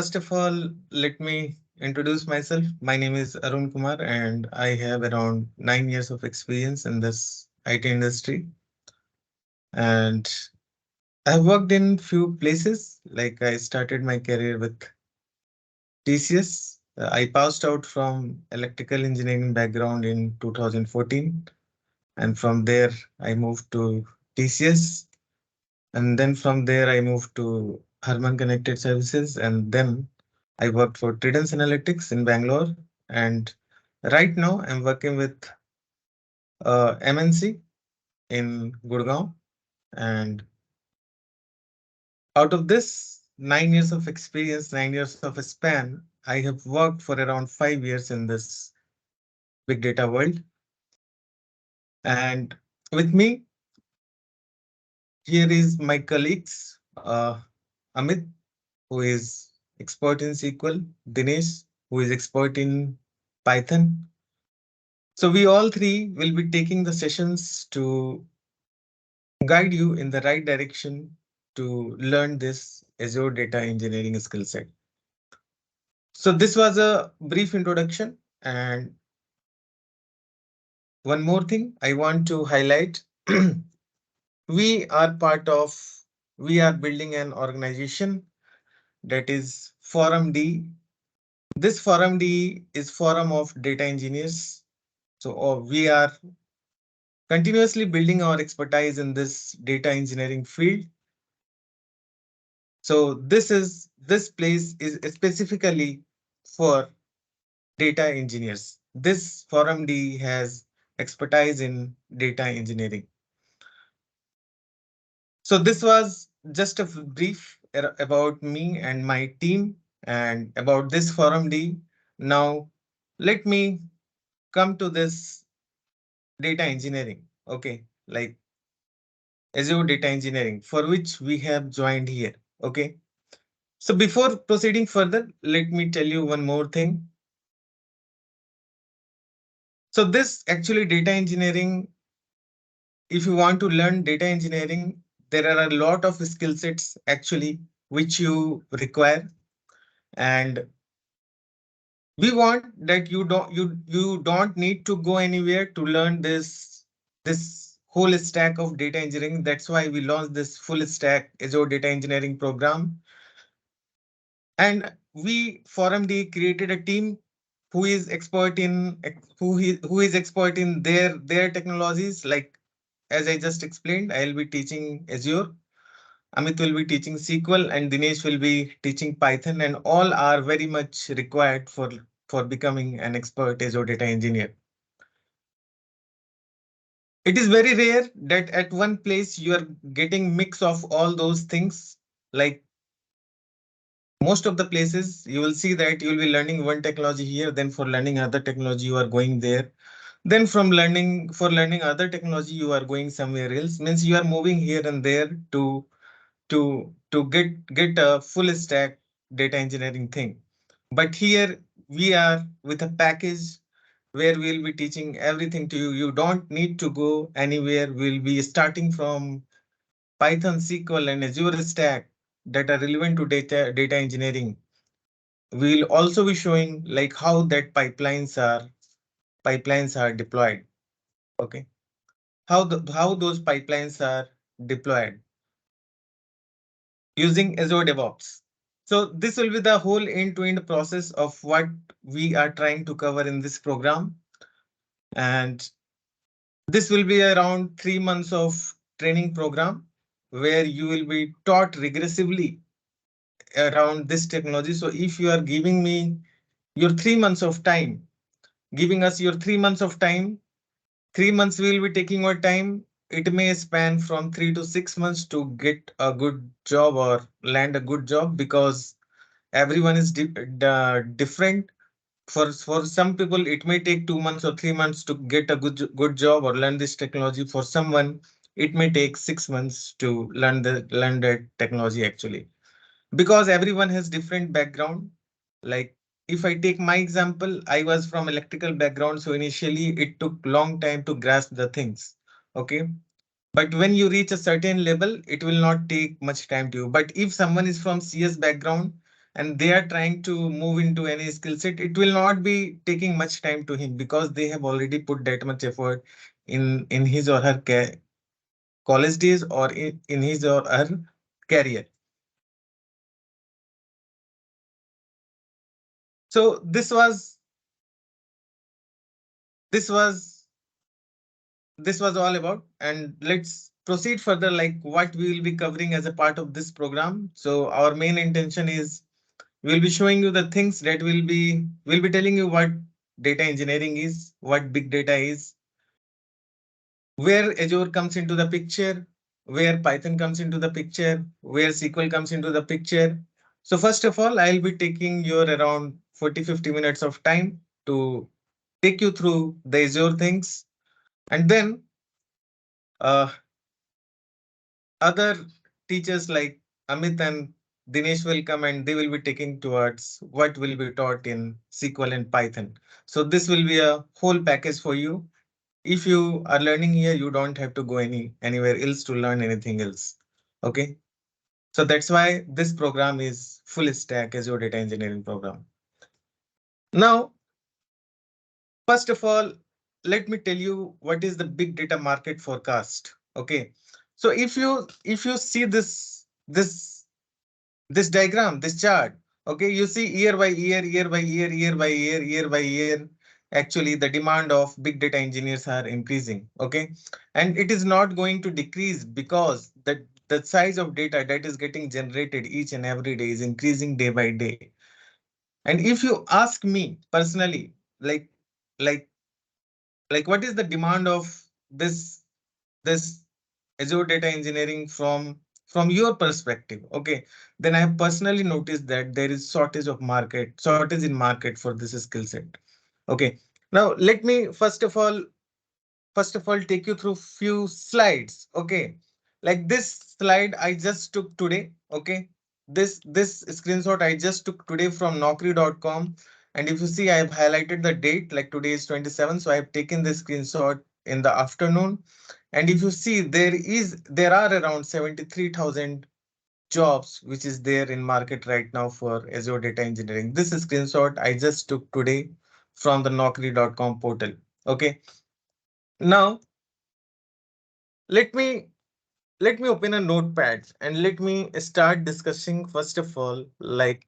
First of all, let me introduce myself. My name is Arun Kumar, and I have around 9 years of experience in this IT industry. And I've worked in few places. Like I started my career with TCS. I passed out from electrical engineering background in 2014, and from there I moved to TCS, and then from there I moved to Harman Connected Services, and then I worked for Tridence Analytics in Bangalore, and right now I'm working with MNC in Gurgaon. And out of this 9 years of experience, 9 years of a span, I have worked for around 5 years in this big data world. And with me here is my colleagues, Amit, who is expert in SQL, Dinesh, who is expert in Python. So we all three will be taking the sessions to guide you in the right direction to learn this Azure data engineering skill set. So this was a brief introduction. And one more thing I want to highlight. we are part of, we are building an organization that is ForumDE. This ForumDE is Forum of Data Engineers. So we are continuously building our expertise in this data engineering field. So this place is specifically for data engineers. This Forum D has expertise in data engineering. So this was just a brief about me and my team and about this Forum D. Now let me come to this data engineering. Okay, like Azure data engineering for which we have joined here. Okay. So before proceeding further, let me tell you one more thing. So this actually data engineering, if you want to learn data engineering, there are a lot of skill sets actually which you require. And we want that you don't need to go anywhere to learn this whole stack of data engineering. That's why we launched this full stack Azure data engineering program. And we ForumD created a team who is expert in who is expert in their technologies. Like as I just explained, I'll be teaching Azure, Amit will be teaching SQL, and Dinesh will be teaching Python, and all are very much required for becoming an expert Azure data engineer. It is very rare that at one place you are getting mix of all those things. Like most of the places you will see that you will be learning one technology here, then for learning other technology you are going there, then from learning other technology you are going somewhere else. Means you are moving here and there to get a full stack data engineering thing. But here we are with a package where we'll be teaching everything to you. You don't need to go anywhere. We'll be starting from Python, SQL, and Azure stack that are relevant to data engineering. We'll also be showing like how that pipelines are deployed. Okay, how those pipelines are deployed using Azure DevOps. So this will be the whole end-to-end process of what we are trying to cover in this program. And this will be around 3 months of training program where you will be taught regressively around this technology. So if you are giving me your 3 months of time, giving us your 3 months of time, 3 months we will be taking our time. It may span from 3 to 6 months to get a good job or land a good job, because everyone is different. For some people, it may take 2 months or 3 months to get a good job or learn this technology. For someone, it may take 6 months to learn that technology actually, because everyone has different background. Like if I take my example, I was from electrical background, so initially it took long time to grasp the things. Okay, but when you reach a certain level, it will not take much time to you. But if someone is from CS background, and they are trying to move into any skill set, it will not be taking much time to him because they have already put that much effort in his or her college days or in his or her career. So this was this was all about, and let's proceed further, like what we will be covering as a part of this program. So our main intention is we'll be showing you the things that we'll be telling you what data engineering is, what big data is, where Azure comes into the picture, where Python comes into the picture, where SQL comes into the picture. So first of all, I'll be taking your around 40-50 minutes of time to take you through the Azure things, and then uh, other teachers like Amit and Dinesh will come and they will be taking towards what will be taught in SQL and Python. So this will be a whole package for you. If you are learning here, you don't have to go anywhere else to learn anything else. Okay. So that's why this program is full stack Azure data engineering program. Now, first of all, let me tell you what is the big data market forecast. Okay. So if you see this diagram, this chart, okay, you see year by year, year by year, year by year, year by year, actually the demand of big data engineers are increasing, okay, and it is not going to decrease because the size of data that is getting generated each and every day is increasing day by day. And if you ask me personally, like like what is the demand of this this Azure data engineering from your perspective, okay, then I have personally noticed that there is shortage in market for this skill set. Okay, now let me first of all take you through few slides. Okay, like this slide I just took today. Okay, this screenshot I just took today from naukri.com, and if you see I have highlighted the date, like today is 27, so I have taken this screenshot in the afternoon. And if you see, there are around 73,000 jobs which is there in market right now for Azure data engineering. This screenshot I just took today from the naukri.com portal. Okay, now let me let me open a notepad and let me start discussing first of all, like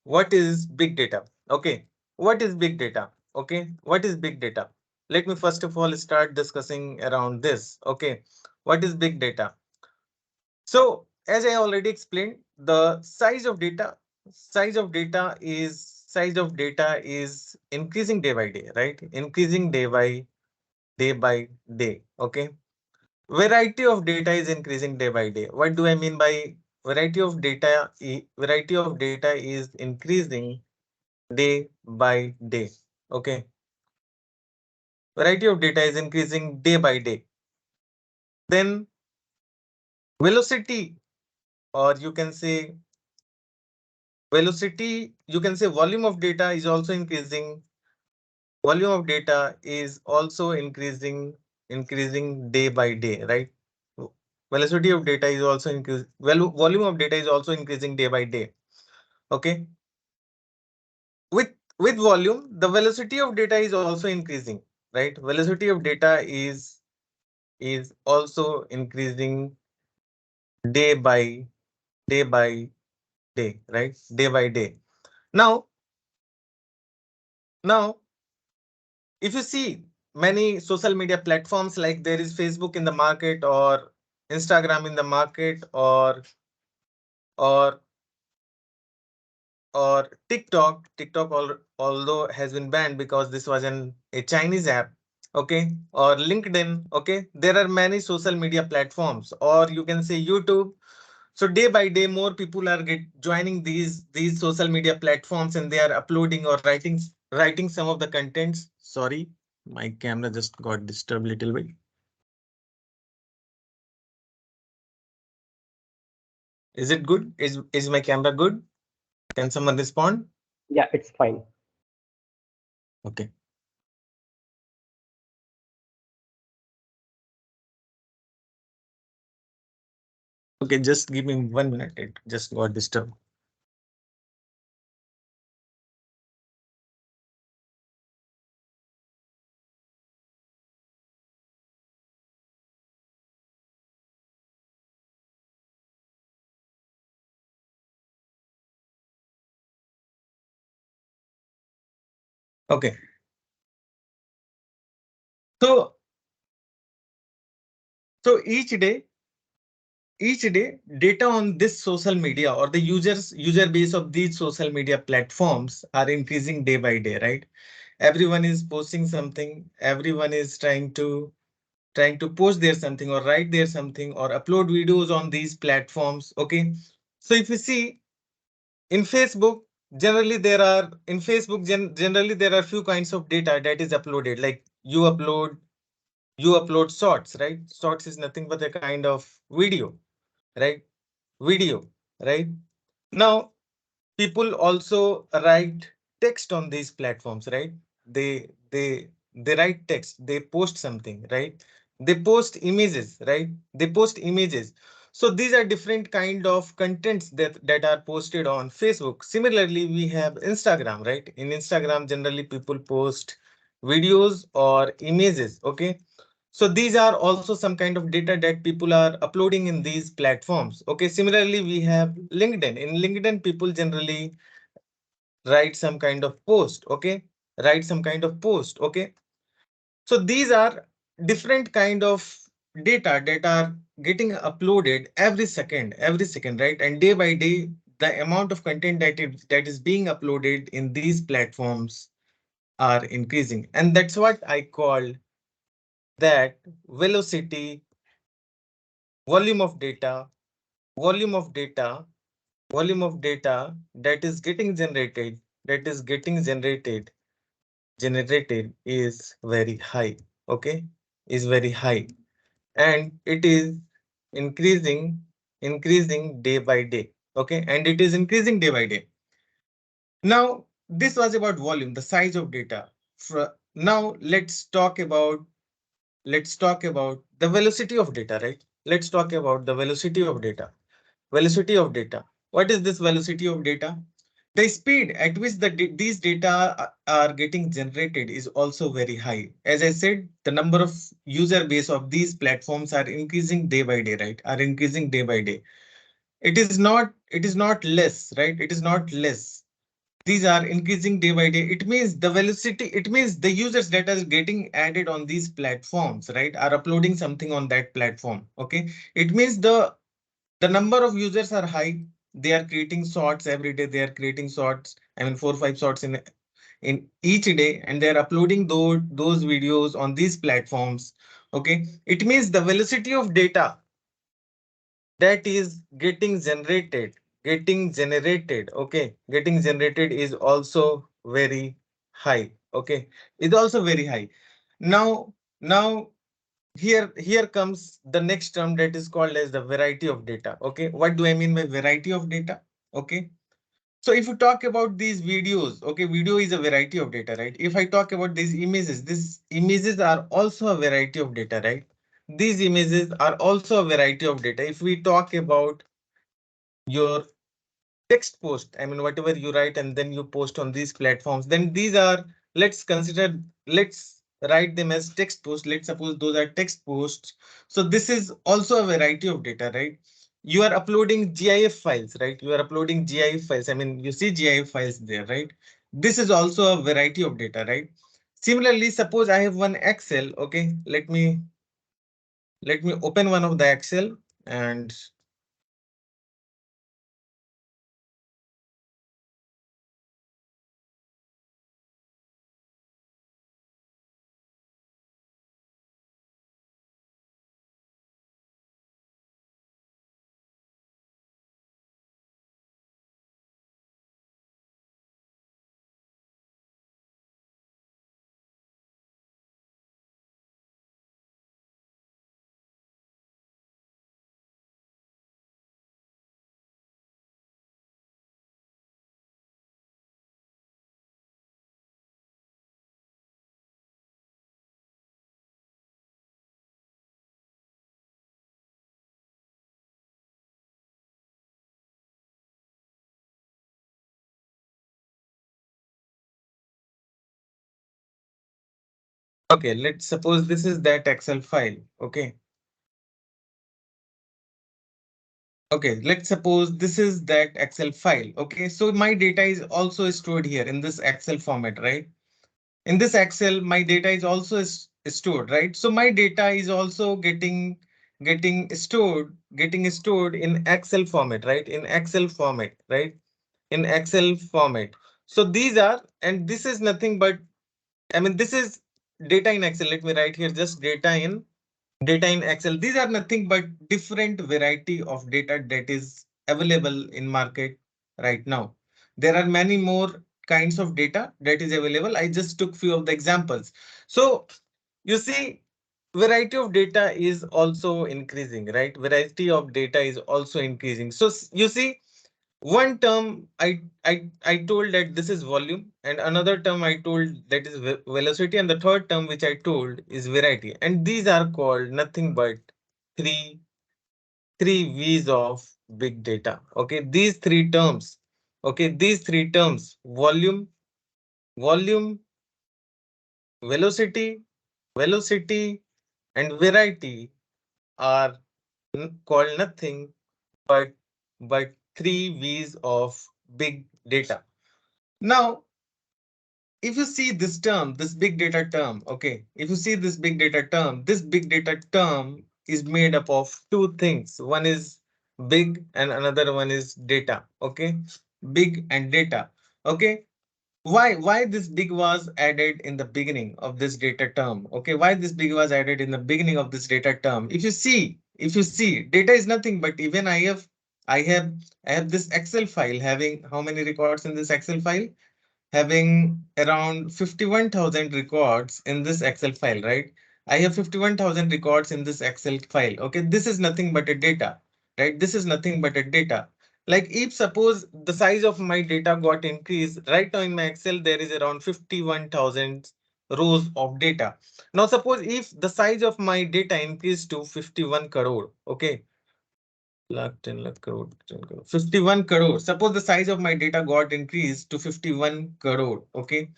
what is big data. Okay, what is big data? Okay, what is big data? Let me first of all start discussing around this. Okay, what is big data? So as I already explained, the size of data is increasing day by day, right? Increasing day by day. Okay. Variety of data is increasing day by day. What do I mean by variety of data? Variety of data is increasing day by day. Okay. Variety of data is increasing day by day. Then velocity, or you can say volume of data is also increasing. Volume of data is also increasing day by day, right? Velocity of data is also increasing. Volume of data is also increasing day by day. Okay. With volume, the velocity of data is also increasing, right? Velocity of data is also increasing day by day by day, right? Day by day. Now, now, if you see many social media platforms, like there is Facebook in the market, or Instagram in the market, or or TikTok. Although has been banned because this was a Chinese app. Okay, or LinkedIn. Okay, there are many social media platforms, or you can say YouTube. So day by day, more people are joining these social media platforms, and they are uploading or writing some of the contents. Sorry, my camera just got disturbed a little bit. Is it good? Is my camera good? Can someone respond? Yeah, it's fine. Okay. Okay, just give me 1 minute. It just got disturbed. Okay. So so each day data on this social media or the user base of these social media platforms are increasing day by day, right? Everyone is posting something, everyone is trying to post there something or write there something or upload videos on these platforms. Okay. So if you see in Facebook, generally there are few kinds of data that is uploaded. Like you upload shorts, right? Shorts is nothing but a kind of video, right? Video, right? Now people also write text on these platforms, right? They write text, they post something, right? They post images, right? They post images. So these are different kind of contents that are posted on Facebook. Similarly, we have Instagram, right? In Instagram, generally people post videos or images. Okay. So these are also some kind of data that people are uploading in these platforms. Okay. Similarly, we have LinkedIn. In LinkedIn, people generally write some kind of post. Okay. Write some kind of post. Okay. So these are different kind of data that are getting uploaded every second, right? And day by day, the amount of content that is being uploaded in these platforms are increasing. And that's what I call that velocity, volume of data, volume of data, volume of data that is getting generated is very high. Okay, is very high, and it is increasing day by day. Okay, and it is increasing day by day. Now this was about volume, the size of data. Now let's talk about the velocity of data, right? Let's talk about the velocity of data. Velocity of data. What is this velocity of data? The speed at which these data are getting generated is also very high. As I said, the number of user base of these platforms are increasing day by day, right? Are increasing day by day. It is not less, right? It is not less. These are increasing day by day. It means the velocity, it means the users that are getting added on these platforms, right, are uploading something on that platform. Okay. It means the number of users are high. They are creating shorts every day. They are creating shorts. I mean, 4 or 5 shorts in each day, and they are uploading those videos on these platforms. Okay. It means the velocity of data that is getting generated. Okay. Getting generated is also very high. Okay. It's also very high. Now, here comes the next term that is called as the variety of data. Okay, what do I mean by variety of data? Okay, so if you talk about these videos, okay, video is a variety of data, right? If I talk about these images are also a variety of data, right? These images are also a variety of data. If we talk about your text post, I mean, whatever you write and then you post on these platforms, then these are, let's write them as text posts. Let's suppose those are text posts. So this is also a variety of data, right? You are uploading GIF files, right? You are uploading GIF files. I mean, you see GIF files there, right? This is also a variety of data, right? Similarly, suppose I have one Excel. Okay, let me open one of the Excel and okay, let's suppose this is that Excel file. Okay. Okay, let's suppose this is that Excel file. Okay, so my data is also stored here in this Excel format, right? In this Excel, my data is also stored, right? So my data is also getting stored in Excel format, right? In Excel format, right? In Excel format. So these are, and this is nothing but, I mean, this is data in Excel. Let me write here just data in Excel. These are nothing but different variety of data that is available in market right now. There are many more kinds of data that is available. I just took few of the examples. So you see, variety of data is also increasing, right? Variety of data is also increasing. So you see, one term I told that this is volume, and another term I told that is velocity, and the third term which I told is variety. And these are called nothing but three three V's of big data. Okay, these three terms. Okay, these three terms: volume, velocity, velocity, and variety are called nothing but three V's of big data. Now, if you see this term, this big data term, okay, if you see this big data term is made up of two things. One is big and another one is data. Okay, big and data. Okay, why this big was added in the beginning of this data term? Okay, why this big was added in the beginning of this data term? If you see, data is nothing but, even I have this Excel file having how many records in this Excel file? Having around 51,000 records in this Excel file, right? I have 51,000 records in this Excel file. Okay, this is nothing but a data, right? This is nothing but a data. Like if suppose the size of my data got increased, right now in my Excel, there is around 51,000 rows of data. Now suppose if the size of my data increased to 51 crore, okay, lakh, 10 lakh crore, 10 crore, 51 crore. Suppose the size of my data got increased to 51 crore. Okay.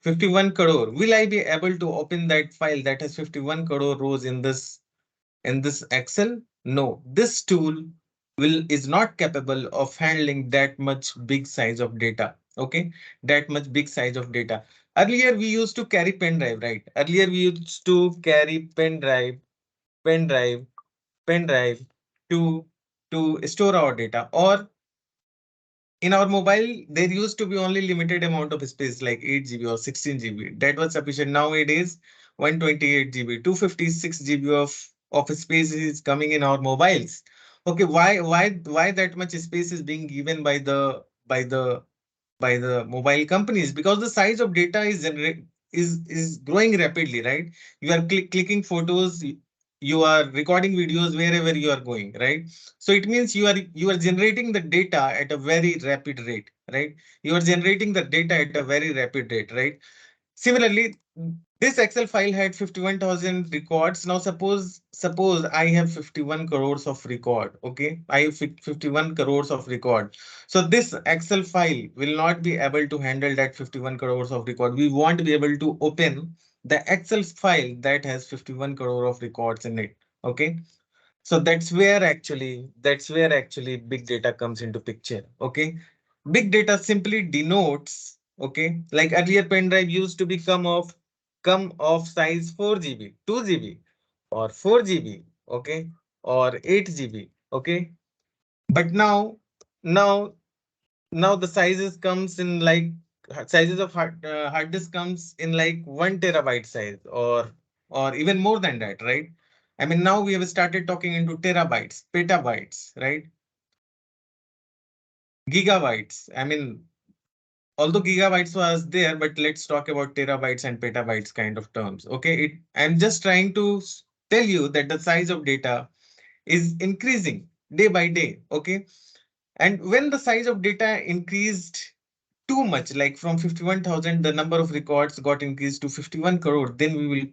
51 crore. Will I be able to open that file that has 51 crore rows in this Excel? No. This tool is not capable of handling that much big size of data. Okay. That much big size of data. Earlier we used to carry pen drive, right? Earlier we used to carry pen drive, pen drive to store our data, or in our mobile there used to be only limited amount of space like 8 GB or 16 GB. That was sufficient. Nowadays 128 GB, 256 GB of space is coming in our mobiles. Okay, why that much space is being given by the mobile companies? Because the size of data is growing rapidly, right? You are clicking photos, you are recording videos wherever you are going, right? So it means you are generating the data at a very rapid rate, right? You are generating the data at a very rapid rate, right? Similarly, this Excel file had 51,000 records. Now suppose I have 51 crores of record. Okay, I have 51 crores of record. So this Excel file will not be able to handle that 51 crores of record. We won't be able to open the Excel file that has 51 crore of records in it. Okay, so that's where actually big data comes into picture. Okay, big data simply denotes, okay, like earlier pen drive used to be come of size 4 GB, 2 GB, or 4 GB, okay, or 8 GB, okay. But now the sizes comes in like sizes of hard disk comes in like 1 TB size, or even more than that, right? I mean, now we have started talking into terabytes, petabytes, right? Gigabytes. I mean, although gigabytes was there, but let's talk about terabytes and petabytes kind of terms. Okay, I'm just trying to tell you that the size of data is increasing day by day. Okay, and when the size of data increased too much, like from 51,000, the number of records got increased to 51 crore, then we will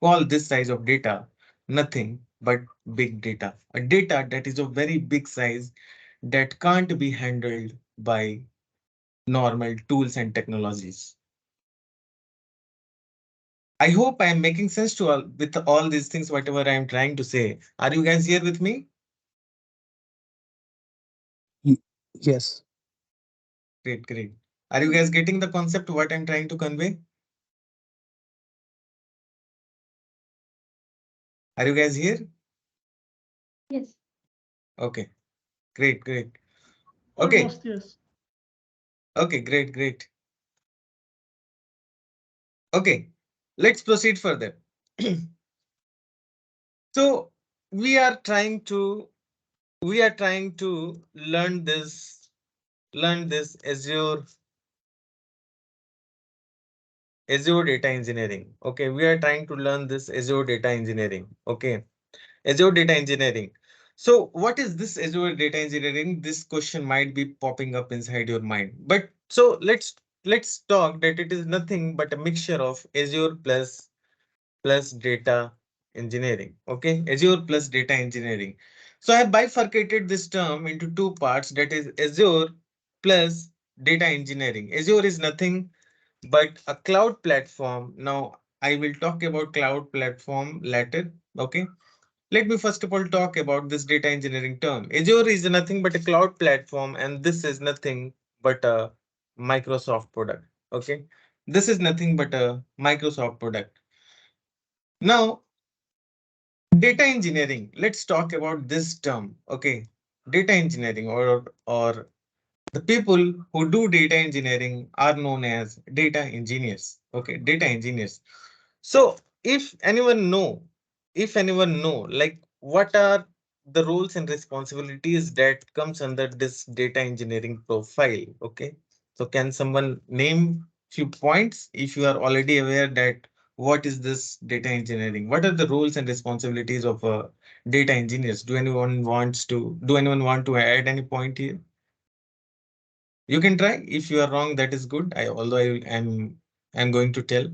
call this size of data nothing but big data. A data that is of very big size that can't be handled by normal tools and technologies. I hope I am making sense to all with all these things, whatever I am trying to say. Are you guys here with me? Y- Yes. Great, great. Are you guys getting the concept what I'm trying to convey? Are you guys here? Yes. Okay, great, great. Okay, Almost yes. okay, great, great. Okay, let's proceed further. So we are trying to learn this Azure data engineering. Okay, we are trying to learn this Azure data engineering. Okay, Azure data engineering. So what is this Azure data engineering? This question might be popping up inside your mind. But so let's talk that it is nothing but a mixture of Azure plus data engineering. Okay, Azure plus data engineering. So I have bifurcated this term into two parts, that is Azure plus data engineering. Azure is nothing but a cloud platform. Now I will talk about cloud platform later. Okay. Let me first of all talk about this data engineering term. Azure is nothing but a cloud platform, and this is nothing but a Microsoft product. Okay. This is nothing but a Microsoft product. Now, data engineering. Let's talk about this term. Okay. Data engineering or the people who do data engineering are known as data engineers. Okay, data engineers. So if anyone know, like what are the roles and responsibilities that comes under this data engineering profile? Okay, so can someone name few points if you are already aware that what is this data engineering? What are the roles and responsibilities of data engineers? Do anyone want to add any point here? You can try. If you are wrong, that is good. Although I'm going to tell,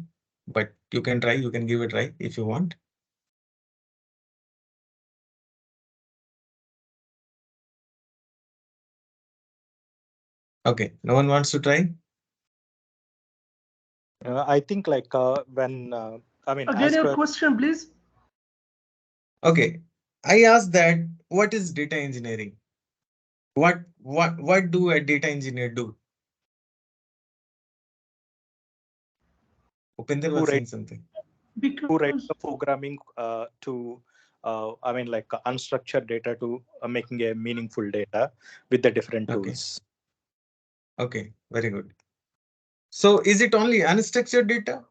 but you can try. You can give it a try if you want. Okay, no one wants to try. I think like when I mean Again, as your per question, please. Okay, I asked that. What is data engineering? What do a data engineer do? Upinder who was write saying something. Because the programming to I mean like unstructured data to making a meaningful data with the different Okay, tools. okay, very good. So is it only unstructured data?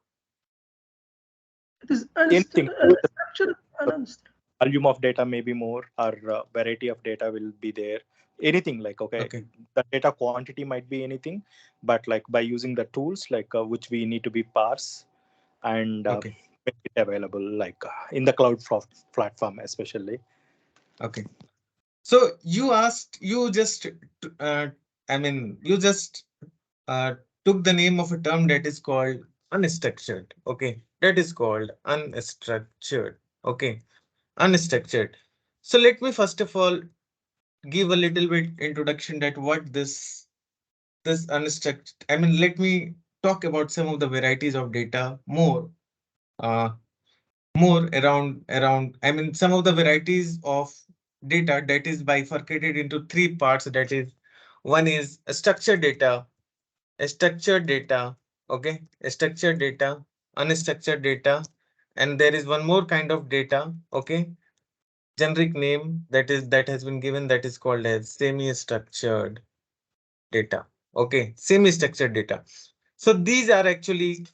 it is Anything, structured and unstructured. volume of data may be more or variety of data will be there. Anything like okay, Okay, the data quantity might be anything, but like by using the tools like which we need to be parse and okay, make it available like in the cloud platform especially. okay. So you just, uh, you just uh, took the name of a term that is called unstructured. Okay, that is called unstructured. Okay, unstructured. So let me first of all give a little bit introduction that what this unstructured. Let me talk about some of the varieties of data uh, more around. Some of the varieties of data that is bifurcated into three parts. That is, one is structured data, okay, structured data, unstructured data, and there is one more kind of data, okay, generic name that has been given, that is called as semi-structured data. Okay, semi-structured data. So these are actually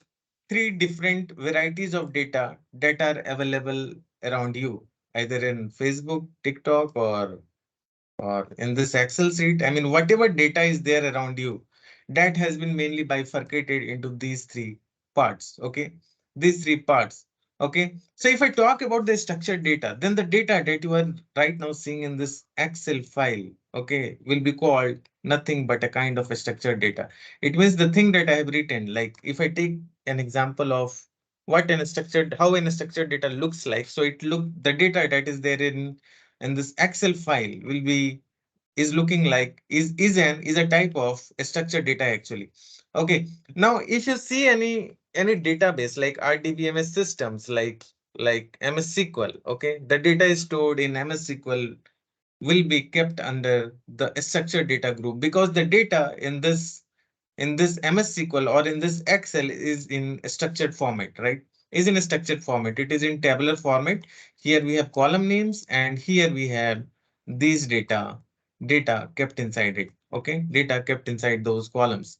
three different varieties of data that are available around you, either in Facebook, TikTok, or in this Excel sheet. Whatever data is there around you, that has been mainly bifurcated into these three parts. Okay, these three parts. Okay, so if I talk about the structured data, then the data that you are right now seeing in this Excel file, okay, will be called nothing but a kind of a structured data. It means the thing that I have written. Like if I take an example of how an structured data looks like, so the data that is there in this Excel file will be is looking like is a type of structured data actually. Okay. Now, if you see any database like RDBMS systems like MS SQL, okay, the data is stored in MS SQL will be kept under the structured data group because the data in this MS SQL or in this Excel is in a structured format, right? is in a structured format. It is in tabular format. Here we have column names and here we have these data kept inside it. Okay, data kept inside those columns.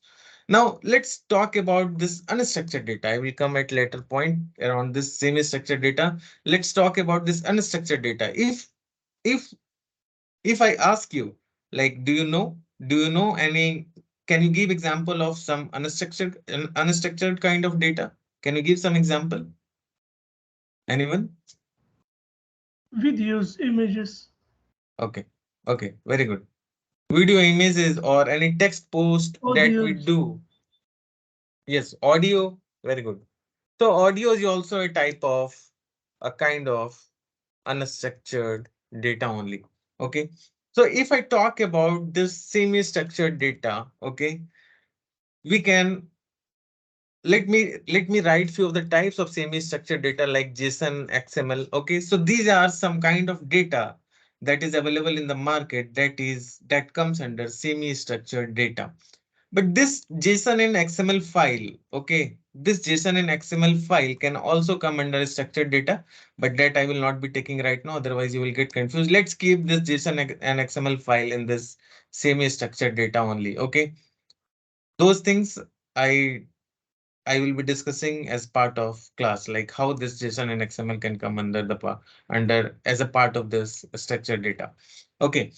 Now let's talk about this unstructured data. I will come at later point around this semi-structured data. Let's talk about this unstructured data. If if I ask you, like, do you know any, can you give example of some unstructured kind of data? Can you give some example? Anyone? Videos, images, Okay. Okay. Very good. Video images or any text post that we audios. do. Yes. Audio. Very good. So audio is also a type of a kind of unstructured data only. Okay. So if I talk about this semi-structured data, okay, we can let me write few of the types of semi-structured data like JSON, XML. Okay, so these are some kind of data that is available in the market that comes under semi-structured data. But this JSON and XML file, okay, this JSON and XML file can also come under structured data, but that I will not be taking right now. Otherwise, you will get confused. Let's keep this JSON and XML file in this semi-structured data only. Okay, those things I I will be discussing as part of class, like how this JSON and XML can come under under as a part of this structured data. Okay,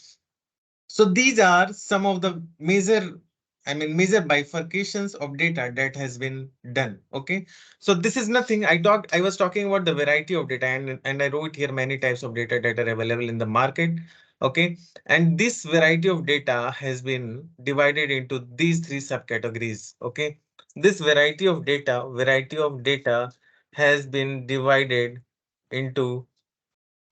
so these are some of the major bifurcations of data that has been done. Okay, so this is nothing. I was talking about the variety of data, and I wrote here many types of data that are available in the market. Okay, and this variety of data has been divided into these three subcategories. Okay, this variety of data has been divided into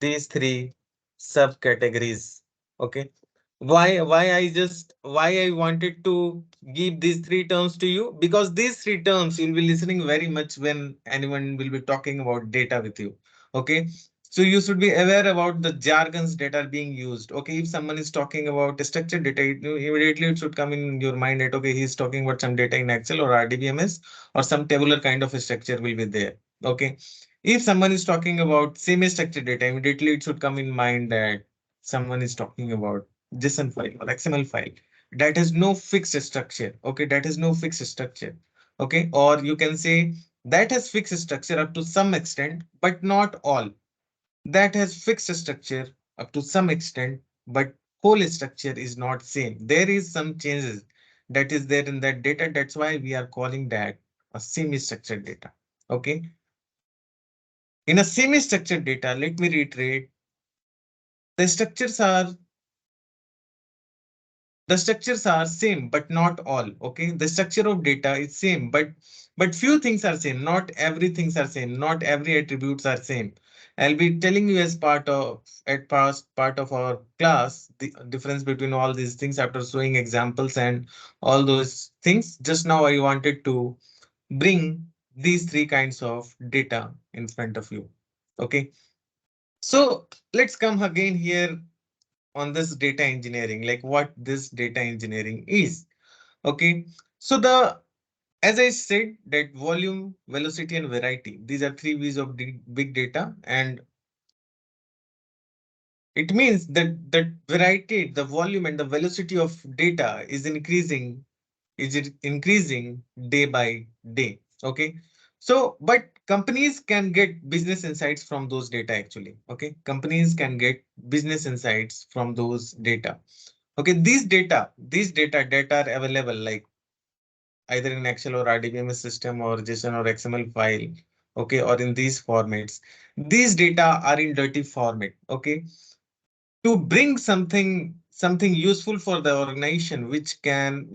these three subcategories. Okay, why I wanted to give these three terms to you, because these three terms you'll be listening very much when anyone will be talking about data with you. Okay, so you should be aware about the jargons that are being used. Okay, if someone is talking about structured data, immediately it should come in your mind that okay, he's talking about some data in Excel or RDBMS, or some tabular kind of a structure will be there. Okay, if someone is talking about semi-structured data, immediately it should come in mind that someone is talking about JSON file or XML file that has no fixed structure. Okay, that has no fixed structure. Okay, or you can say that has fixed structure up to some extent, but not all. That has fixed structure up to some extent, but whole structure is not same. There is some changes that is there in that data. That's why we are calling that a semi-structured data. Okay, in a semi-structured data, let me reiterate, the structures are the structures are same, but not all. Okay, the structure of data is same, but few things are same. Not everything are same. Not every attributes are same. I'll be telling you as part of our class the difference between all these things after showing examples and all those things. Just now I wanted to bring these three kinds of data in front of you. Okay, so let's come again here on this data engineering, like what this data engineering is. Okay, so as I said that volume, velocity, and variety, these are three V's of big data, and it means that the variety, the volume, and the velocity of data is it increasing day by day. Okay, so but companies can get business insights from those data actually. Okay, companies can get business insights from those data. Okay, these data that are available like either in Excel or RDBMS system or JSON or XML file, okay, or in these formats. These data are in dirty format, okay, to bring something useful for the organization, which can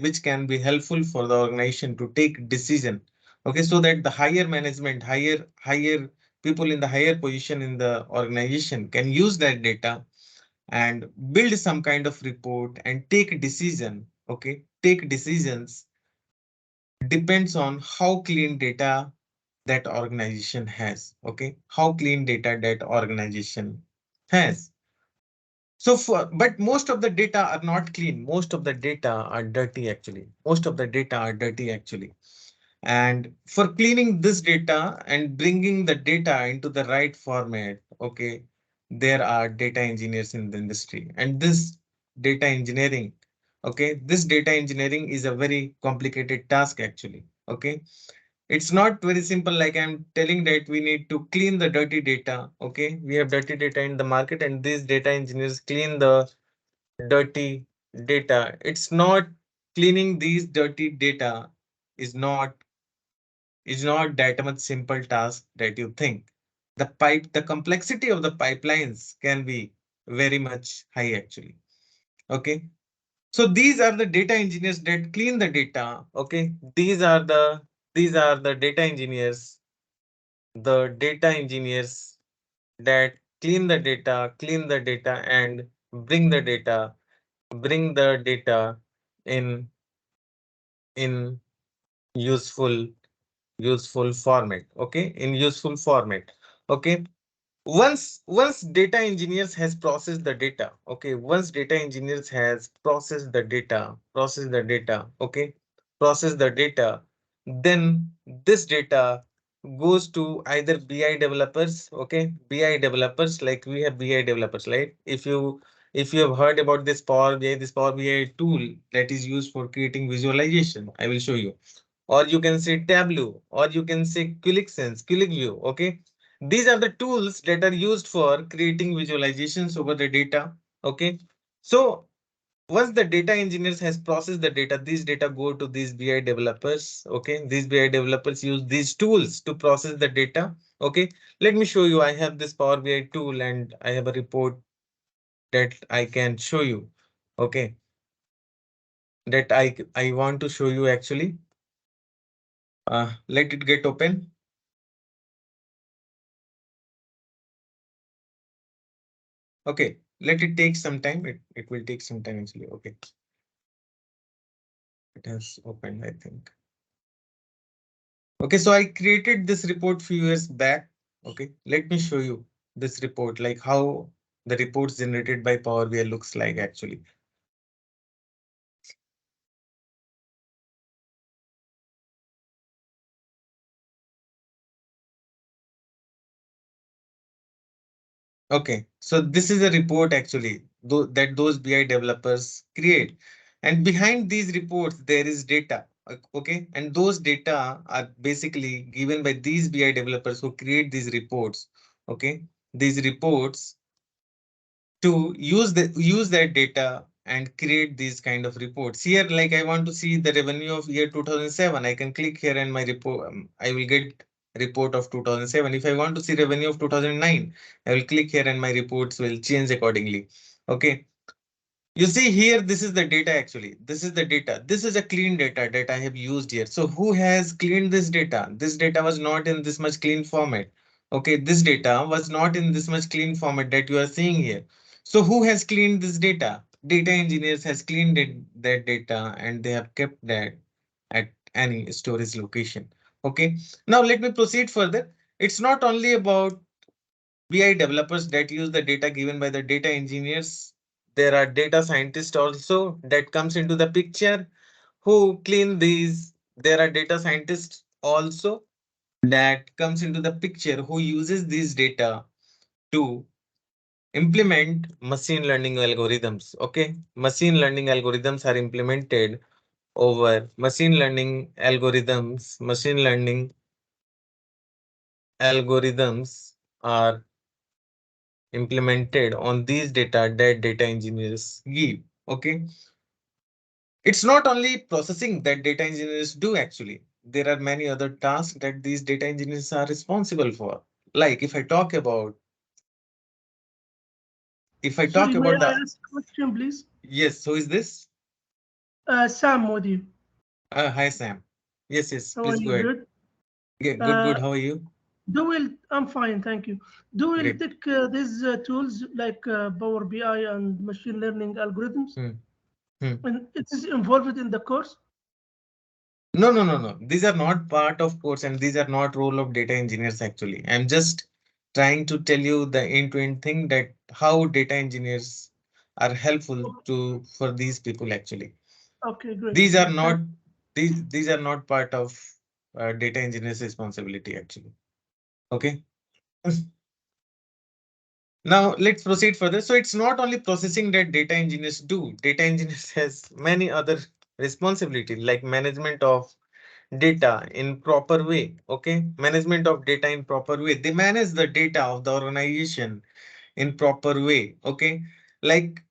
be helpful for the organization to take decision, okay, so that the higher management, higher people in the higher position in the organization can use that data and build some kind of report and take decision. Okay, take decisions depends on how clean data that organization has. Okay, how clean data that organization has. So but most of the data are not clean. Most of the data are dirty actually. Most of the data are dirty actually. And for cleaning this data and bringing the data into the right format, okay, there are data engineers in the industry. And this data engineering, okay, this data engineering is a very complicated task actually. Okay, it's not very simple like I'm telling that we need to clean the dirty data. Okay, we have dirty data in the market and these data engineers clean the dirty data. It's not cleaning these dirty data is not that much simple task that you think. The complexity of the pipelines can be very much high actually. Okay. So these are the data engineers that clean the data. Okay. These are the data engineers that clean the data and bring the data in in useful format. Okay, in useful format. Okay, once data engineers has processed the data. Okay, once data engineers has okay, process the data, then this data goes to either BI developers. Okay, BI developers, like we have BI developers, right? If you have heard about this Power BI, this Power BI tool that is used for creating visualization, I will show you. Or you can say Tableau, or you can say QlikSense, QlikView. Okay, these are the tools that are used for creating visualizations over the data. Okay, so once the data engineers has processed the data, these data go to these BI developers. Okay, these BI developers use these tools to process the data. Okay, let me show you. I have this Power BI tool and I have a report that I can show you. Okay, that I want to show you actually. Let it get open. Okay, let it take some time. It will take some time actually. Okay, it has opened, I think. Okay, so I created this report few years back. Okay, let me show you this report, like how the reports generated by Power BI looks like actually. Okay, so this is a report actually that those BI developers create. And behind these reports, there is data. Okay, and those data are basically given by these BI developers who create these reports. Okay, these reports to use that data and create these kind of reports. Here, like I want to see the revenue of year 2007. I can click here and my report, I will get report of 2007. If I want to see revenue of 2009, I will click here and my reports will change accordingly. Okay. You see here, this is the data actually. This is the data. This is a clean data that I have used here. So who has cleaned this data? This data was not in this much clean format. Okay, this data was not in this much clean format that you are seeing here. So who has cleaned this data? Data engineers has cleaned that data and they have kept that at any storage location. Okay, now let me proceed further. It's not only about BI developers that use the data given by the data engineers. There are data scientists also that comes into the picture who clean these. There are data scientists also that comes into the picture who uses these data to implement machine learning algorithms. Okay, machine learning algorithms are implemented over machine learning algorithms. Machine learning algorithms are implemented on these data that data engineers give. Okay, it's not only processing that data engineers do actually. There are many other tasks that these data engineers are responsible for. Like if I talk Sorry, may about I the ask a question, please? yes, so is this? Sam Modi, Hi Sam. Yes, yes, how are please go you? ahead. Good. Yeah, good, Uh, good. How are you? I'm fine, thank you. Do will Great. take these tools like Power BI and machine learning algorithms, Hmm. Hmm. and it is involved in the course? No, no, no, no. These are not part of course, and these are not role of data engineers actually. I'm just trying to tell you the end-to-end thing that how data engineers are helpful to for these people actually. Okay, great. These are Uh, not these are not part of. data engineer's responsibility actually. Okay. Now let's proceed further. So it's not only processing that data engineers do. Data engineers has many other responsibilities like management of data in proper way. Okay, management of data in proper way. They manage the data of the organization in proper way. Okay, like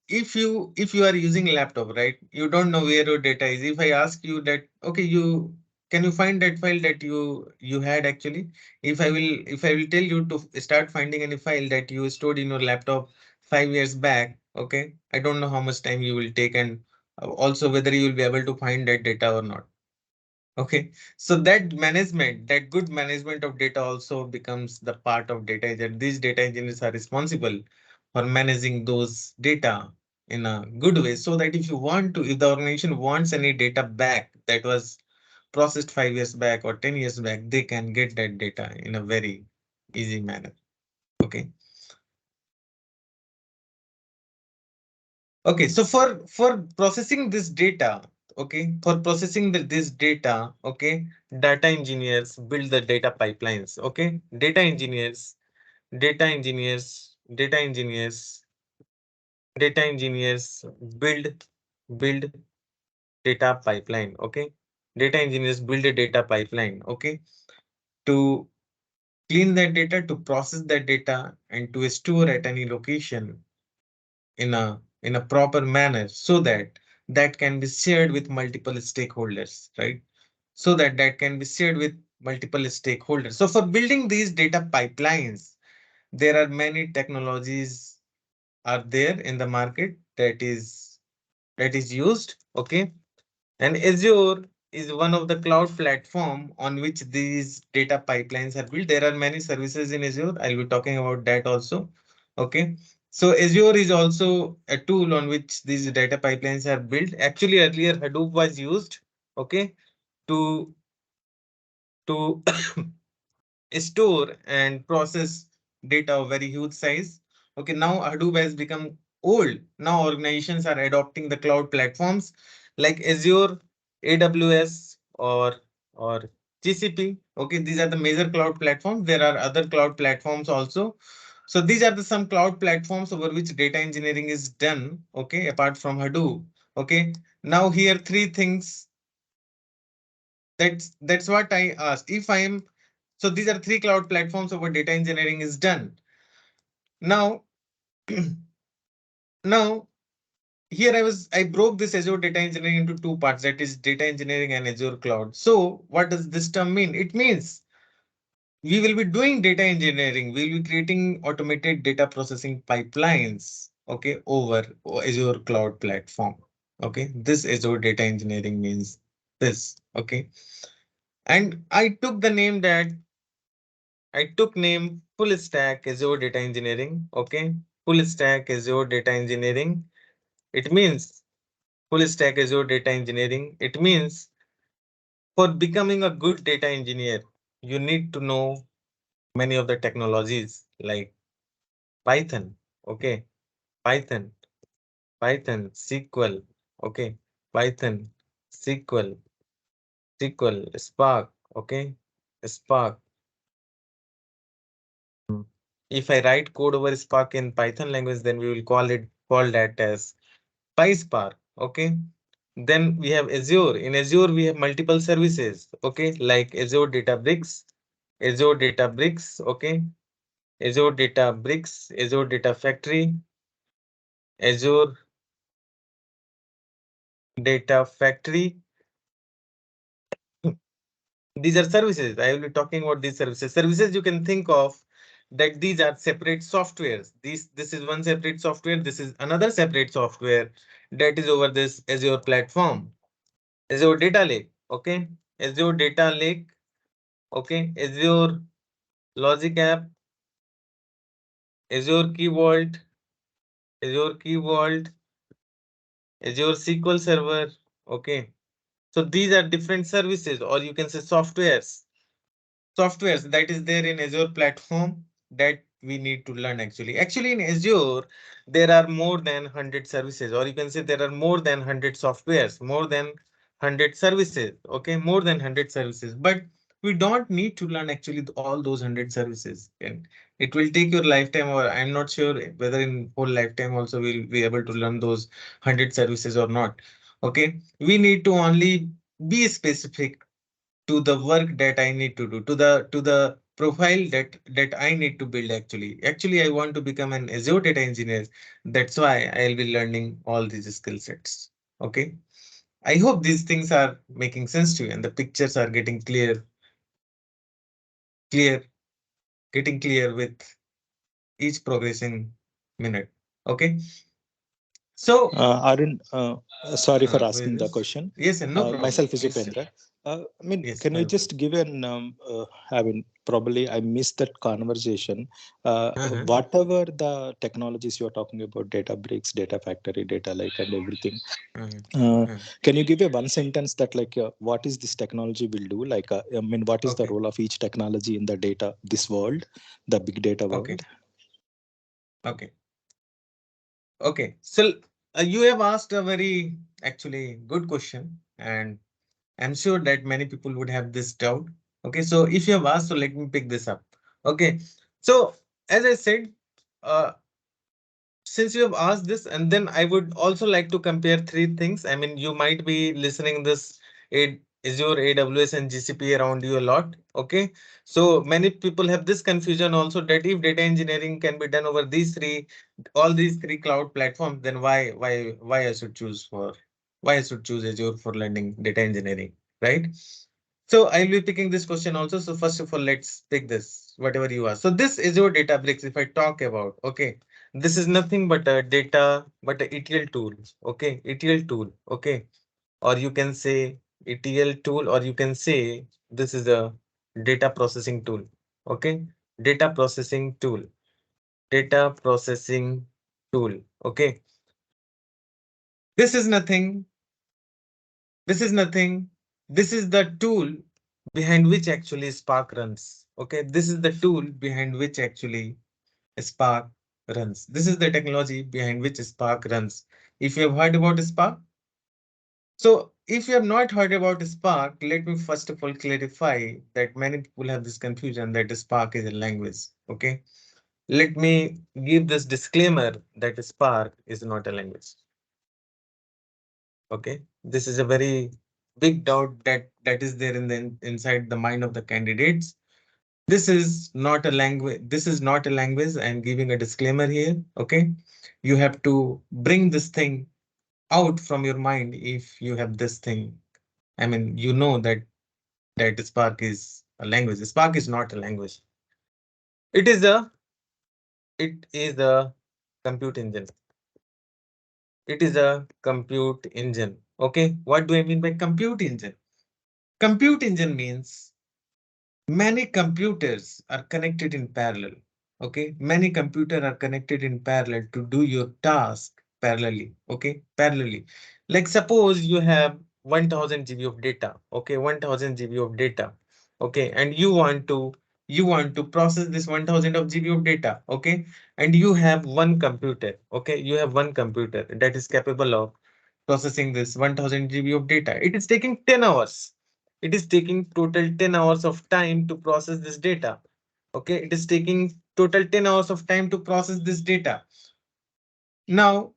if you are using laptop, right, you don't know where your data is. If I ask you that, okay, you can you find that file that you had actually, if I will tell you to start finding any file that you stored in your laptop 5 years back, okay, I don't know how much time you will take, and also whether you will be able to find that data or not. Okay, so that management, that good management of data also becomes the part of data engineer. These data engineers are responsible for managing those data in a good way, so that if you want to, if the organization wants any data back that was processed 5 years back or 10 years back, they can get that data in a very easy manner. Okay. Okay, so for processing this data, okay, for processing this data, okay, data engineers build the data pipelines. Okay, data engineers, data engineers, data engineers build data pipeline. Okay, data engineers build a data pipeline. Okay, to clean that data, to process that data, and to store at any location in a proper manner, so that that can be shared with multiple stakeholders, right? So that that can be shared with multiple stakeholders. So for building these data pipelines, there are many technologies are there in the market that is used. Okay, and Azure is one of the cloud platform on which these data pipelines are built. There are many services in Azure. I'll be talking about that also. Okay. So Azure is also a tool on which these data pipelines are built. Actually, earlier Hadoop was used, okay, to to store and process data of very huge size. Okay, now Hadoop has become old. Now organizations are adopting the cloud platforms like Azure, AWS, or GCP. Okay, these are the major cloud platforms. There are other cloud platforms also. So these are the some cloud platforms over which data engineering is done. Okay, apart from Hadoop. Okay, now here three things. That's what I asked. If I am so these are three cloud platforms over data engineering is done. Now, now here I broke this Azure data engineering into two parts, that is data engineering and Azure cloud. So what does this term mean? It means we will be doing data engineering. We will be creating automated data processing pipelines, okay, over Azure cloud platform. Okay, this Azure data engineering means this. Okay, and I took the name that I took name full stack Azure data engineering. Okay, full stack Azure data engineering. It means full stack Azure data engineering. It means for becoming a good data engineer, you need to know many of the technologies like Python. Okay, Python, Python, SQL. Okay, Python, SQL, SQL, Spark. Okay, Spark. If I write code over Spark in Python language, then we will call that as PySpark. Okay. Then we have Azure. In Azure, we have multiple services. Okay, like Azure Databricks, Azure Databricks. Okay, Azure Databricks, Azure Data Factory, Azure Data Factory. These are services. I will be talking about these services. Services you can think of that these are separate softwares. This is one separate software. This is another separate software that is over this Azure platform. Azure Data Lake. Okay, Azure Data Lake. Okay, Azure Logic App, Azure Key Vault, Azure Key Vault, Azure SQL Server. Okay, so these are different services, or you can say softwares that is there in Azure platform that we need to learn actually. Actually, in Azure, there are more than 100 services, or you can say there are more than 100 softwares, more than 100 services, okay, more than 100 services, but we don't need to learn actually all those 100 services, and it will take your lifetime, or I'm not sure whether in whole lifetime also we'll be able to learn those 100 services or not. Okay, we need to only be specific to the work that I need to do, to the profile that I need to build actually. Actually, I want to become an Azure data engineer. That's why I'll be learning all these skill sets. Okay. I hope these things are making sense to you and the pictures are getting clear, getting clear with each progressing minute. Okay. So, Arun, sorry for where asking the is? question. Yes, and no problem. Myself is Please. Upendra. I mean, Yes, can my you bro. just give I mean, probably I missed that conversation. Uh-huh, Whatever the technologies you're talking about, data bricks, data factory, data lake, and everything. uh-huh, Uh, uh-huh. can you give a one sentence that like what is this technology will do? Like, I mean, what is the Okay, role of each technology in the data, this world, the big data okay, world? okay, okay. So you have asked a very actually good question, and I'm sure that many people would have this doubt. Okay, so if you have asked, so let me pick this up. Okay, so as I said, uh, since you have asked this, and then I would also like to compare three things. I mean, you might be listening this Azure, AWS, and GCP around you a lot. Okay, so many people have this confusion also that if data engineering can be done over all these three cloud platforms, then why I should choose Azure for learning data engineering, right? So I'll be picking this question also. So first of all, let's pick this, whatever you are. So this is your Databricks. If I talk about, okay, this is nothing but a ETL tool. Okay, ETL tool. Okay, or you can say ETL tool, or you can say this is a data processing tool. Okay, data processing tool, data processing tool. Okay, this is nothing. This is nothing. This is the tool behind which actually Spark runs. Okay, this is the tool behind which actually Spark runs. This is the technology behind which Spark runs. If you have heard about Spark, so if you have not heard about Spark, let me first of all clarify that many people have this confusion that Spark is a language. Okay, let me give this disclaimer that Spark is not a language. Okay, this is a very big doubt that is there in the inside the mind of the candidates. This is not a language. This is not a language. I'm giving a disclaimer here. Okay, you have to bring this thing out from your mind if you have this thing. I mean, you know that Spark is a language. Spark is not a language. It is a compute engine. It is a compute engine. Okay, what do I mean by compute engine? Compute engine means many computers are connected in parallel. Okay, many computers are connected in parallel to do your task parallelly. Okay, parallelly. Like suppose you have 1000 GB of data. Okay, 1000 GB of data. Okay, and you want to process this 1000 of GB of data. Okay, and you have one computer. Okay, you have one computer that is capable of processing this 1000 GB of data. It is taking 10 hours. It is taking total 10 hours of time to process this data. Okay, it is taking total 10 hours of time to process this data. Now,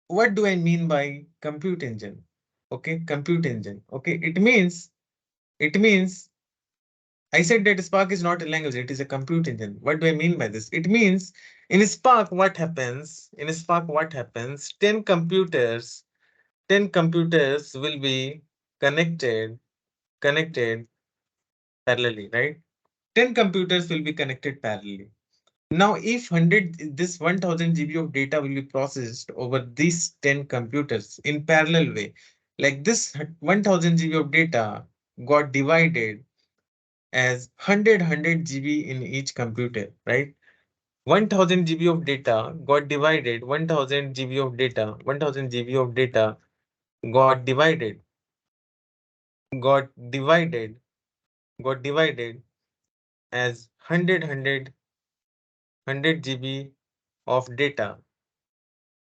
what do I mean by compute engine? Okay, compute engine. Okay, it means I said that Spark is not a language, it is a compute engine. What do I mean by this? It means in Spark, what happens? In Spark, what happens? 10 computers will be connected parallelly, right? 10 computers will be connected parallelly. Now, if 100, this 1000 GB of data will be processed over these 10 computers in parallel way, like this 1000 GB of data got divided as 100 GB in each computer, right? 1000 GB of data got divided, 1000 GB of data, 1000 GB of data got divided, got divided, got divided as 100 GB of data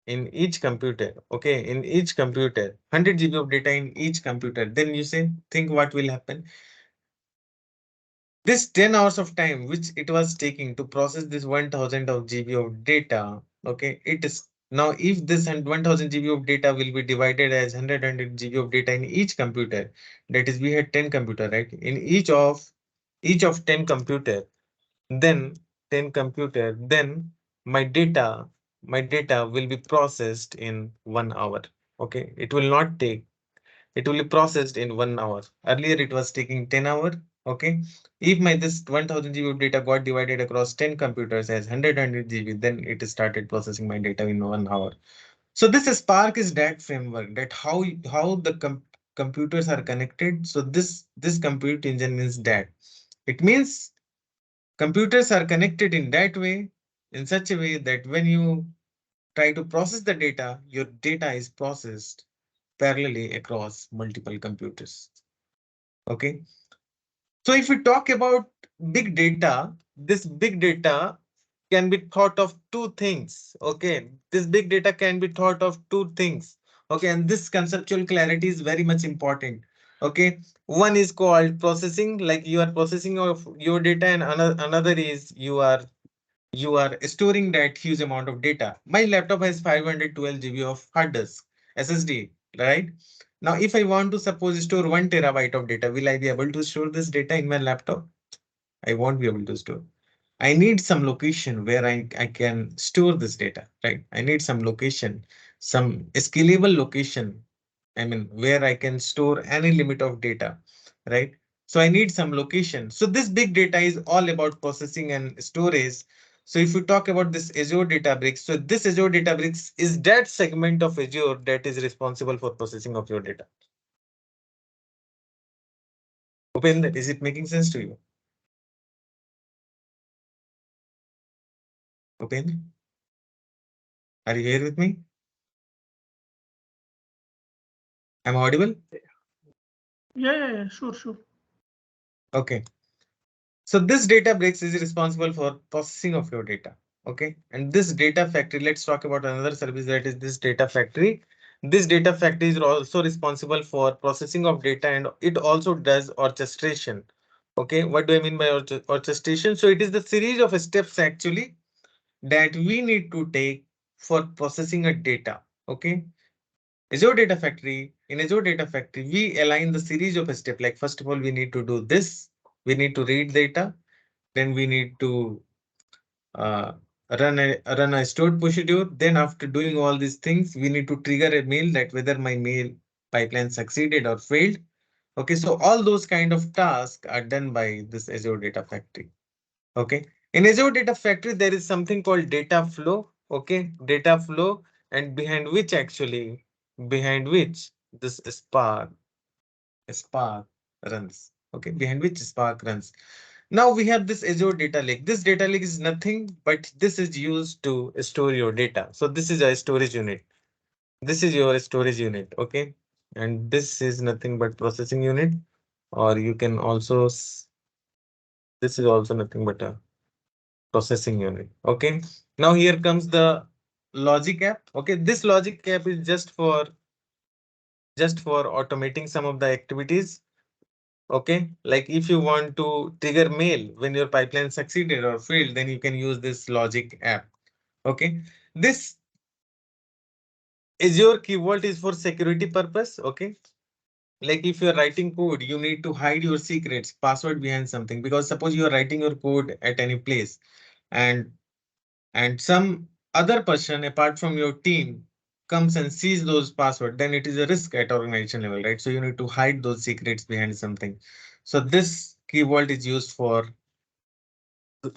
in each computer, okay, in each computer, 100 GB of data in each computer, then you say, think what will happen. This 10 hours of time which it was taking to process this 1000 of GB of data, okay, it is now if this 1000 GB of data will be divided as 100 GB of data in each computer, that is we had 10 computer, right? In each of 10 computer, then 10 computer, then my data will be processed in 1 hour. Okay, it will not take, it will be processed in 1 hour. Earlier it was taking 10 hour. Okay, if my this 1000 GB of data got divided across 10 computers as 100 GB, then it started processing my data in 1 hour. So this Spark is that framework, that how the computers are connected. So this compute engine is that. It means computers are connected in that way, in such a way that when you try to process the data, your data is processed parallelly across multiple computers. Okay. So if we talk about big data, this big data can be thought of two things. Okay. This big data can be thought of two things. Okay. And this conceptual clarity is very much important. Okay. One is called processing, like you are processing of your data, and another is you are storing that huge amount of data. My laptop has 512 GB of hard disk, SSD, right? Now, if I want to suppose store 1 TB of data, will I be able to store this data in my laptop? I won't be able to store. I need some location where I can store this data, right? I need some location, some scalable location. I mean, where I can store any limit of data, right? So I need some location. So this big data is all about processing and storage. So if we talk about this Azure Databricks, so this Azure Databricks is that segment of Azure that is responsible for processing of your data. Upendra, is it making sense to you? Upendra, are you here with me? Am I audible? Yeah, sure, sure. Okay. So this Databricks is responsible for processing of your data. Okay. And this data factory, let's talk about another service, that is this data factory. This data factory is also responsible for processing of data, and it also does orchestration. Okay. What do I mean by orchestration? So it is the series of steps actually that we need to take for processing a data. Okay. Azure Data Factory, in Azure Data Factory, we align the series of steps. Like first of all, we need to do this. We need to read data. Then we need to uh, run a stored procedure. Then after doing all these things, we need to trigger a mail that whether my mail pipeline succeeded or failed. Okay, so all those kind of tasks are done by this Azure Data Factory. Okay, in Azure Data Factory, there is something called data flow. Okay, data flow, and behind which this Spark runs. Okay, behind which Spark runs. Now we have this Azure data lake. This data lake is nothing but this is used to store your data. So this is a storage unit. This is your storage unit. Okay, and this is nothing but processing unit, or you can also this is also nothing but a processing unit. Okay, now here comes the logic app. Okay, this logic app is just for automating some of the activities. Okay, like if you want to trigger mail when your pipeline succeeded or failed, then you can use this logic app. Okay, this Azure Key Vault is for security purpose. Okay, like if you're writing code, you need to hide your secrets, password behind something, because suppose you are writing your code at any place, and some other person apart from your team comes and sees those passwords, then it is a risk at organization level, right? So you need to hide those secrets behind something. So this Key Vault is used for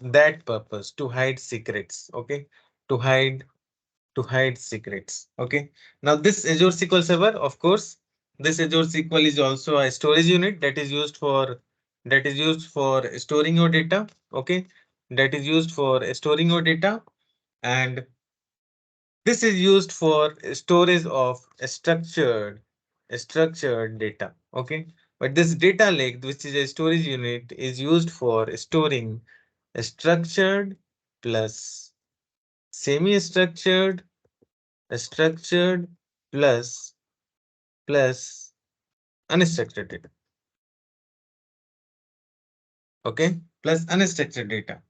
that purpose, to hide secrets. Okay, to hide secrets. Okay, now this Azure SQL Server, of course, this Azure SQL is also a storage unit that is used for storing your data. Okay, that is used for storing your data, and this is used for storage of structured data. Okay, but this data lake, which is a storage unit, is used for storing structured plus semi-structured structured plus plus unstructured data. Okay, plus unstructured data.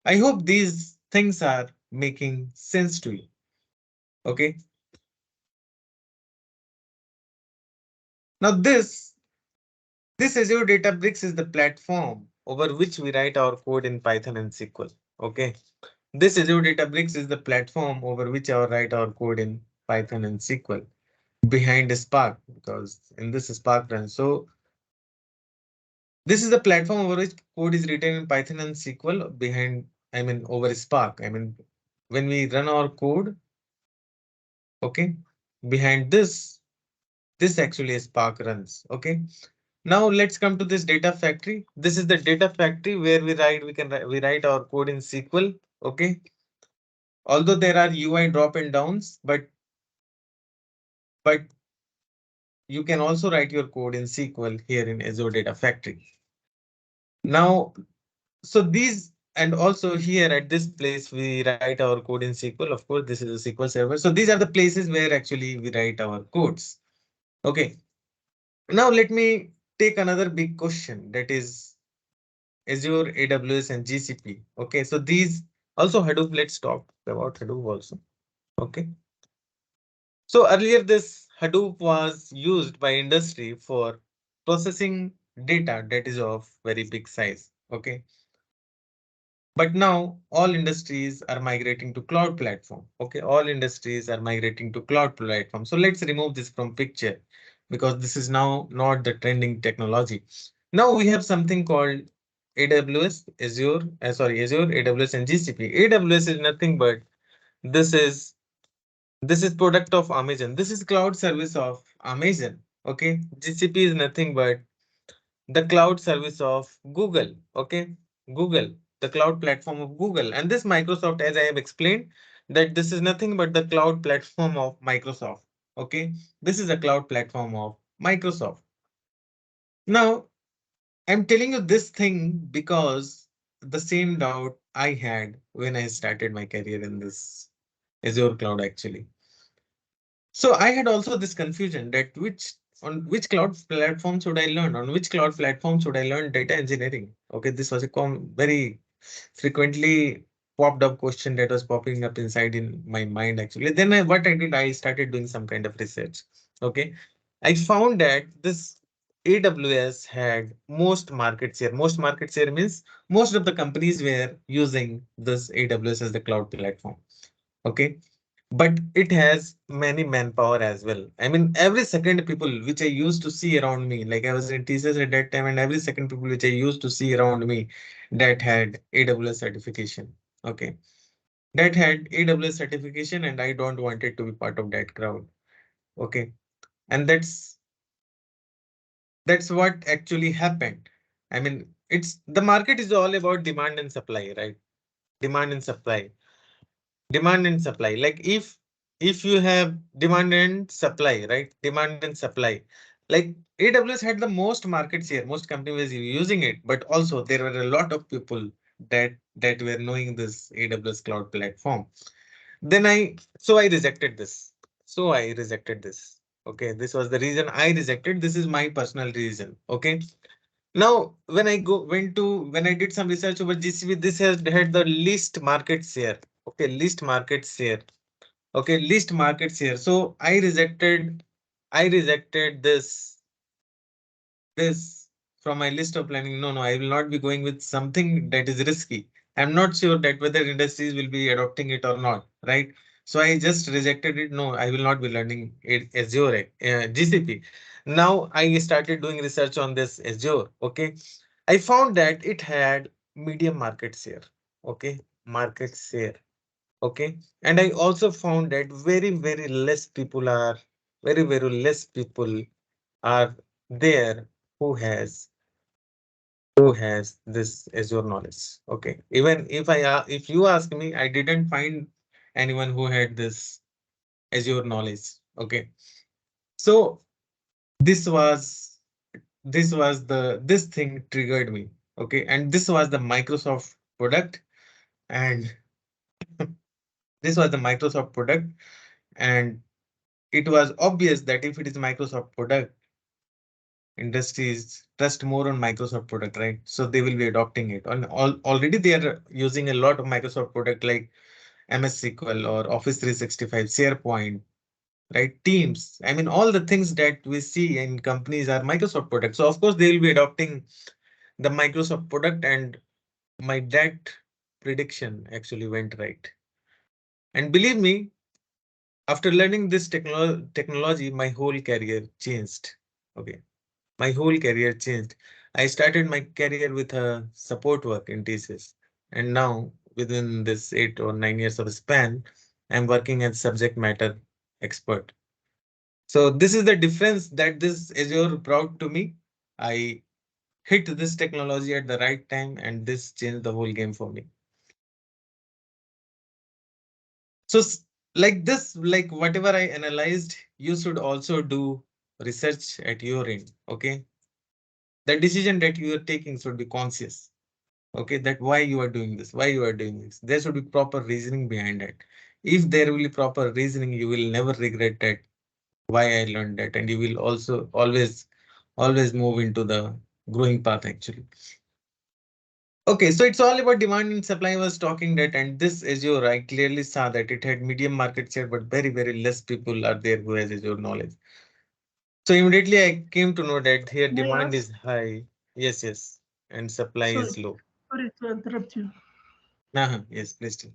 I hope these things are making sense to you. Okay. Now this Azure Databricks is the platform over which we write our code in Python and SQL. Okay. This Azure Databricks is the platform over which I write our code in Python and SQL behind Spark, because in this Spark run. So this is the platform over which code is written in Python and SQL behind, I mean, over Spark. I mean, when we run our code, okay, behind this actually Spark runs. Okay. Now let's come to this data factory. This is the data factory where we write our code in SQL. Okay. Although there are UI drop and downs, but you can also write your code in SQL here in Azure Data Factory. Now, so these, and also here at this place we write our code in SQL. Of course, this is a SQL server. So these are the places where actually we write our codes. Okay. Now let me take another big question, that is Azure, AWS, and GCP. Okay, so these also Hadoop. Let's talk about Hadoop also. Okay. So earlier this Hadoop was used by industry for processing data that is of very big size. Okay. But now all industries are migrating to cloud platform. Okay, all industries are migrating to cloud platform. So let's remove this from picture because this is now not the trending technology. Now we have something called AWS, Azure, Azure, AWS, and GCP. AWS is nothing but this is this is product of Amazon. This is cloud service of Amazon. Okay, GCP is nothing but the cloud service of Google. Okay, Google, the cloud platform of Google. And this Microsoft, as I have explained, that this is nothing but the cloud platform of Microsoft. Okay, this is a cloud platform of Microsoft. Now, I'm telling you this thing because the same doubt I had when I started my career in this Azure cloud actually. So I had also this confusion that on which cloud platform should I learn? On which cloud platform should I learn data engineering? Okay, this was a very frequently popped up question that was popping up inside in my mind actually. Then what I did, I started doing some kind of research. Okay, I found that this AWS had most market share. Most market share means most of the companies were using this AWS as the cloud platform. Okay, but it has many manpower as well. I mean, every second people which I used to see around me, like I was in TCS at that time, and every second people which I used to see around me that had AWS certification. Okay, that had AWS certification, and I don't wanted to be part of that crowd. Okay, and that's what actually happened. I mean, it's the market is all about demand and supply, right? Demand and supply. Demand and supply. Like if you have demand and supply, right? Demand and supply. Like AWS had the most market share, most companies were using it, but also there were a lot of people that were knowing this AWS cloud platform. Then I rejected this. So I rejected this. Okay, this was the reason I rejected. This is my personal reason. Okay. Now, when I did some research over GCP, this has had the least market share. Okay, least market share. Okay, least market share. So I rejected this from my list of planning. No, no, I will not be going with something that is risky. I'm not sure that whether industries will be adopting it or not, right? So I just rejected it. No, I will not be learning it Azure, GCP. Now I started doing research on this Azure. Okay, I found that it had medium market share. Okay, market share. Okay, and I also found that very less people are very less people are there who has this Azure knowledge. Okay, even if you ask me, I didn't find anyone who had this Azure knowledge. Okay, so this was this thing triggered me. Okay, and this was the Microsoft product, and this was the Microsoft product. And it was obvious that if it is Microsoft product, industries trust more on Microsoft product, right? So they will be adopting it. And already they are using a lot of Microsoft product like MS SQL or Office 365, SharePoint, right? Teams. I mean, all the things that we see in companies are Microsoft products. So of course they will be adopting the Microsoft product, and my that prediction actually went right. And believe me, after learning this technology, my whole career changed. Okay. My whole career changed. I started my career with a support work in TCS. And now within this 8 or 9 years of span, I'm working as subject matter expert. So this is the difference that this Azure brought to me. I hit this technology at the right time, and this changed the whole game for me. So like this, like whatever I analyzed, you should also do research at your end. Okay. The decision that you are taking should be conscious. Okay, that why you are doing this, why you are doing this. There should be proper reasoning behind it. If there will be proper reasoning, you will never regret that why I learned that, and you will also always move into the growing path actually. Okay, so it's all about demand and supply. I was talking that, and this Azure, I clearly saw that it had medium market share, but very less people are there who has Azure knowledge. So immediately I came to know that here May I demand ask? is high. Yes, and supply Sorry, is low. sorry to interrupt you. Yes, please do.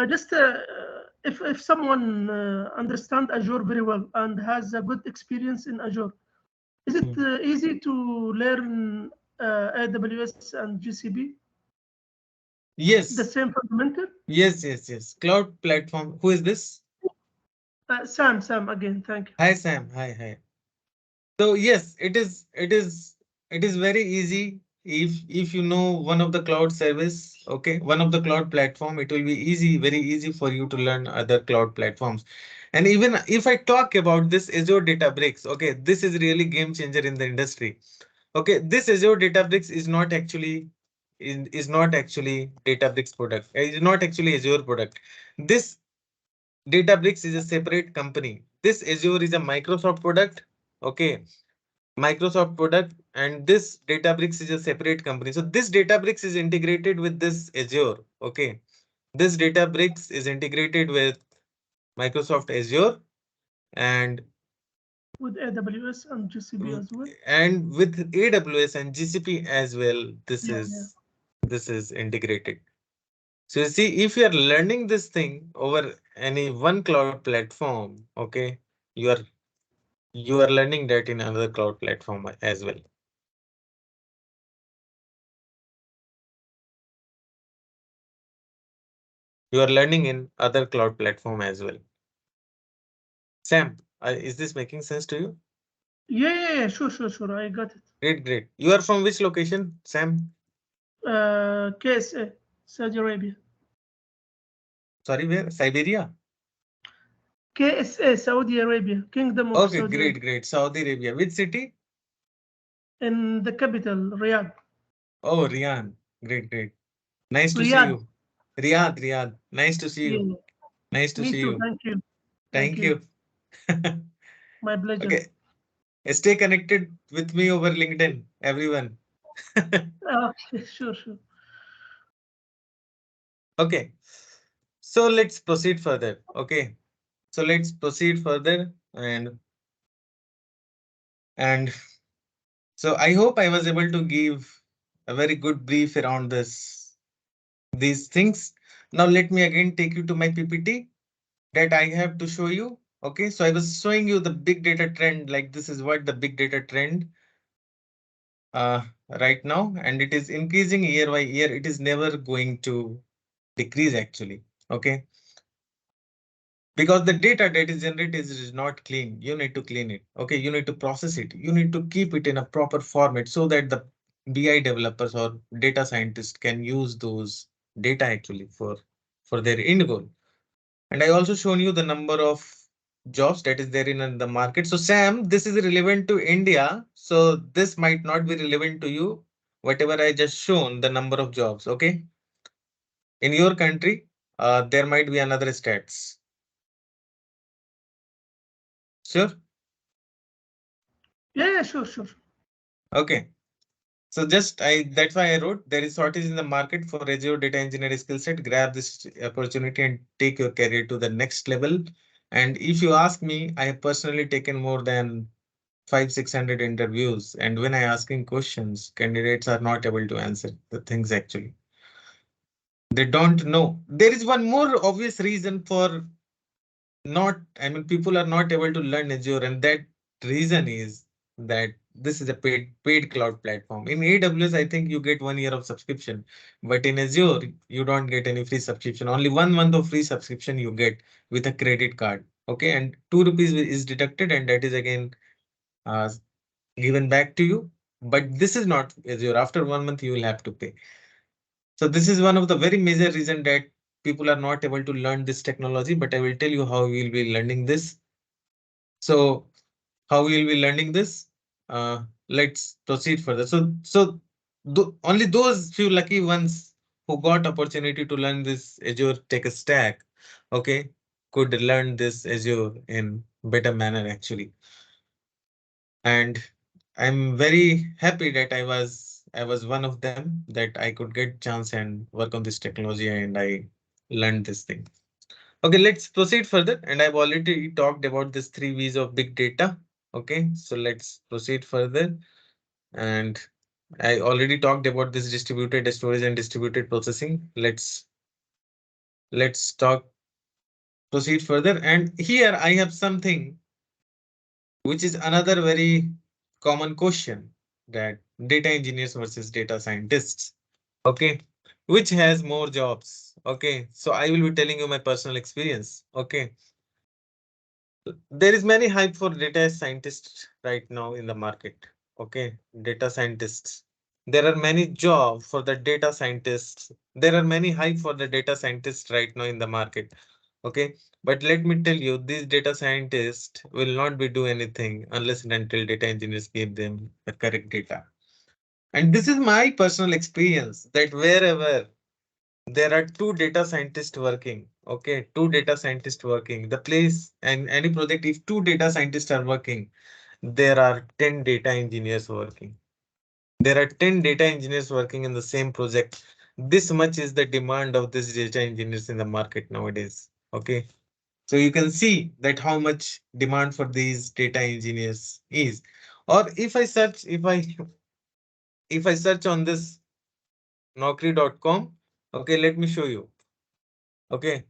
Just if someone understand Azure very well and has a good experience in Azure, is it Hmm. easy to learn AWS and GCP? The Yes, same fundamental? yes. Cloud platform. Who is this? Sam, again, thank you. Hi, Sam. Hi. So yes, it is very easy if you know one of the cloud service, okay, one of the cloud platform, it will be very easy for you to learn other cloud platforms. And even if I talk about this Azure Databricks, okay, this is really game changer in the industry. Okay, this Azure Databricks is not actually Databricks product. Is not actually Azure product. This Databricks is a separate company. This Azure is a Microsoft product. Okay, Microsoft product, and this Databricks is a separate company. So this Databricks is integrated with this Azure. Okay, this Databricks is integrated with Microsoft Azure, and With AWS and GCP as well. with AWS and GCP as well. This Yeah. is integrated. So you see, if you are learning this thing over any one cloud platform, okay, you are you are learning that in another cloud platform as well. You are learning in other cloud platform as well. Sam, is this making sense to you? Yeah, sure. I got it. Great. You are from which location, Sam? KSA, Saudi Arabia. Sorry, where? Siberia? KSA, Saudi Arabia, Kingdom of Okay, Saudi Arabia. great. Saudi Arabia. Which city? In the capital, Riyadh. Oh, Riyadh. Great. Nice to see Riyadh. you. Riyadh. Nice to see you. Yeah. Nice to Me see too. you. Thank you. Thank Thank you. you. My pleasure. Okay, stay connected with me over LinkedIn, everyone. Okay, sure. Okay, so let's proceed further. Okay, so let's proceed further, and so I hope I was able to give a very good brief around these things. Now let me again take you to my PPT that I have to show you. Okay, so I was showing you the big data trend, like this is what the big data trend uh, right now, and it is increasing year by year. It is never going to decrease actually. Okay, because the data that is generated is not clean. You need to clean it. Okay, you need to process it. You need to keep it in a proper format so that the BI developers or data scientists can use those data actually for their end goal. And I also shown you the number of jobs that is there in the market. So Sam, this is relevant to India. So this might not be relevant to you. Whatever I just shown, the number of jobs. Okay, in your country, there might be another stats. Sure. Yeah, sure. Okay. So just that's why I wrote there is shortage in the market for Azure data engineering skill set. Grab this opportunity and take your career to the next level. And if you ask me, I have personally taken more than 500-600 interviews, and when I asking questions, candidates are not able to answer the things actually. They don't know. There is one more obvious reason for not, I mean, people are not able to learn Azure, and that reason is that this is a paid cloud platform. In AWS, I think you get 1 year of subscription, but in Azure, you don't get any free subscription. Only 1 month of free subscription you get with a credit card. Okay, and 2 rupees is deducted, and that is again uh, given back to you. But this is not Azure. After 1 month, you will have to pay. So this is one of the very major reason that people are not able to learn this technology. But I will tell you how we will be learning this. So how we will be learning this? Let's proceed further. Only those few lucky ones who got opportunity to learn this Azure Tech Stack, okay, could learn this Azure in better manner actually. And I'm very happy that I was one of them that I could get chance and work on this technology and I learned this thing. Okay, let's proceed further. And I've already talked about this 3 V's of big data. Okay, so let's proceed further. And I already talked about this distributed storage and distributed processing. Let's talk proceed further. And here I have something which is another very common question, that data engineers versus data scientists. Okay, which has more jobs? Okay, so I will be telling you my personal experience. Okay, there is many hype for data scientists right now in the market. Okay, data scientists. There are many jobs for the data scientists. There are many hype for the data scientists right now in the market. Okay, but let me tell you, these data scientists will not be do anything unless and until data engineers give them the correct data. And this is my personal experience that wherever there are two data scientists working, okay, two data scientists working, the place and any project, if two data scientists are working, there are 10 data engineers working. There are 10 data engineers working in the same project. This much is the demand of these data engineers in the market nowadays. Okay. So you can see that how much demand for these data engineers is. Or if I search on this naukri.com, okay, let me show you. Okay.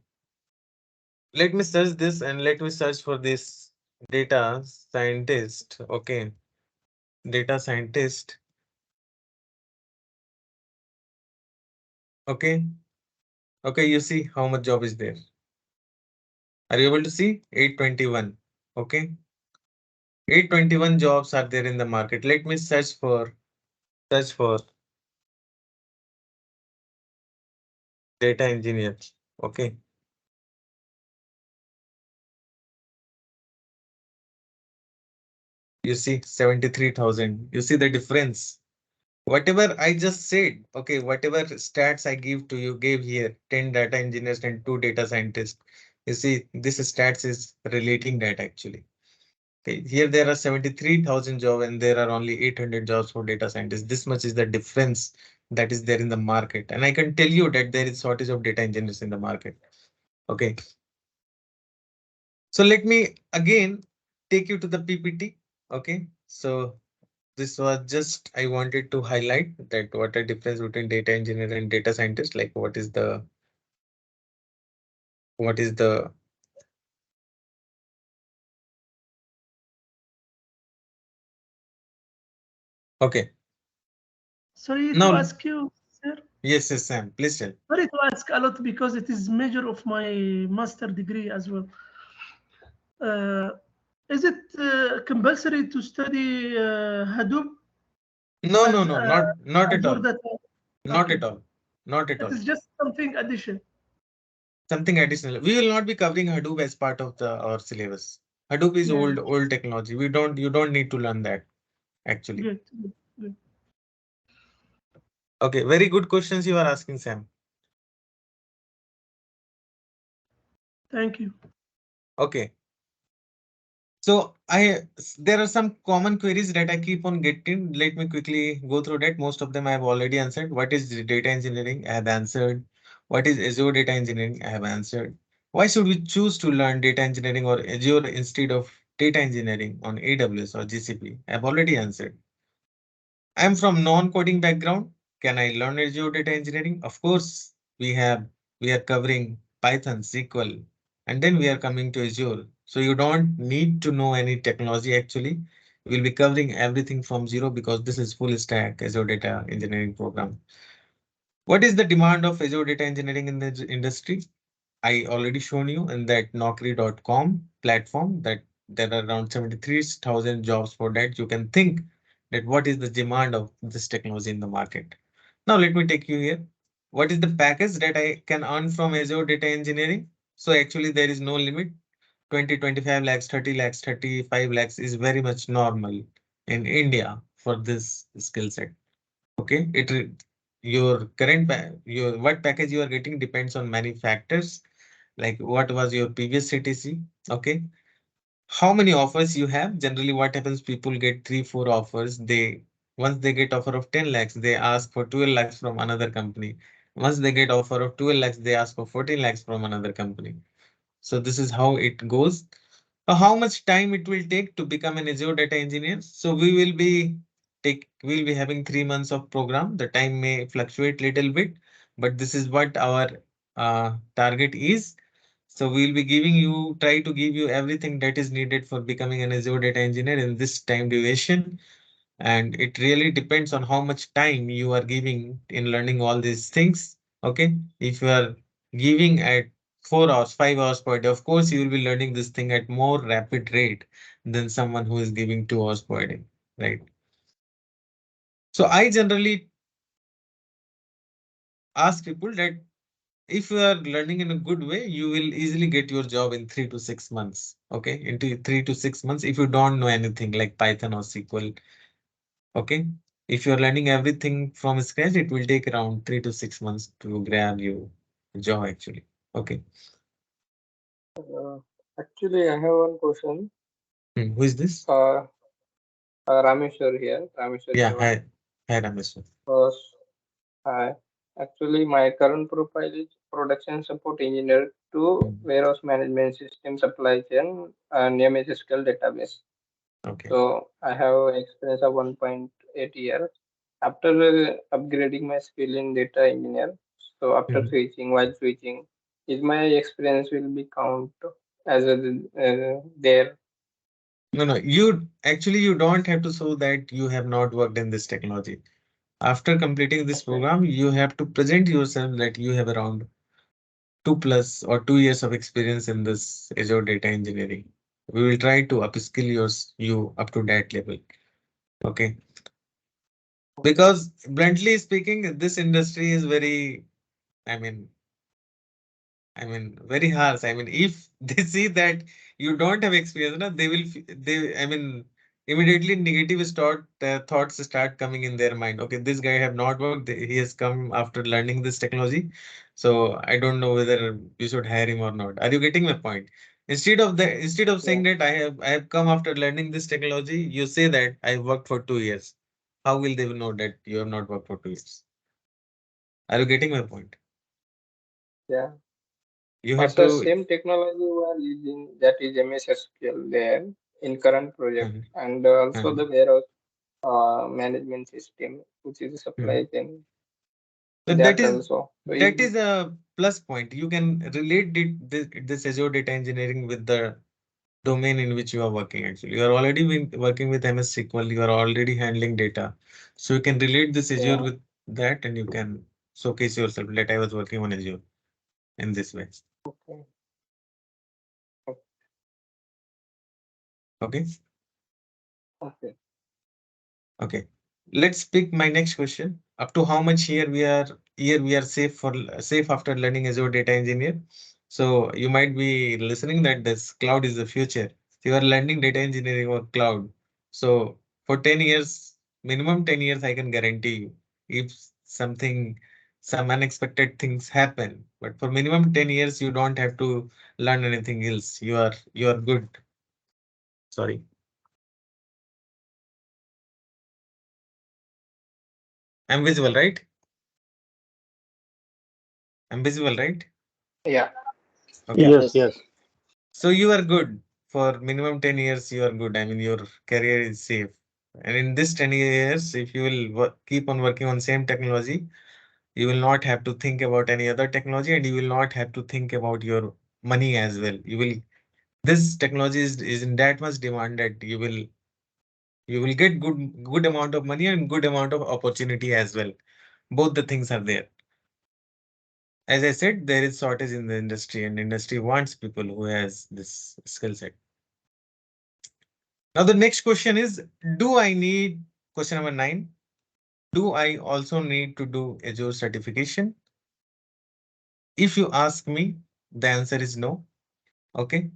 Let me search this and let me search for this data scientist. Okay. Data scientist. Okay. Okay, you see how much job is there. Are you able to see? 821. Okay. 821 jobs are there in the market. Let me search for data engineer. Okay. You see 73,000. You see the difference. Whatever I just said, okay, whatever stats I gave here, 10 data engineers and 2 data scientists. You see, this stats is relating that actually. Okay, here there are 73,000 jobs and there are only 800 jobs for data scientists. This much is the difference that is there in the market. And I can tell you that there is shortage of data engineers in the market. Okay. So let me again take you to the PPT. Okay. So this was just, I wanted to highlight that what a difference between data engineer and data scientist, like what is the okay. Sorry to Now, ask you, sir. yes, Sam, please tell. Sorry to ask a lot because it is major of my master degree as well. Uh, is it compulsory to study Hadoop No, no, as no, not at Azure all. data? Not Okay, at all. Not at it all. is just something addition. Something additional. We will not be covering Hadoop as part of the our syllabus. Hadoop is Yeah, old technology. You don't need to learn that actually. good. Okay, very good questions you are asking, Sam. Thank you. Okay. So there are some common queries that I keep on getting. Let me quickly go through that. Most of them I have already answered. What is the data engineering? I have answered. What is Azure data engineering? I have answered. Why should we choose to learn data engineering or Azure instead of data engineering on AWS or GCP? I have already answered. I'm from non-coding background. Can I learn Azure data engineering? Of course, we are covering Python, SQL, and then we are coming to Azure. So you don't need to know any technology actually. We'll be covering everything from zero because this is full stack Azure data engineering program. What is the demand of Azure data engineering in the industry? I already shown you in that Naukri.com platform that there are around 73,000 jobs for that. You can think that what is the demand of this technology in the market. Now let me take you here. What is the package that I can earn from Azure data engineering? So actually there is no limit. 20, 25 lakhs, 30 lakhs, 35 lakhs is very much normal in India for this skill set. Okay, your your what package you are getting depends on many factors like what was your previous CTC, okay, how many offers you have. Generally what happens, people get 3 4 offers. They once they get offer of 10 lakhs, they ask for 12 lakhs from another company. Once they get offer of 12 lakhs, they ask for 14 lakhs from another company. So this is how it goes. How much time it will take to become an Azure data engineer? So we'll be having 3 months of program. The time may fluctuate little bit, but this is what our target is. So we'll be try to give you everything that is needed for becoming an Azure data engineer in this time duration. And it really depends on how much time you are giving in learning all these things. Okay. If you are giving at 4 hours, 5 hours per day, of course, you will be learning this thing at more rapid rate than someone who is giving 2 hours per day. Right. So I generally ask people that if you are learning in a good way, you will easily get your job in 3 to 6 months. Okay, into 3 to 6 months if you don't know anything like Python or SQL. Okay, if you are learning everything from scratch, it will take around 3 to 6 months to grab you a job actually. Okay. Uh, Actually, I have one question. Who is this? Rameshwar here, Rameshwar Yeah, Devan. hi Ramesh. Uh, I, Actually, my current profile is production support engineer to Hmm, warehouse management system supply chain and MSSQL database. okay. So I have experience of 1.8 years. After upgrading my skill in data engineer, so after Mhm. while switching, is my experience will be count as a there? No, no, you don't have to show that you have not worked in this technology. After completing this Okay, program, you have to present yourself that you have around 2 plus or 2 years of experience in this Azure data engineering. We will try to upskill you up to that level. Okay. okay, Because bluntly speaking, this industry is I mean, very harsh. I mean, if they see that you don't have experience, na, immediately negative thoughts start coming in their mind. Okay, this guy have not worked. He has come after learning this technology. So I don't know whether you should hire him or not. Are you getting my point? Instead of yeah, saying that I have come after learning this technology, you say that I worked for 2 years. How will they know that you have not worked for 2 years? Are you getting my point? yeah. You have Also, to. same technology we are using that is MSSQL there in current project, Mhm, and also the mhm, warehouse management system, which is supply mhm. chain, So that also. So that is a plus point. You can relate this Azure data engineering with the domain in which you are working. Actually, you are already working with MS SQL. You are already handling data, so you can relate this Azure yeah, with that, and you can showcase yourself that I was working on Azure in this way. okay, Okay. okay. Okay, let's pick my next question. Up to how much here we are safe after learning Azure data engineer. So you might be listening that this cloud is the future. You are learning data engineering or cloud. So for 10 years, minimum 10 years, I can guarantee you, if some unexpected things happen, but for minimum 10 years, you don't have to learn anything else. You are good. Sorry. I'm visible, right? I'm visible, right? Yeah. Okay. Yes, yes. So you are good for minimum 10 years. You are good. I mean, your career is safe. And in this 10 years, if you will keep on working on same technology, you will not have to think about any other technology, and you will not have to think about your money as well. You will, this technology is in that much demand that you will get good amount of money and good amount of opportunity as well. Both the things are there. As I said, there is shortage in the industry, and industry wants people who has this skill set. Now the next question is, do I need, question number 9, do I also need to do Azure certification? If you ask me, the answer is no. Okay.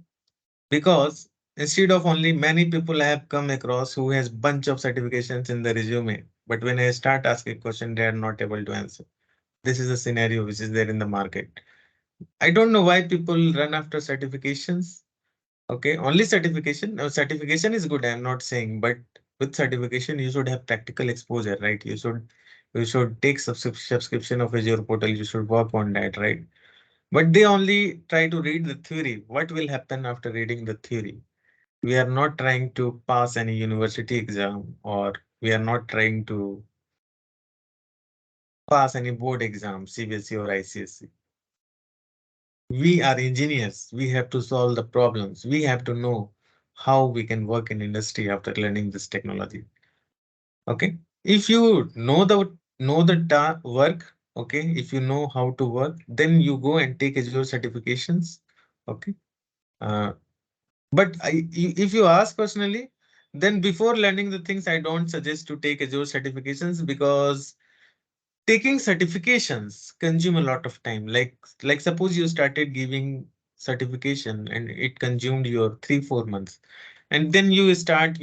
Because instead of only, many people I have come across who has bunch of certifications in the resume, but when I start asking question, they are not able to answer. This is a scenario which is there in the market. I don't know why people run after certifications. Okay, only certification. Now, certification is good, I'm not saying, but with certification, you should have practical exposure, right? You should take subscription of Azure portal. You should work on that, right? But they only try to read the theory. What will happen after reading the theory? We are not trying to pass any university exam, or we are not trying to pass any board exam, CBSE or ICSE. We are engineers. We have to solve the problems. We have to know how we can work in industry after learning this technology. Okay. If you know the work, okay, if you know how to work, then you go and take Azure certifications. Okay. Uh, but if you ask personally, then before learning the things, I don't suggest to take Azure certifications, because taking certifications consume a lot of time. Like suppose you started giving certification and it consumed your 3-4 months, and then you start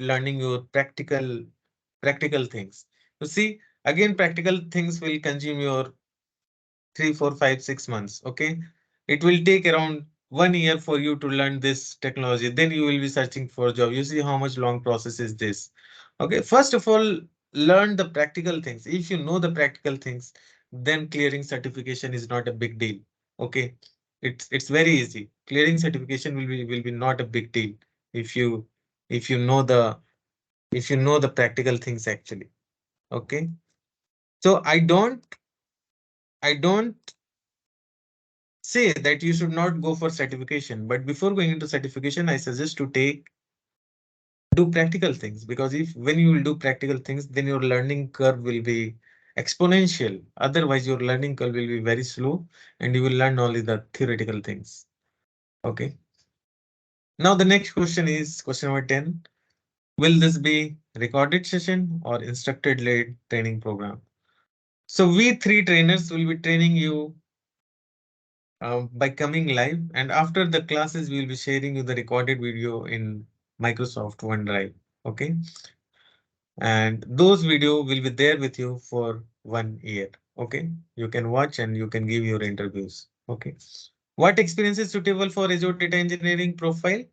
learning your practical things. You see, again, practical things will consume your 3, 4, 5, 6 months. Okay, it will take around 1 year for you to learn this technology. Then you will be searching for a job. You see how much long process is this. Okay, first of all, learn the practical things. If you know the practical things, then clearing certification is not a big deal. Okay, it's very easy. Clearing certification will be not a big deal if you if you know the if you know the practical things actually. Okay, so I don't say that you should not go for certification, but before going into certification, I suggest to do practical things, because if when you will do practical things, then your learning curve will be exponential. Otherwise, your learning curve will be very slow, and you will learn only the theoretical things. Okay. Now the next question is question number 10. Will this be recorded session or instructor-led training program? So we three trainers will be training you by coming live, and after the classes, we will be sharing you the recorded video in Microsoft OneDrive. Okay, and those video will be there with you for 1 year. Okay, you can watch and you can give your interviews. Okay, what experience is suitable for Azure data engineering profile?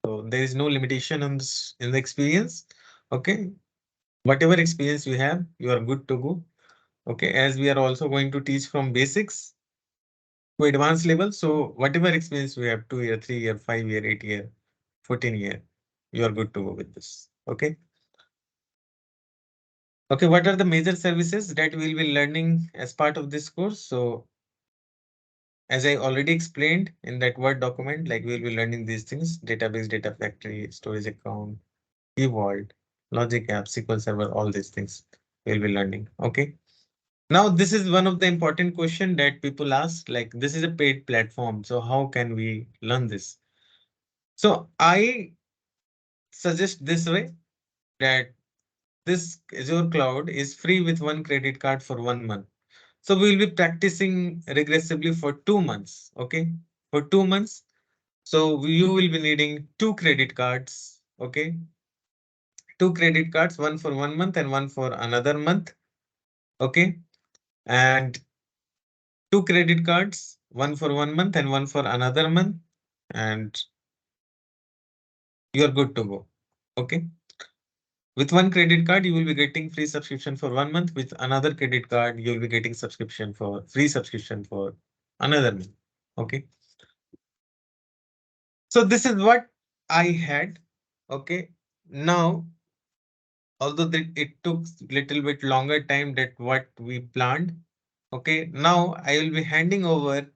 So there is no limitation on this in the experience. Okay, whatever experience you have, you are good to go. Okay, as we are also going to teach from basics to advanced level. So whatever experience you have, 2 year, 3 year, 5 year, 8 year, 14 year, you are good to go with this. Okay. Okay, what are the major services that we'll be learning as part of this course? So as I already explained in that Word document, like we'll be learning these things: database, data factory, storage account, key vault, logic app, SQL Server, all these things we'll be learning. Okay. Now, this is one of the important question that people ask, like this is a paid platform. So how can we learn this? So I suggest this way, that this Azure Cloud is free with one credit card for 1 month. So we will be practicing regressively for 2 months. Okay, for 2 months. So you will be needing two credit cards. Okay, two credit cards, one for 1 month and one for another month. Okay, and two credit cards, one for 1 month and one for another month. And you're good to go. Okay. With one credit card, you will be getting free subscription for 1 month. With another credit card, you will be getting subscription for free subscription for another month. Okay. So this is what I had. Okay. Now, although it took little bit longer time than what we planned. Okay. Now I will be handing over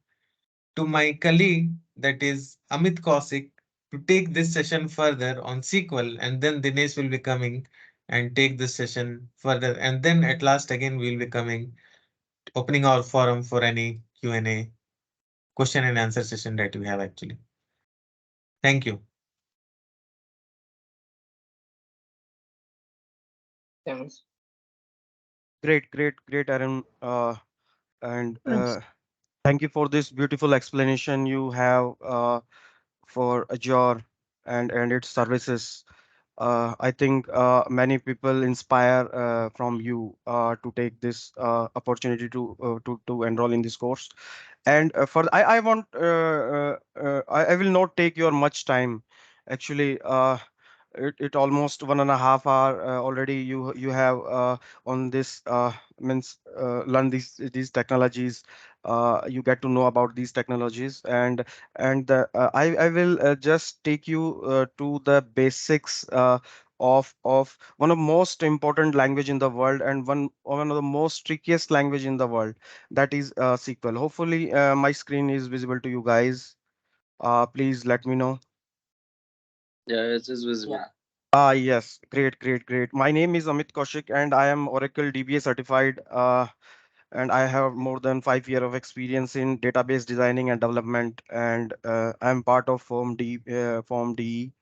to my colleague, that is Amit Kaushik, to take this session further on SQL, and then Dinesh will be coming and take this session further, and then at last again we will be coming, opening our forum for any Q&A, question and answer session that we have actually. Thank you. Thanks. Great, Aaron. And Thanks. thank you for this beautiful explanation you have for Azure and its services. I think many people inspire from you to take this opportunity to enroll in this course. And for I want I will not take your much time. Actually, it almost 1.5 hour already you have on this means learn these technologies. You get to know about these technologies, and I will just take you to the basics of one of most important language in the world, and one of the most trickiest language in the world, that is SQL. Hopefully my screen is visible to you guys. Please let me know. Yeah, it is visible. Yeah. Yes, great. My name is Amit Kaushik, and I am Oracle DBA certified, and I have more than 5 years of experience in database designing and development, and I'm part of ForumDE.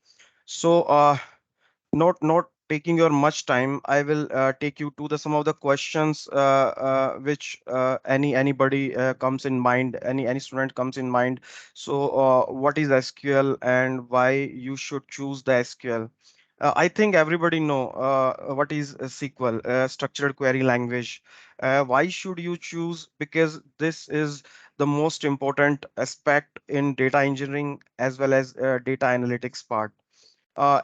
So, not taking your much time, I will take you to the some of the questions which anybody comes in mind, any student comes in mind. So what is SQL and why you should choose the SQL? I think everybody know what is a SQL, structured query language. Why should you choose? Because this is the most important aspect in data engineering as well as data analytics part.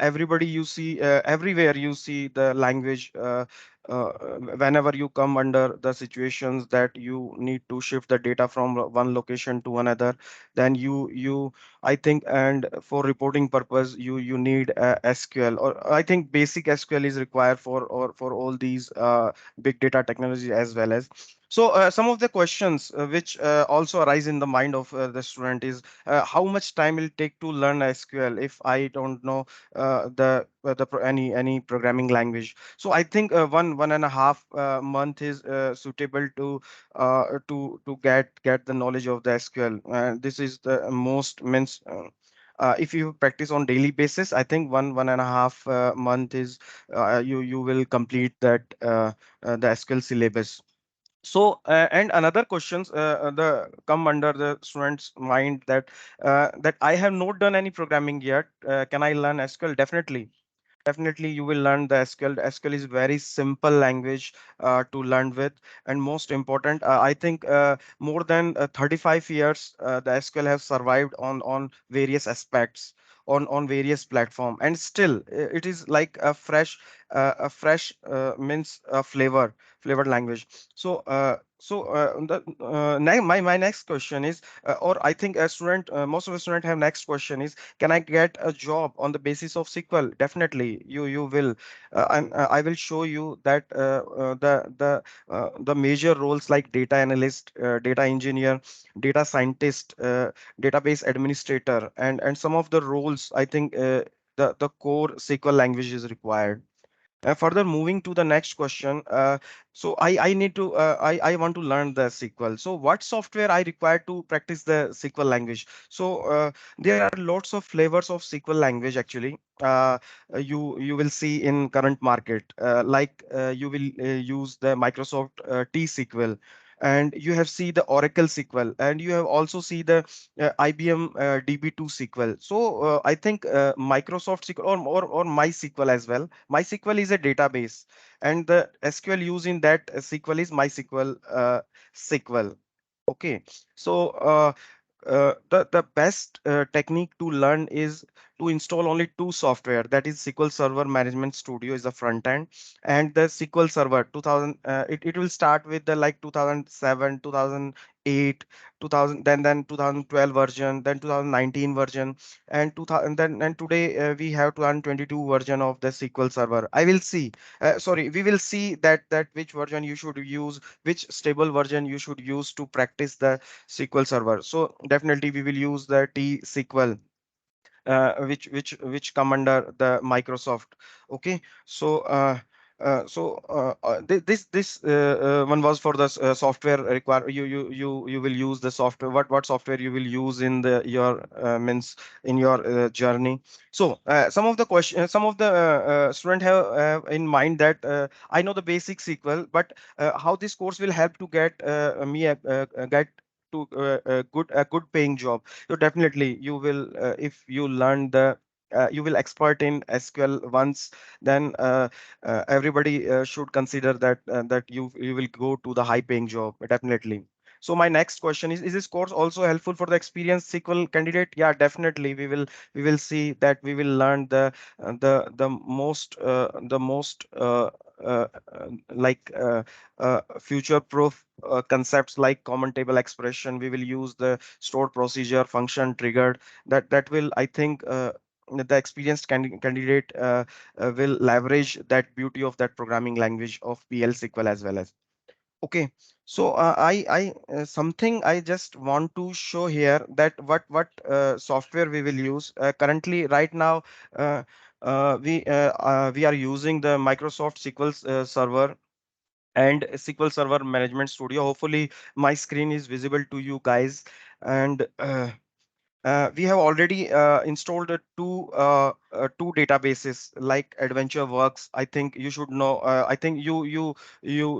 Everybody you see, everywhere you see the language, whenever you come under the situations that you need to shift the data from one location to another, then you I think, and for reporting purpose, you need SQL, or I think basic SQL is required for all these big data technology as well as. So some of the questions which also arise in the mind of the student is, how much time will take to learn SQL if I don't know any programming language? So I think 1.5 month is suitable to get the knowledge of the SQL. This is the most means. If you practice on daily basis, I think one and a half month is you will complete that the SQL syllabus. So and another questions the come under the students mind, that I have not done any programming yet, can I learn SQL? Definitely you will learn the SQL. SQL is very simple language to learn with, and most important, I think more than 35 years the SQL have survived on various aspects, on various platform, and still it is like a fresh means flavored language. So my next question is, or I think a student, most of the student have next question is, can I get a job on the basis of SQL? Definitely, you will. I will show you that the major roles like data analyst, data engineer, data scientist, database administrator, and some of the roles. I think the core SQL language is required. Further moving to the next question, so I need to I want to learn the SQL. So what software I require to practice the SQL language? So there are lots of flavors of SQL language actually. You will see in current market, like you will use the Microsoft T-SQL, and you have see the Oracle SQL, and you have also see the IBM DB2 SQL. So I think Microsoft SQL, or MySQL as well. MySQL is a database, and the SQL used in that SQL is MySQL SQL. Okay, so the best technique to learn is to install only two software, that is SQL Server Management Studio is the front end, and the SQL Server 2000, it will start with the like 2007, 2008, 2000, then 2012 version, then 2019 version, and 2000, then and today we have 2022 version of the SQL Server. I will see, sorry, we will see that which version you should use, which stable version you should use to practice the SQL Server. So definitely we will use the T SQL, which come under the Microsoft. Okay, so this one was for the software require, you will use the software, what software you will use in the your means in your journey. So some of the question, some of the student have in mind that I know the basic SQL, but how this course will help to get me get to a good paying job. So definitely you will, if you learn the you will expert in SQL once, then everybody should consider that you will go to the high paying job definitely. So my next question is this course also helpful for the experienced SQL candidate? Yeah, definitely we will see that we will learn the most like future proof concepts like common table expression. We will use the stored procedure function triggered, that will, I think, the experienced candidate will leverage that beauty of that programming language of PL SQL as well as. Okay, so I something I just want to show here, that what software we will use currently right now. uh, we are using the Microsoft SQL Server and SQL Server Management Studio. Hopefully my screen is visible to you guys, and we have already installed two databases like AdventureWorks. I think you should know. I think you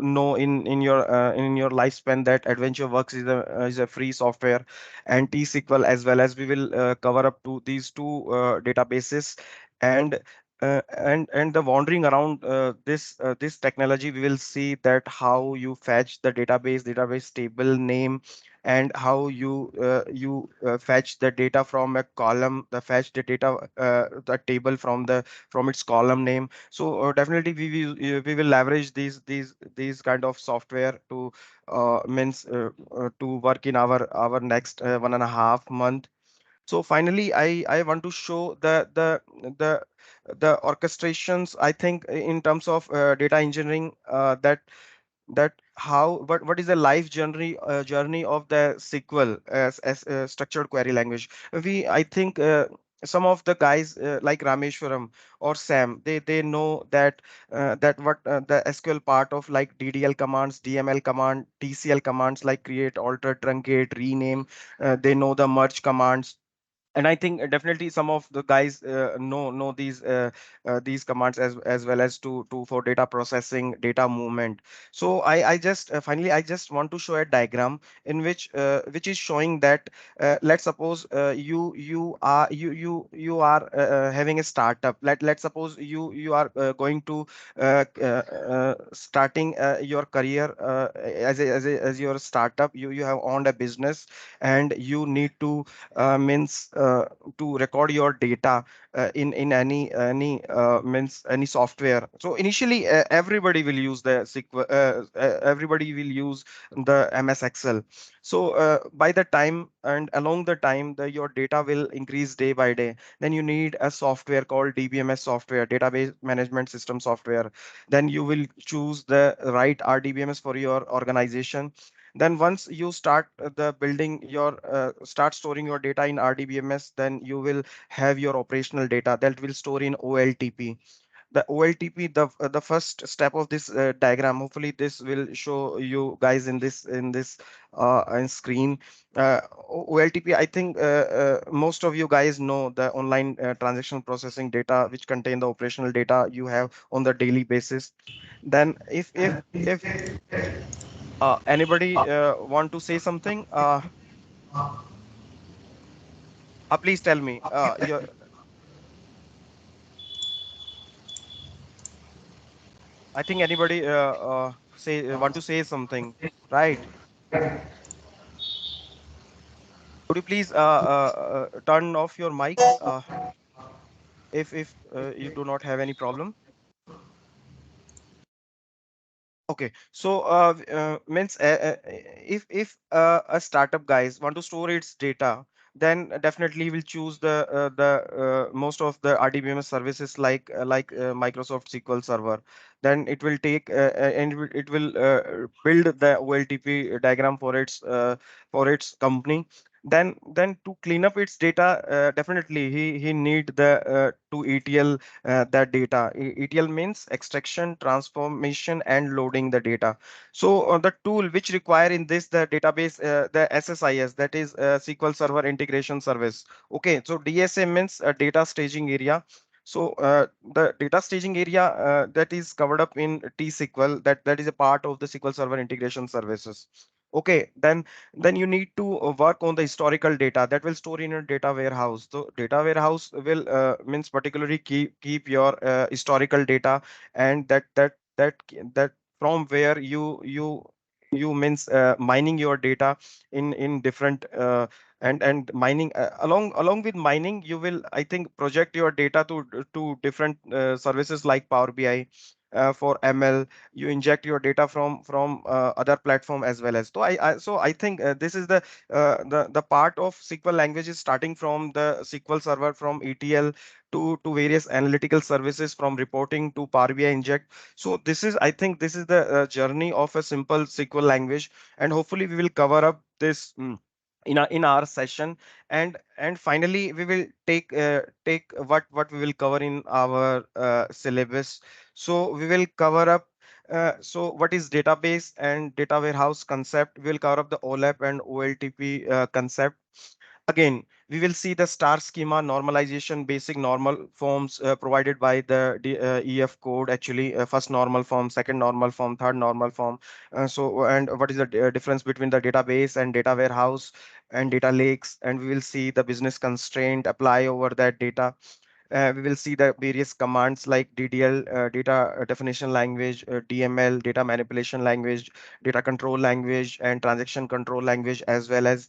know in your lifespan that AdventureWorks is a free software, and T-SQL as well as we will cover up to these two databases, and and the wandering around this technology, we will see that how you fetch the database table name, and how you fetch the data from a column, the fetch the data, the table from its column name. So definitely we will leverage these kind of software to means to work in our next 1.5 month. So finally I want to show the the orchestrations, I think, in terms of data engineering, that how what is the life journey of the SQL as a structured query language. I think some of the guys like Rameshwaram or Sam, they know that what the SQL part of like DDL commands, DML command, TCL commands like create, alter, truncate, rename. They know the merge commands, and I think definitely some of the guys know these commands as well as to for data processing, data movement. So I just finally I just want to show a diagram in which is showing that let's suppose you are having a startup. Let's suppose you are going to starting your career as your startup. You have owned a business, and you need to means to record your data in any means any software. So initially everybody will use the SQL, everybody will use the MS Excel. So by the time and along the time, your data will increase day by day. Then you need a software called DBMS software, database management system software. Then you will choose the right RDBMS for your organization. Then once you start the building your start storing your data in RDBMS, then you will have your operational data that will store in OLTP. The OLTP, the first step of this diagram, hopefully this will show you guys in this on screen. OLTP, I think most of you guys know the online transaction processing data, which contain the operational data you have on the daily basis. Then if anybody want to say something, please tell me. I think anybody say want to say something, right? Could you please turn off your mic? if you do not have any problem. Okay, so means if a startup guys want to store its data, then definitely will choose the most of the RDBMS services like Microsoft SQL Server. Then it will take and it will build the OLTP diagram for its company. Then to clean up its data, definitely he need the to ETL that data. ETL means extraction, transformation, and loading the data. So the tool which require in this the database, the SSIS, that is SQL Server Integration Service. Okay, so DSA means data staging area. So the data staging area that is covered up in T-SQL, that is a part of the SQL Server Integration Services. Okay, then you need to work on the historical data that will store in your data warehouse. So data warehouse will means particularly keep your historical data, and that from where you means mining your data in different and mining along with mining, you will, I think, project your data to different services like Power BI. For ML, you inject your data from other platform as well as. So I think this is the part of SQL language is starting from the SQL Server, from ETL to various analytical services, from reporting to Power BI inject. So this is, I think, this is the journey of a simple SQL language, and hopefully we will cover up this. In our session, and finally we will take what we will cover in our syllabus. So we will cover up so what is database and data warehouse concept. We will cover up the OLAP and OLTP concept. Again, we will see the star schema normalization, basic normal forms provided by the EF code. Actually, first normal form, second normal form, third normal form. And what is the difference between the database and data warehouse and data lakes? And we will see the business constraint apply over that data. We will see the various commands like DDL, data definition language, DML, data manipulation language, data control language, and transaction control language, as well as.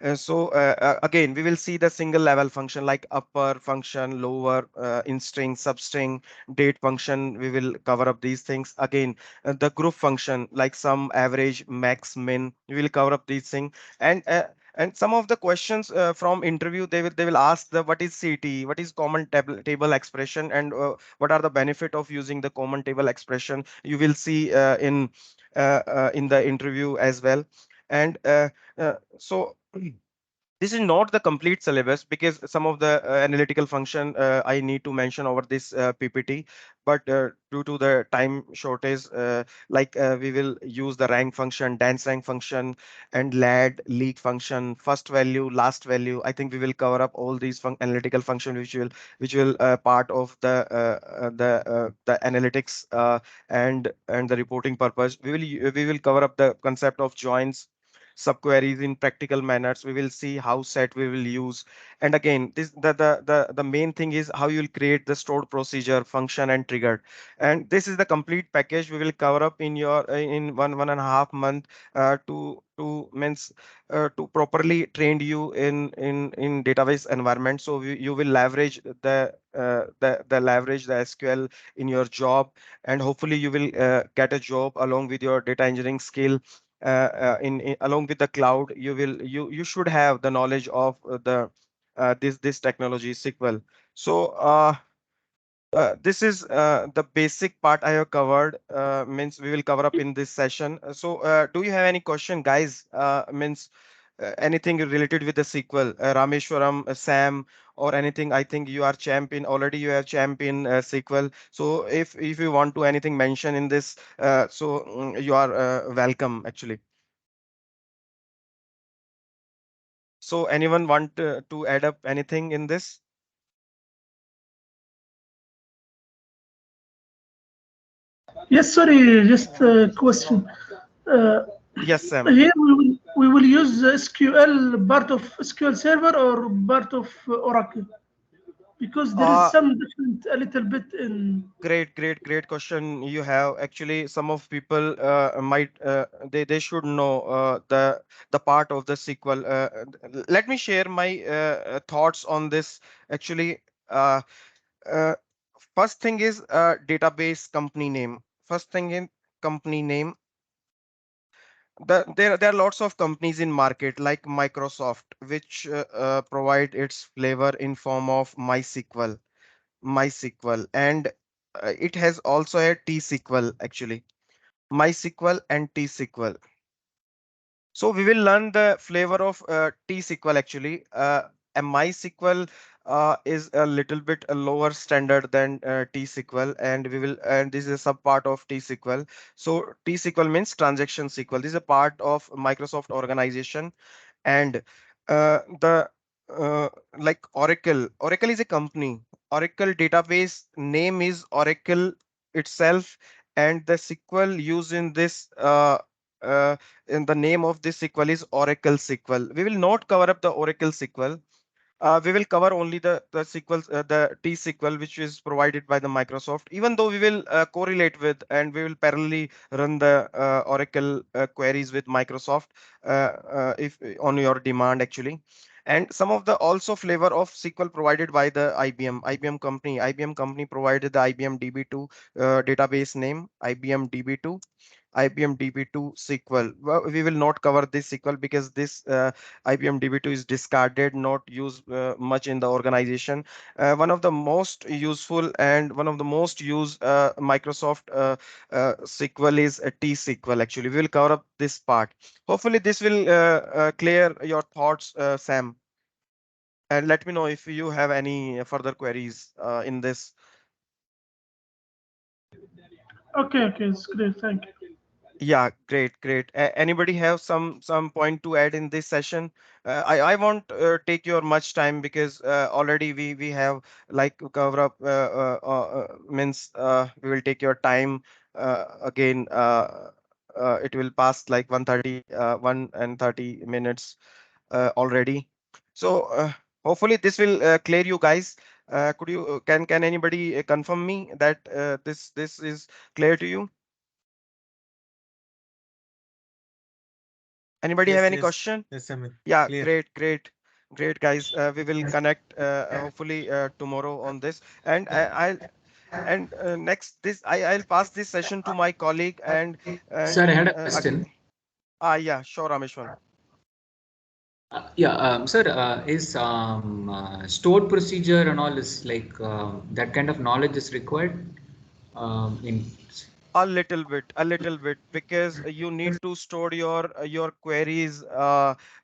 Again, we will see the single level function like upper function, lower, in string, substring, date function. We will cover up these things. Again, the group function like sum, average, max, min. We will cover up these things. And some of the questions from interview, they will ask the what is CT, what is common table expression, and what are the benefit of using the common table expression. You will see in the interview as well. And so this is not the complete syllabus, because some of the analytical function I need to mention over this PPT, but due to the time shortage, we will use the rank function, dance rank function, and lad leak function, first value, last value. I think we will cover up all these analytical function which will part of the analytics and the reporting purpose. We will cover up the concept of joins, subqueries in practical manners. We will see how set we will use. And again, this the main thing is how you will create the stored procedure, function, and triggered. And this is the complete package we will cover up in your in 1.5 month to means to properly train you in database environment. So you will leverage the leverage the SQL in your job, and hopefully you will get a job along with your data engineering skill. In along with the cloud, you should have the knowledge of the this technology SQL. So this is the basic part I have covered. Means we will cover up in this session. So do you have any question, guys? Means anything related with the SQL, Rameshwaram, Sam, or anything? I think you are champion already. You have champion SQL. So if you want to anything mention in this, you are welcome actually. So anyone want to add up anything in this? Yes, sorry, just a question. Uh, Yes, Sam. Here we will use SQL part of SQL Server or part of Oracle, because there is Uh, some different a little bit in. great question you have. Actually, some of people might they should know the part of the SQL. Let me share my thoughts on this. Actually, uh, first thing is database company name. First thing in company name. There are lots of companies in market like Microsoft, which provide its flavor in form of MySQL, and it has also a T-SQL actually. MySQL and T-SQL. So we will learn the flavor of T-SQL actually. And MySQL is a little bit a lower standard than T-SQL, and this is a sub part of T-SQL. So T-SQL means transaction SQL. This is a part of Microsoft organization, and the uh, like Oracle is a company. Oracle database name is Oracle itself, and the SQL used in this uh, in the name of this SQL is Oracle SQL. We will not cover up the Oracle SQL. We will cover only the SQL, the T-SQL, which is provided by the Microsoft. Even though we will correlate with and we will parallelly run the Oracle queries with Microsoft if on your demand actually. And some of the also flavor of SQL provided by the IBM company. IBM company provided the IBM DB2 database name, IBM DB2. IBM DB2 SQL. Well, we will not cover this SQL because this IBM DB2 is discarded, not used much in the organization. One of the most useful and one of the most used Microsoft SQL is a T-SQL. Actually, we will cover up this part. Hopefully, this will clear your thoughts, Sam. And let me know if you have any further queries in this. Okay, it's great. Thank you. Yeah, great. Anybody have some point to add in this session? I won't take your much time because already we have like cover up means we will take your time again. It will pass like 1:30, 1 and 30 minutes already. So hopefully this will clear you guys. Could you can anybody confirm me that this is clear to you? Anybody have Yes, any yes, question? yes, Amit. Yeah, Clear. great, guys. We will connect hopefully tomorrow on this. And I'll and next this I'll pass this session to my colleague Sir, and I had a question. yeah, sure, Rameshwan. Yeah, sir, is stored procedure and all is like that kind of knowledge is required in. A little bit, because you need to store your queries.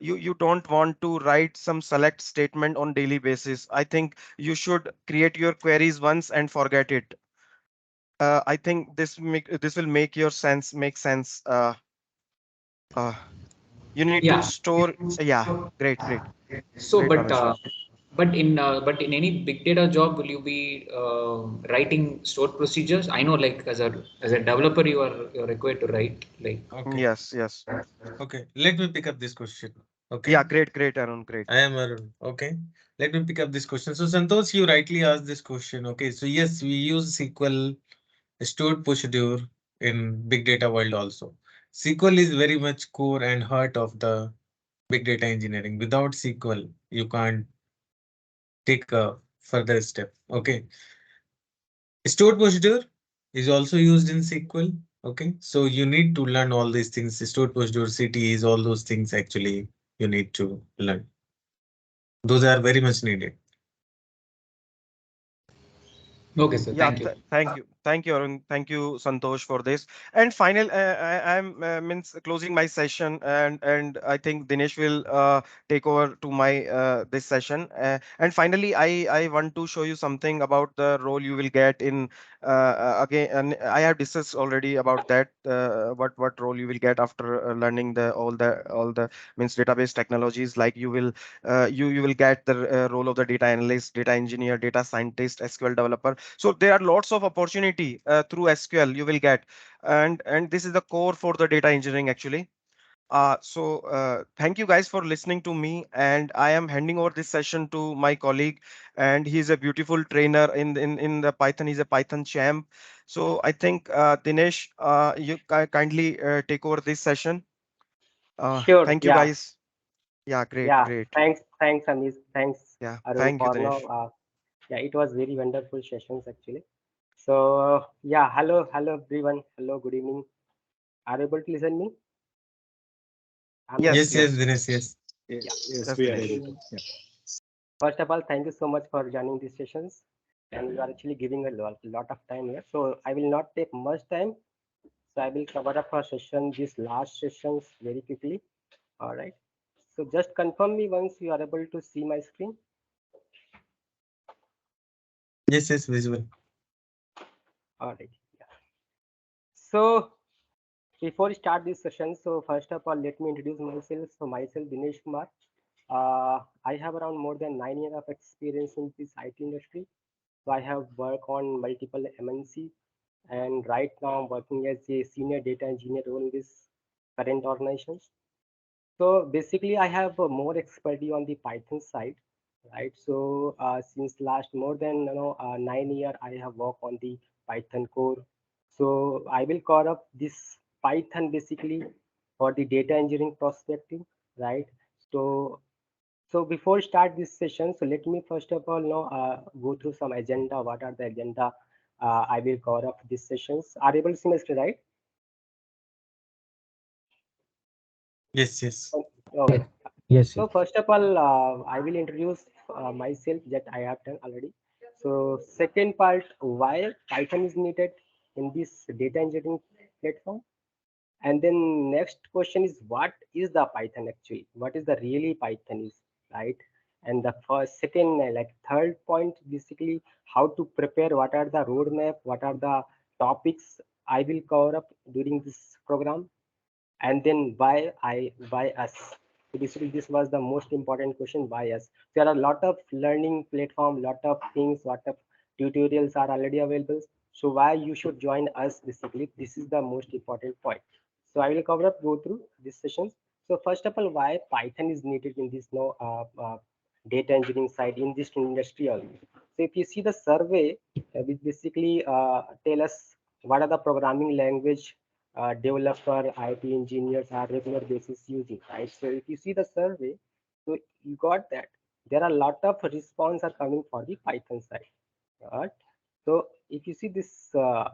You don't want to write some select statement on daily basis. I think you should create your queries once and forget it. I think this will make sense. Uh, you need to Yeah. store. Yeah, great, So, great, Rameshwar. but in any big data job, will you be writing stored procedures? I know, like as a developer, you're required to write like. Okay, Yes. okay. Let me pick up this question. Okay. Yeah, great, Arun, great. I am Arun. Okay. Let me pick up this question. So, Santosh, you rightly asked this question. Okay. So, yes, we use SQL stored procedure in big data world also. SQL is very much core and heart of the big data engineering. Without SQL, you can't take a further step. Okay. Stored procedure is also used in SQL. Okay. So, you need to learn all these things. Stored procedure, CTEs, all those things actually you need to learn. Those are very much needed. Okay, sir. Yeah, Thank you. thank you, Arun. Thank you, Santosh, for this. And final, I'm means closing my session, and I think Dinesh will take over to my this session. And finally, I want to show you something about the role you will get in again. And I have discussed already about that. What role you will get after learning the all the means database technologies. Like you will get the role of the data analyst, data engineer, data scientist, SQL developer. So there are lots of opportunity through SQL you will get, and this is the core for the data engineering actually. Thank you guys for listening to me, and I am handing over this session to my colleague, and he's a beautiful trainer in the Python. He's a Python champ. So I think Dinesh, you kindly take over this session. Sure. Thank you Yeah. guys. Yeah, great, Yeah. great. Thanks, Anish. Thanks, Yeah, Arun, thank you, for now. Dinesh. Yeah, it was very wonderful sessions actually. So yeah, hello everyone. Hello, good evening. Are you able to listen me? I'm Yes, Yes, audible? yes, yes, Dinesh, yes. Yeah. Yes, yes, we are Dinesh. able to. Yeah. First of all, thank you so much for joining these sessions. And you are actually giving a lot of time here. So I will not take much time. So I will cover up our session, these last sessions very quickly. All right. So just confirm me once you are able to see my screen. Yes, yes, visual. All right. Yeah. So before we start this session, so first of all, let me introduce myself. So myself, Dinesh Kumar. I have around more than 9 years of experience in this IT industry. So I have worked on multiple MNC, and right now I'm working as a senior data engineer role in this current organizations. So basically, I have more expertise on the Python side, right? So since last more than 9 years, I have worked on the Python core. So I will cover up this Python basically for the data engineering perspective, right? So so before start this session, so let me first of all go through some agenda. What are the agenda? I will cover up these sessions. Are you able to see my screen, right? Yes, yes. Okay. Yes, So yes. first of all, I will introduce myself that I have done already. So second part, why Python is needed in this data engineering platform. And then next question is what is the Python actually? What is the really Python is, right? And the first, second, like third point, basically how to prepare, what are the roadmap, what are the topics I will cover up during this program, and then why us. So basically this was the most important question, why us. There are a lot of learning platform, lot of things, lot of tutorials are already available, so why you should join us, basically this is the most important point. So I will cover up, go through these sessions. So first of all, why Python is needed in this data engineering side in this industry also. So if you see the survey, which basically tell us what are the programming language developer, IT engineers are regular basis using, right? So if you see the survey, so you got that there are a lot of response are coming for the Python side, right? So if you see this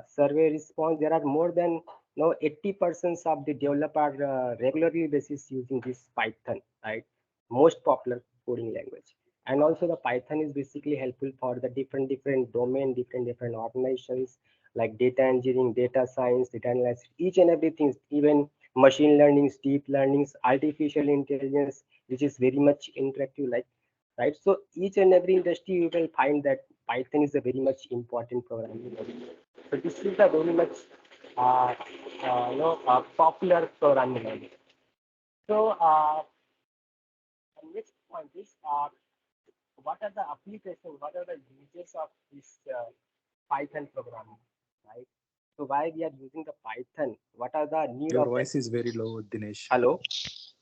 survey response, there are more than 80% of the developer regularly basis using this Python, right? Most popular coding language. And also the Python is basically helpful for the different domain, different organizations like data engineering, data science, data analysis, each and everything, even machine learning, deep learnings, artificial intelligence, which is very much interactive, like, right? So each and every industry you will find that Python is a very much important programming language. So this is a very much popular programming language. So the next point is what are the applications, what are the uses of this Python programming, right? So why we are using the Python? What are the need Your of that? voice is very low, Dinesh. Hello,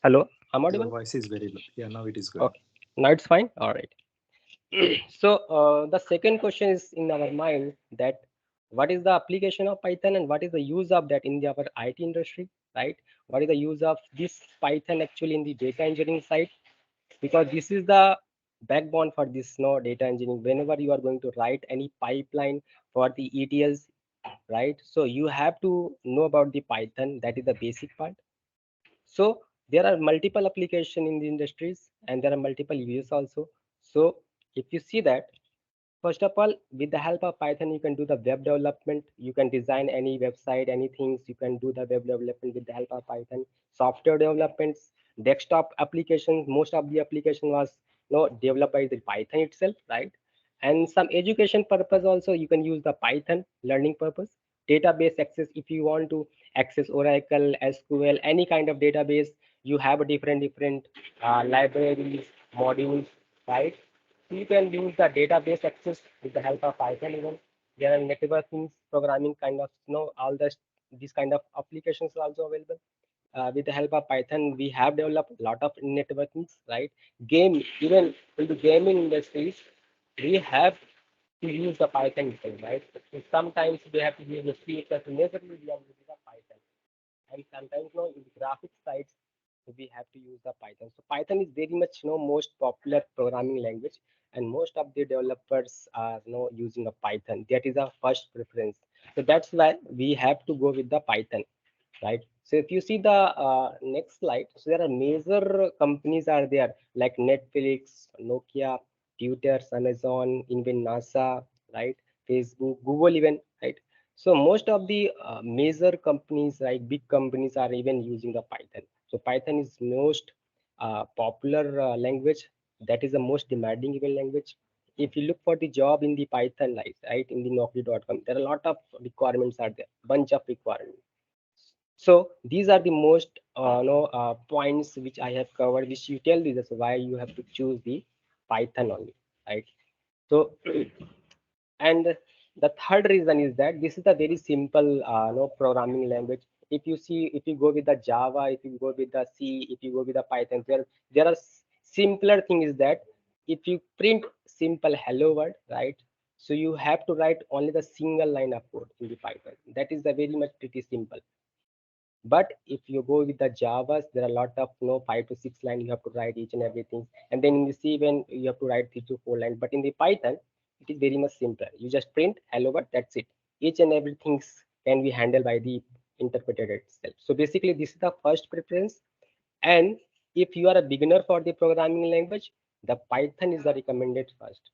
hello, I'm Your audible. voice is very low. Yeah, now it is good. Okay, now it's fine. All right. So the second question is in our mind that what is the application of Python and what is the use of that in our IT industry, right? What is the use of this Python actually in the data engineering side? Because this is the backbone for this data engineering. Whenever you are going to write any pipeline for the ETLs, right? So you have to know about the Python. That is the basic part. So there are multiple application in the industries and there are multiple uses also. So if you see that, first of all, with the help of Python, you can do the web development. You can design any website, anything. You can do the web development with the help of Python. Software developments, desktop applications. Most of the application was developed by the Python itself, right? And some education purpose also, you can use the Python learning purpose. Database access, if you want to access Oracle, SQL, any kind of database, you have a different libraries, modules, right? You can use the database access with the help of Python even. There are networking programming kind of, all this these kind of applications are also available. With the help of Python, we have developed a lot of networkings, right? Game, even in the gaming industries, we have to use the Python itself, right? So sometimes we have to use the C, but majorly we are using the Python. And sometimes in the graphics sites, we have to use the Python. So Python is very much most popular programming language, and most of the developers are using a Python. That is our first preference. So that's why we have to go with the Python, right? So if you see the next slide, so there are major companies are there like Netflix, Nokia, Twitter, Amazon, even NASA, right? Facebook, Google, even, right? So most of the major companies, like big companies, are even using the Python. So Python is most popular language. That is the most demanding even language. If you look for the job in the Python, like, right, in the Naukri.com, there are a lot of requirements are there, bunch of requirements. So these are the most points which I have covered, which you tell this why you have to choose the Python only, right? So and the third reason is that this is a very simple programming language. If you see, if you go with the Java, if you go with the C, if you go with the Python, there are simpler thing is that if you print simple hello world, right? So you have to write only the single line of code in the Python. That is the very much pretty simple. But if you go with the Javas, there are a lot of 5 to 6 lines you have to write each and everything. And then in the C, when you have to write 3 to 4 lines. But in the Python, it is very much simpler. You just print hello world, that's it. Each and everything can be handled by the interpreter itself. So basically, this is the first preference. And if you are a beginner for the programming language, the Python is the recommended first,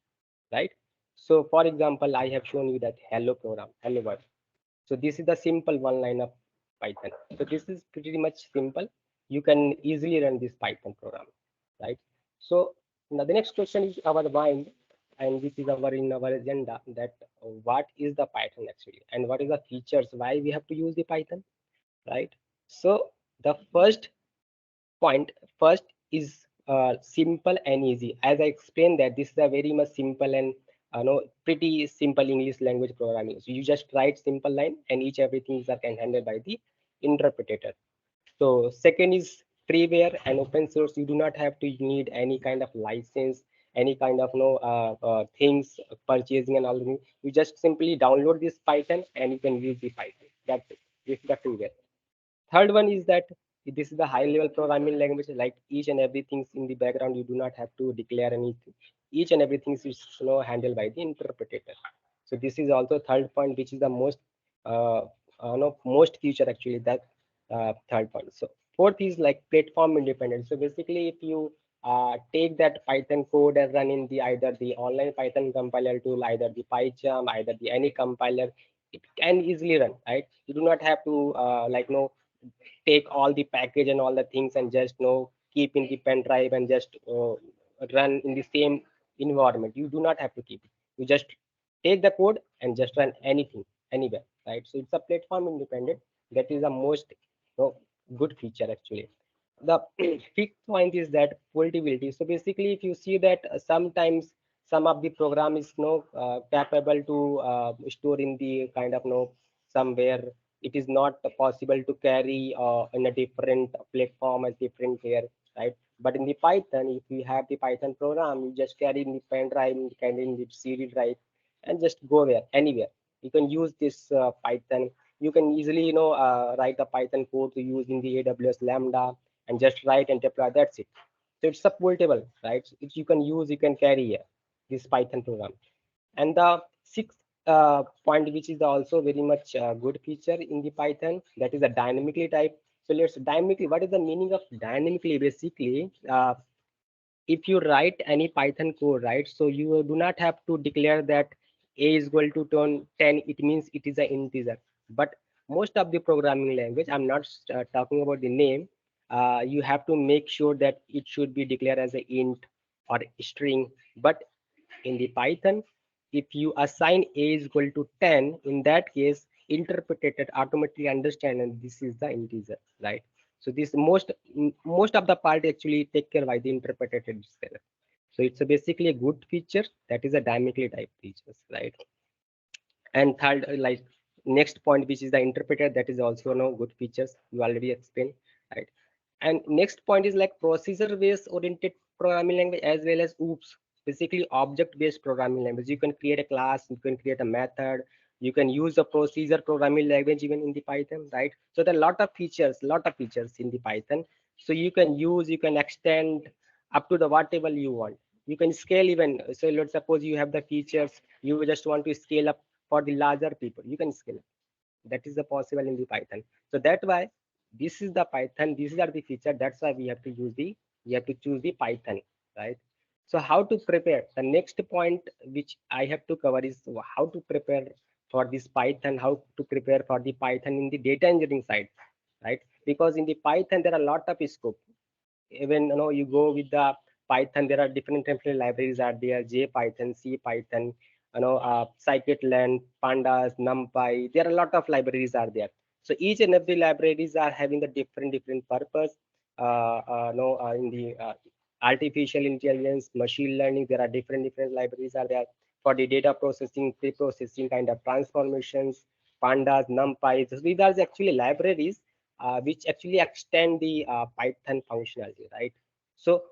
right? So for example, I have shown you that hello program, hello world. So this is the simple one line of Python. So this is pretty much simple. You can easily run this Python program, right? So now the next question is our mind, and this is our in our agenda, that what is the Python actually, and what is the features, why we have to use the Python, right? So the point first is simple and easy. As I explained that this is a very much simple and pretty simple English language programming. So you just write simple line and each everything is can handled by the interpreter. So second is freeware and open source. You do not have to need any kind of license, any kind of things purchasing and all. You just simply download this Python and you can use the Python. That's it. This is the freeware. Third one is that this is the high level programming language, like each and everything in the background. You do not have to declare anything. Each and everything is handled by the interpreter. So this is also third point, which is the most most feature actually, that third point. So fourth is like platform independent. So basically, if you take that Python code and run in the either the online Python compiler tool, either the PyCharm, either the any compiler, it can easily run, right? You do not have to take all the package and all the things and just keep in the pen drive and just run in the same environment. You do not have to keep it. You just take the code and just run anything anywhere, right? So it's a platform independent. That is the most good feature actually. The fifth point is that portability. So basically, if you see that sometimes some of the program is capable to store in the kind of somewhere, it is not possible to carry in a different platform as different here, right? But in the Python, if you have the Python program, you just carry in the pen drive, you carry in the CD drive, and just go there anywhere. You can use this Python. You can easily write a Python code to use in the AWS Lambda and just write and deploy. That's it. So it's supportable, right? So you can use, you can carry here this Python program. And the sixth point, which is also very much good feature in the Python, that is a dynamically type. So let's dynamically. What is the meaning of dynamically? Basically, if you write any Python code, right? So you do not have to declare that a is equal to 10. It means it is an integer. But most of the programming language, I'm not talking about the name. You have to make sure that it should be declared as an int or string. But in the Python, if you assign a is equal to 10, in that case, interpreter automatically understand and this is the integer, right? So this most of the part actually take care by the interpreter itself. So it's basically a good feature, that is a dynamically type features, right? And third, like next point, which is the interpreter, that is also no good features you already explained, right? And next point is like procedure based oriented programming language as well as OOPS, basically object based programming language. You can create a class, you can create a method, you can use a procedure programming language even in the Python, right? So there are a lot of features in the Python. So you can use, you can extend up to the whatever you want. You can scale even. So let's suppose you have the features, you just want to scale up for the larger people, you can scale up. That is the possible in the Python. So that's why this is the Python, these are the feature. That's why we have to use the, we have to choose the Python, right? So how to prepare? The next point which I have to cover is how to prepare for this Python, how to prepare for the Python in the data engineering side, right? Because in the Python there are a lot of scope. Even you go with the Python, there are different libraries are there: JPython, CPython, scikit-learn, pandas, NumPy. There are a lot of libraries are there. So each and every libraries are having a different purpose. In the artificial intelligence, machine learning, there are different libraries are there for the data processing, pre-processing kind of transformations, pandas, NumPy. So these are actually libraries which actually extend the Python functionality, right? So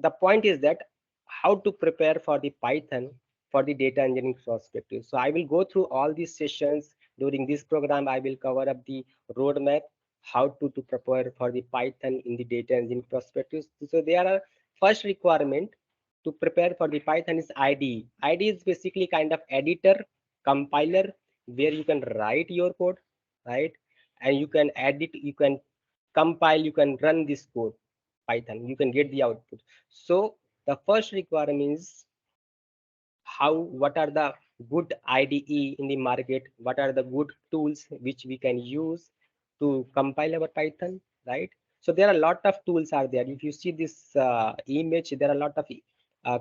the point is that how to prepare for the Python for the data engineering perspective. So I will go through all these sessions during this program. I will cover up the roadmap, how to prepare for the Python in the data engineering perspective. So there are first requirement to prepare for the Python is IDE. IDE is basically kind of editor, compiler, where you can write your code, right? And you can edit, you can compile, you can run this code, Python, you can get the output. So the first requirement is what are the good IDE in the market, what are the good tools which we can use to compile our Python, right? So there are a lot of tools are there. If you see this image, there are a lot of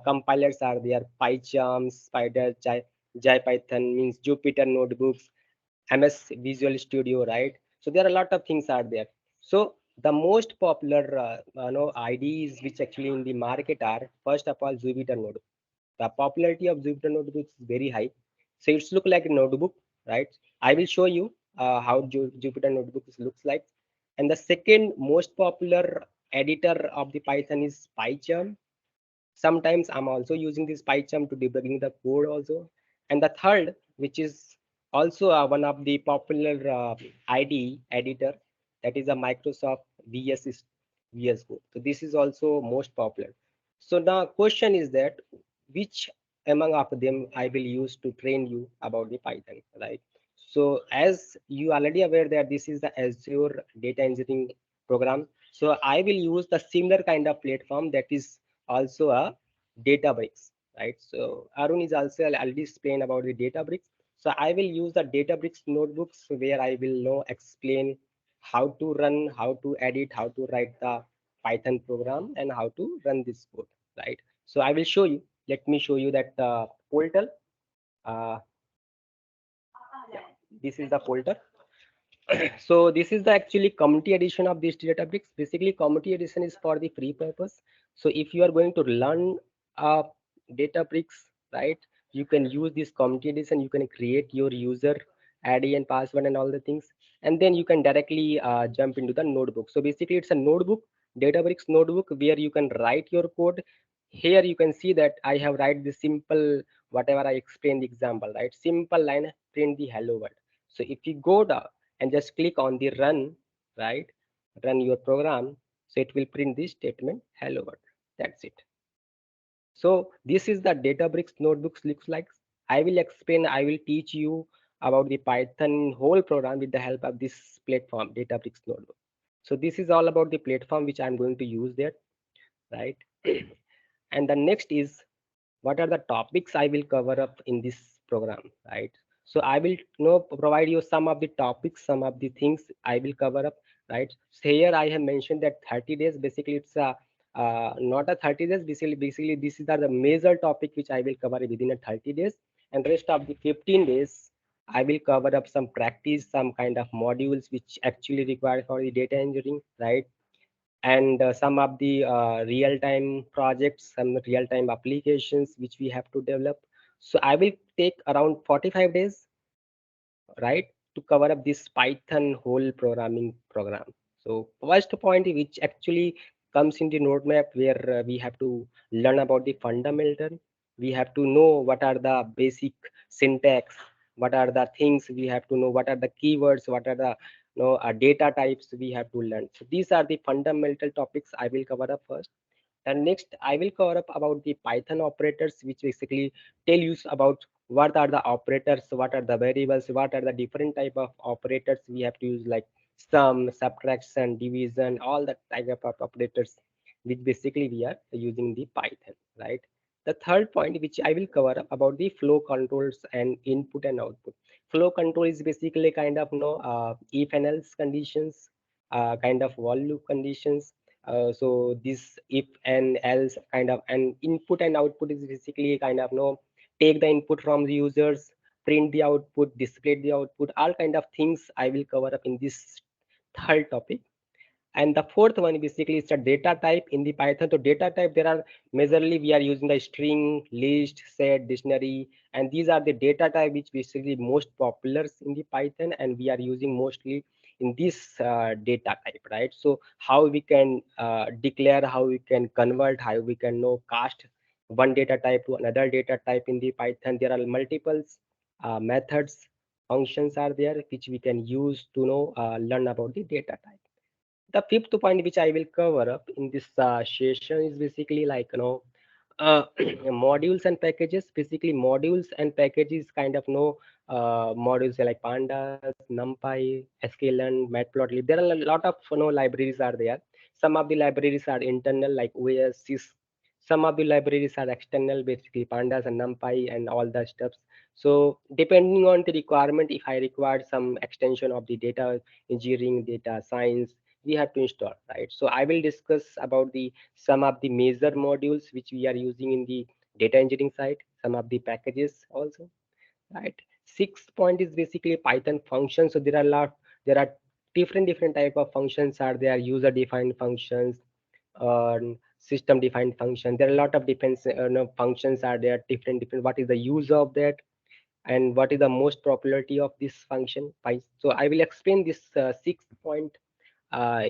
compilers are there: PyCharm, Spider, JPython, means Jupyter notebooks, MS Visual Studio, right? So there are a lot of things are there. So the most popular IDEs which actually in the market are, first of all, Jupyter notebook. The popularity of Jupyter notebooks is very high. So it's look like a notebook, right? I will show you how Jupyter notebooks looks like. And the second most popular editor of the Python is PyCharm. Sometimes I'm also using this PyCharm to debugging the code also. And the third, which is also one of the popular IDE editor, that is a Microsoft VS Code. So this is also most popular. So the question is that which among of them I will use to train you about the Python, right? So as you already aware that this is the Azure data engineering program. So I will use the similar kind of platform, that is also a Databricks, right? So Arun is also already explained about the Databricks. So I will use the Databricks notebooks where I will explain how to run, how to edit, how to write the Python program, and how to run this code, right? So I will show you. Let me show you that portal. Uh, yeah, this is the portal. So this is the actually community edition of this Databricks. Basically, community edition is for the free purpose. So if you are going to learn Databricks, right, you can use this community edition. You can create your user ID and password and all the things, and then you can directly jump into the notebook. So basically, it's a notebook, Databricks notebook, where you can write your code. Here you can see that I have write the simple whatever I explained the example, right? Simple line, print the hello world. So if you go down and just click on the run, right, run your program, so it will print this statement hello world. That's it. So this is the Databricks notebooks looks like. I will explain, I will teach you about the Python whole program with the help of this platform, Databricks notebook. So this is all about the platform which I'm going to use there, right? And the next is what are the topics I will cover up in this program, right? So I will provide you some of the topics, some of the things I will cover up, right? So here I have mentioned that 30 days, basically it's a not a 30 days, basically this is the major topic which I will cover within a 30 days, and rest of the 15 days I will cover up some practice, some kind of modules which actually required for the data engineering, right? And some of the real-time projects, some real-time applications which we have to develop. So I will take around 45 days, right, to cover up this Python whole programming program. So first point which actually comes in the roadmap, where we have to learn about the fundamental. We have to know what are the basic syntax, what are the things we have to know, what are the keywords, what are the data types we have to learn. So these are the fundamental topics I will cover up first. And next, I will cover up about the Python operators, which basically tell you about what are the operators, what are the variables, what are the different type of operators we have to use, like sum, subtraction, division, all the type of operators, which basically we are using the Python, right? The third point, which I will cover up about the flow controls and input and output. Flow control is basically kind of if and else conditions, kind of while loop conditions. So this if and else kind of, and input and output is basically kind of take the input from the users, print the output, display the output, all kind of things I will cover up in this third topic. And the fourth one basically is a data type in the Python. So data type, there are majorly we are using the string, list, set, dictionary, and these are the data type which basically most popular in the Python, and we are using mostly in this data type, right? So how we can declare, how we can convert, how we can know cast one data type to another data type in the Python. There are multiple methods, functions are there which we can use to know learn about the data type. The fifth point which I will cover up in this session is basically like modules and packages. Basically modules and packages kind of modules like pandas, numpy, sklearn, matplotlib. There are a lot of libraries are there. Some of the libraries are internal like OS, sys. Some of the libraries are external, basically pandas and numpy and all the stuffs. So depending on the requirement, if I require some extension of the data engineering, data science, we have to install, right? So I will discuss about the some of the major modules which we are using in the data engineering side, some of the packages also, right? Sixth point is basically Python functions. So there are different type of functions are there, user defined functions, system defined function. There are a lot of different functions are there, different what is the use of that, and what is the most popularity of this function. So I will explain this sixth point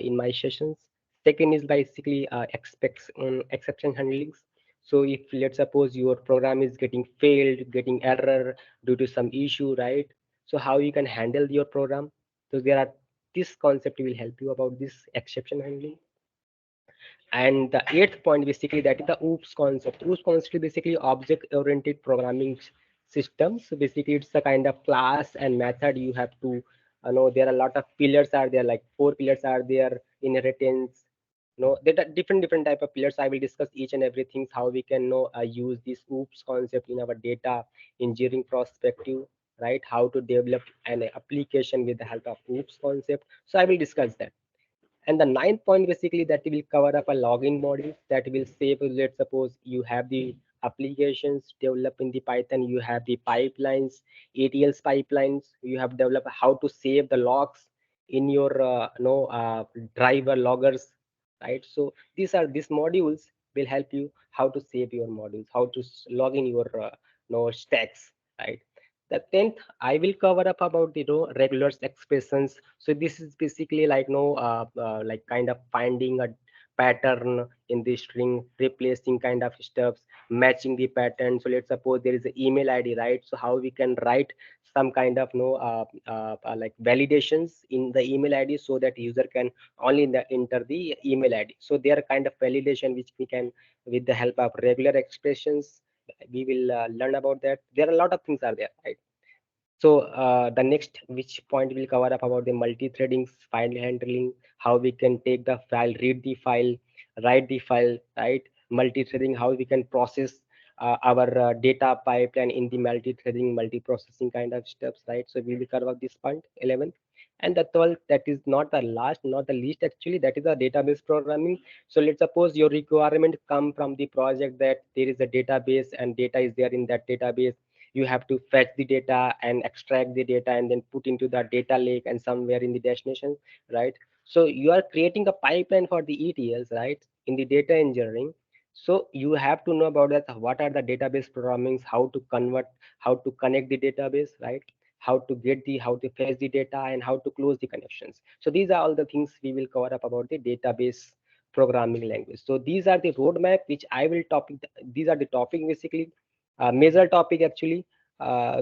in my sessions. Second is basically exception handlings. So if let's suppose your program is getting failed, getting error due to some issue, right? So how you can handle your program. So there are, this concept will help you about this exception handling. And the eighth point basically, that is the oops concept. Oops concept is basically object oriented programming system. So basically it's a kind of class and method you have to know. There are a lot of pillars are there, like 4 pillars are there: inheritance, there are different type of pillars. I will discuss each and everything, how we can know use this oops concept in our data engineering perspective, right? How to develop an application with the help of oops concept. So I will discuss that. And the ninth point basically, that will cover up a login module that will save. Let's suppose you have the applications developed in the Python, you have the pipelines, ATLs pipelines, you have developed how to save the logs in your driver loggers, right? So these modules will help you how to save your modules, how to log in your stacks, right? The 10th, I will cover up about the regular expressions. So this is basically like like kind of finding a pattern in the string, replacing kind of stuffs, matching the pattern. So let's suppose there is an email ID, right? So how we can write some kind of like validations in the email ID, so that user can only enter the email ID. So they are kind of validation which we can, with the help of regular expressions, we will learn about that. There are a lot of things are there, right? So the next which point will cover up about the multi-threading, file handling, how we can take the file, read the file, write the file, right? Multi-threading, how we can process our data pipeline in the multi-threading, multi-processing kind of steps, right? So we will cover up this point, 11th. And the 12th, that is not the last, not the least actually, that is the database programming. So let's suppose your requirement come from the project that there is a database and data is there in that database. You have to fetch the data and extract the data and then put into the data lake and somewhere in the destination, right? So you are creating a pipeline for the ETLs, right, in the data engineering. So you have to know about that, what are the database programmings, how to convert, how to connect the database, right? How to get the, how to fetch the data, and how to close the connections. So these are all the things we will cover up about the database programming language. So these are the roadmap which I will topic. These are the topic basically, major topic actually.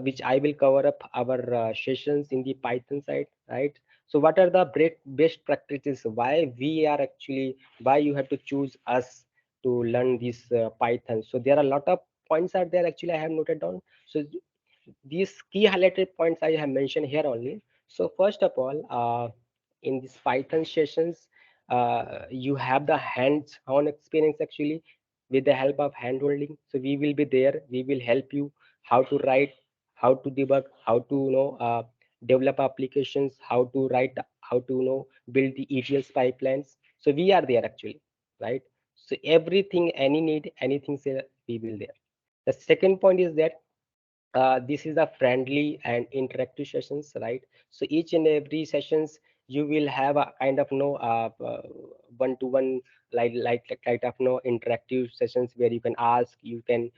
which I will cover up our sessions in the Python side, right? So what are the best practices? Why we are actually, why you have to choose us to learn this Python? So there are a lot of points are there actually I have noted down. So these key highlighted points I have mentioned here only. So first of all, in this Python sessions, you have the hands-on experience actually with the help of hand-holding. So we will be there. We will help you how to write, how to debug, how to develop applications, how to write, how to build the ETL pipelines. So we are there actually, right? So everything, any need, anything, say we will there. The second point is that this is a friendly and interactive sessions, right? So each and every sessions you will have a kind of one-to-one, like of interactive sessions where you can ask, you can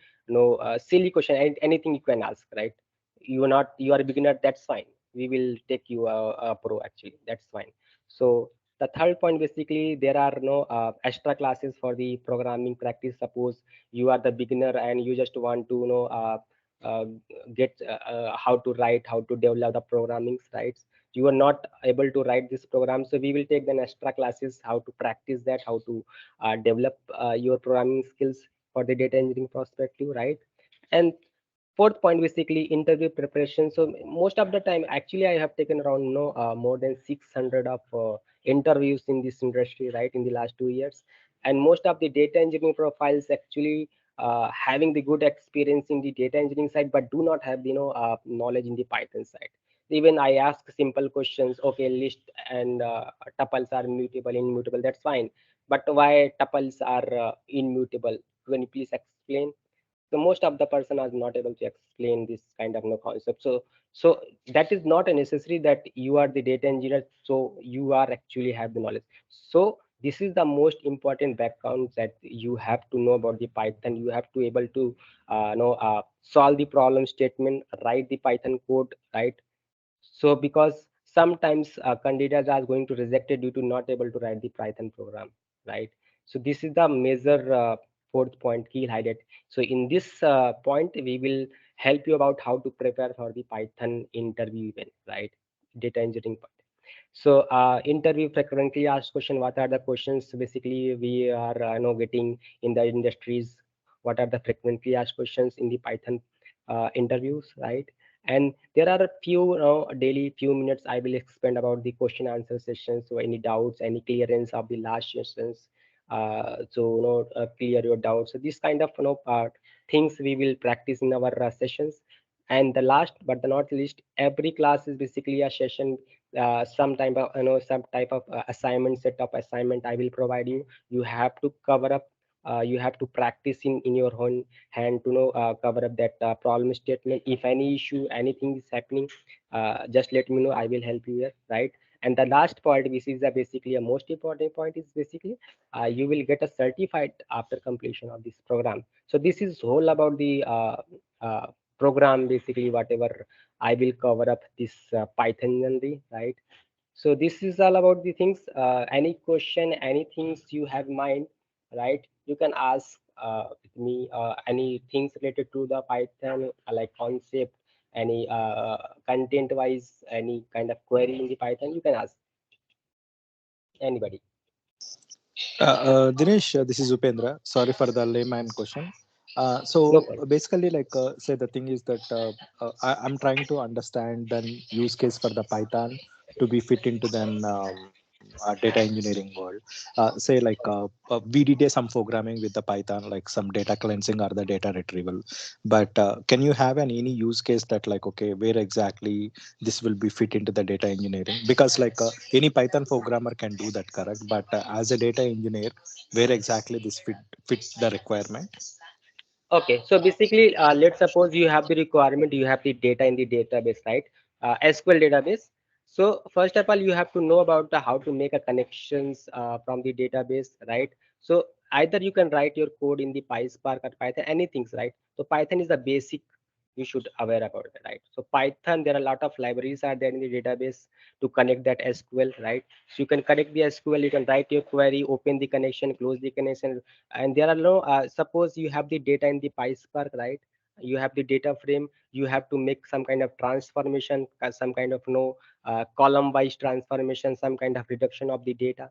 silly question, anything you can ask, right? You are a beginner, that's fine, we will take you a pro actually, that's fine. So the third point, basically there are no extra classes for the programming practice. Suppose you are the beginner and you just want to uh, get how to write, how to develop the programming, right? You are not able to write this program, so we will take the extra classes how to practice that, how to develop your programming skills for the data engineering perspective, right? And fourth point, basically interview preparation. So most of the time actually I have taken around more than 600 of interviews in this industry, right, in the last 2 years. And most of the data engineering profiles actually having the good experience in the data engineering side but do not have knowledge in the Python side. Even I ask simple questions, okay, list and tuples are mutable, immutable, that's fine, but why tuples are immutable, can you please explain? So most of the person are not able to explain this kind of concept. So that is not a necessary that you are the data engineer, so you are actually have the knowledge. So this is the most important background that you have to know about the Python. You have to able to solve the problem statement, write the Python code, right? So because sometimes candidates are going to reject it due to not able to write the Python program, right? So this is the major fourth point, key highlight. So in this point, we will help you about how to prepare for the Python interview event, right? Data engineering part. So interview frequently asked question, what are the questions basically we are getting in the industries? What are the frequently asked questions in the Python interviews, right? And there are a few daily few minutes I will expand about the question answer sessions. So any doubts, any clearance of the last sessions, so clear your doubts. So this kind of things we will practice in our sessions. And the last but the not least, every class is basically a session, some type of assignment, set of assignment I will provide you. You have to cover up, you have to practice in your own hand to cover up that problem statement. If any issue, anything is happening, just let me know, I will help you here, right? And the last point, which is basically a most important point, is basically you will get a certified after completion of this program. So this is whole about the uh, program, basically whatever I will cover up this Python only, right? So this is all about the things. Any question, any things you have in mind, right? You can ask me any things related to the Python, like concept, any content wise, any kind of query in the Python, you can ask anybody. Dinesh, this is Upendra. Sorry for the layman question. No So problem. basically, say the thing is that I'm trying to understand the use case for the Python to be fit into then data engineering world. Say we did some programming with the Python, like some data cleansing or the data retrieval. But can you have any use case that like okay, where exactly this will be fit into the data engineering? Because any Python programmer can do that, correct? But as a data engineer, where exactly this fit the requirement? Okay, so basically, let's suppose you have the requirement, you have the data in the database, right? SQL database. So first of all, you have to know about how to make a connections from the database, right? So either you can write your code in the PySpark or Python, anything, right? So Python is the basic you should aware about it, right? So Python, there are a lot of libraries are there in the database to connect that SQL, right? So you can connect the SQL, you can write your query, open the connection, close the connection, and there are no suppose you have the data in the PySpark, right? you have the data frame, you have to make some kind of transformation, some kind of column wise transformation, some kind of reduction of the data,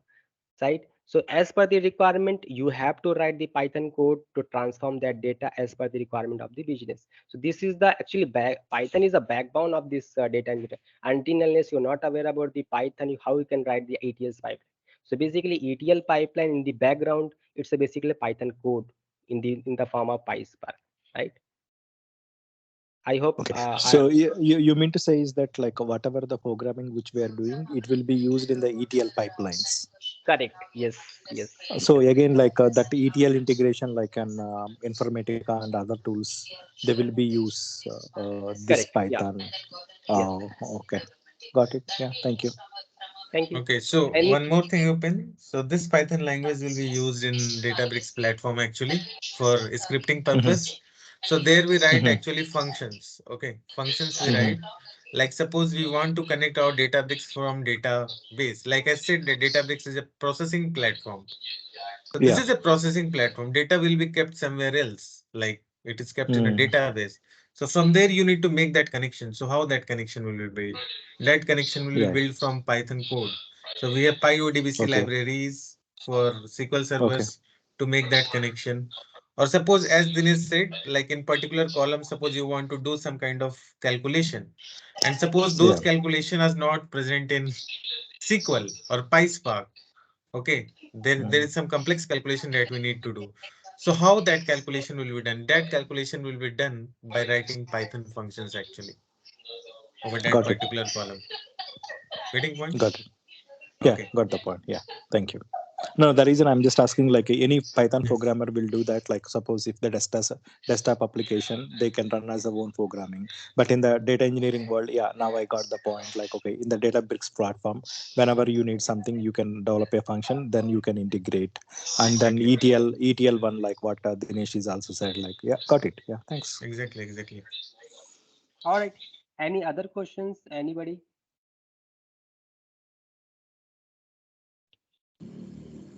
right? So as per the requirement, you have to write the Python code to transform that data as per the requirement of the business. So this is the actually Python is a backbone of this data engineering. Until unless you're not aware about the Python, how you can write the ETL pipeline. So basically ETL pipeline in the background, it's a basically Python code in the form of PySpark, right? I hope Okay. So you mean to say is that like whatever the programming which we are doing, it will be used in the ETL pipelines. correct. Yes, yes, So yes. again, like that ETL integration, like an Informatica and other tools, they will be use this Correct. Yeah. Python. Yes. Oh, okay, got it. Yeah, thank you. Thank you. Okay, so Any one more thing, Open. So this Python language will be used in Databricks platform actually for scripting Mhm, purpose. So there we write mhm, actually functions. Okay, functions we mhm. write. Like suppose we want to connect our Databricks from database. Like I said, the Databricks is a processing platform. So this Yeah. is a processing platform. Data will be kept somewhere else, like it is kept in a Mm. database. So from there you need to make that connection. So how that connection will be built? That connection will be Yeah. built from Python code. So we have PyODBC Okay. libraries for SQL Okay. servers to make that connection. Or suppose as Dinesh said, like in particular column, suppose you want to do some kind of calculation. And suppose Yeah. those calculation is not present in SQL or PySpark. Okay, there Mm. is some complex calculation that we need to do. So how that calculation will be done? That calculation will be done by writing Python functions actually over that Got it. particular column. Getting point? Got it. Yeah, Okay. got the point. Yeah, thank you. No, the reason I'm just asking, like any Python Yes. programmer will do that. Like suppose if the desktop application, they can run as their own programming. But in the data engineering world, yeah, now I got the point. Like okay, in the Databricks platform, whenever you need something, you can develop a function, then you can integrate. And then Exactly. ETL one, like what Dinesh is also said. Like yeah, got it. Yeah, thanks. Exactly. Exactly. all right. Any other questions? Anybody?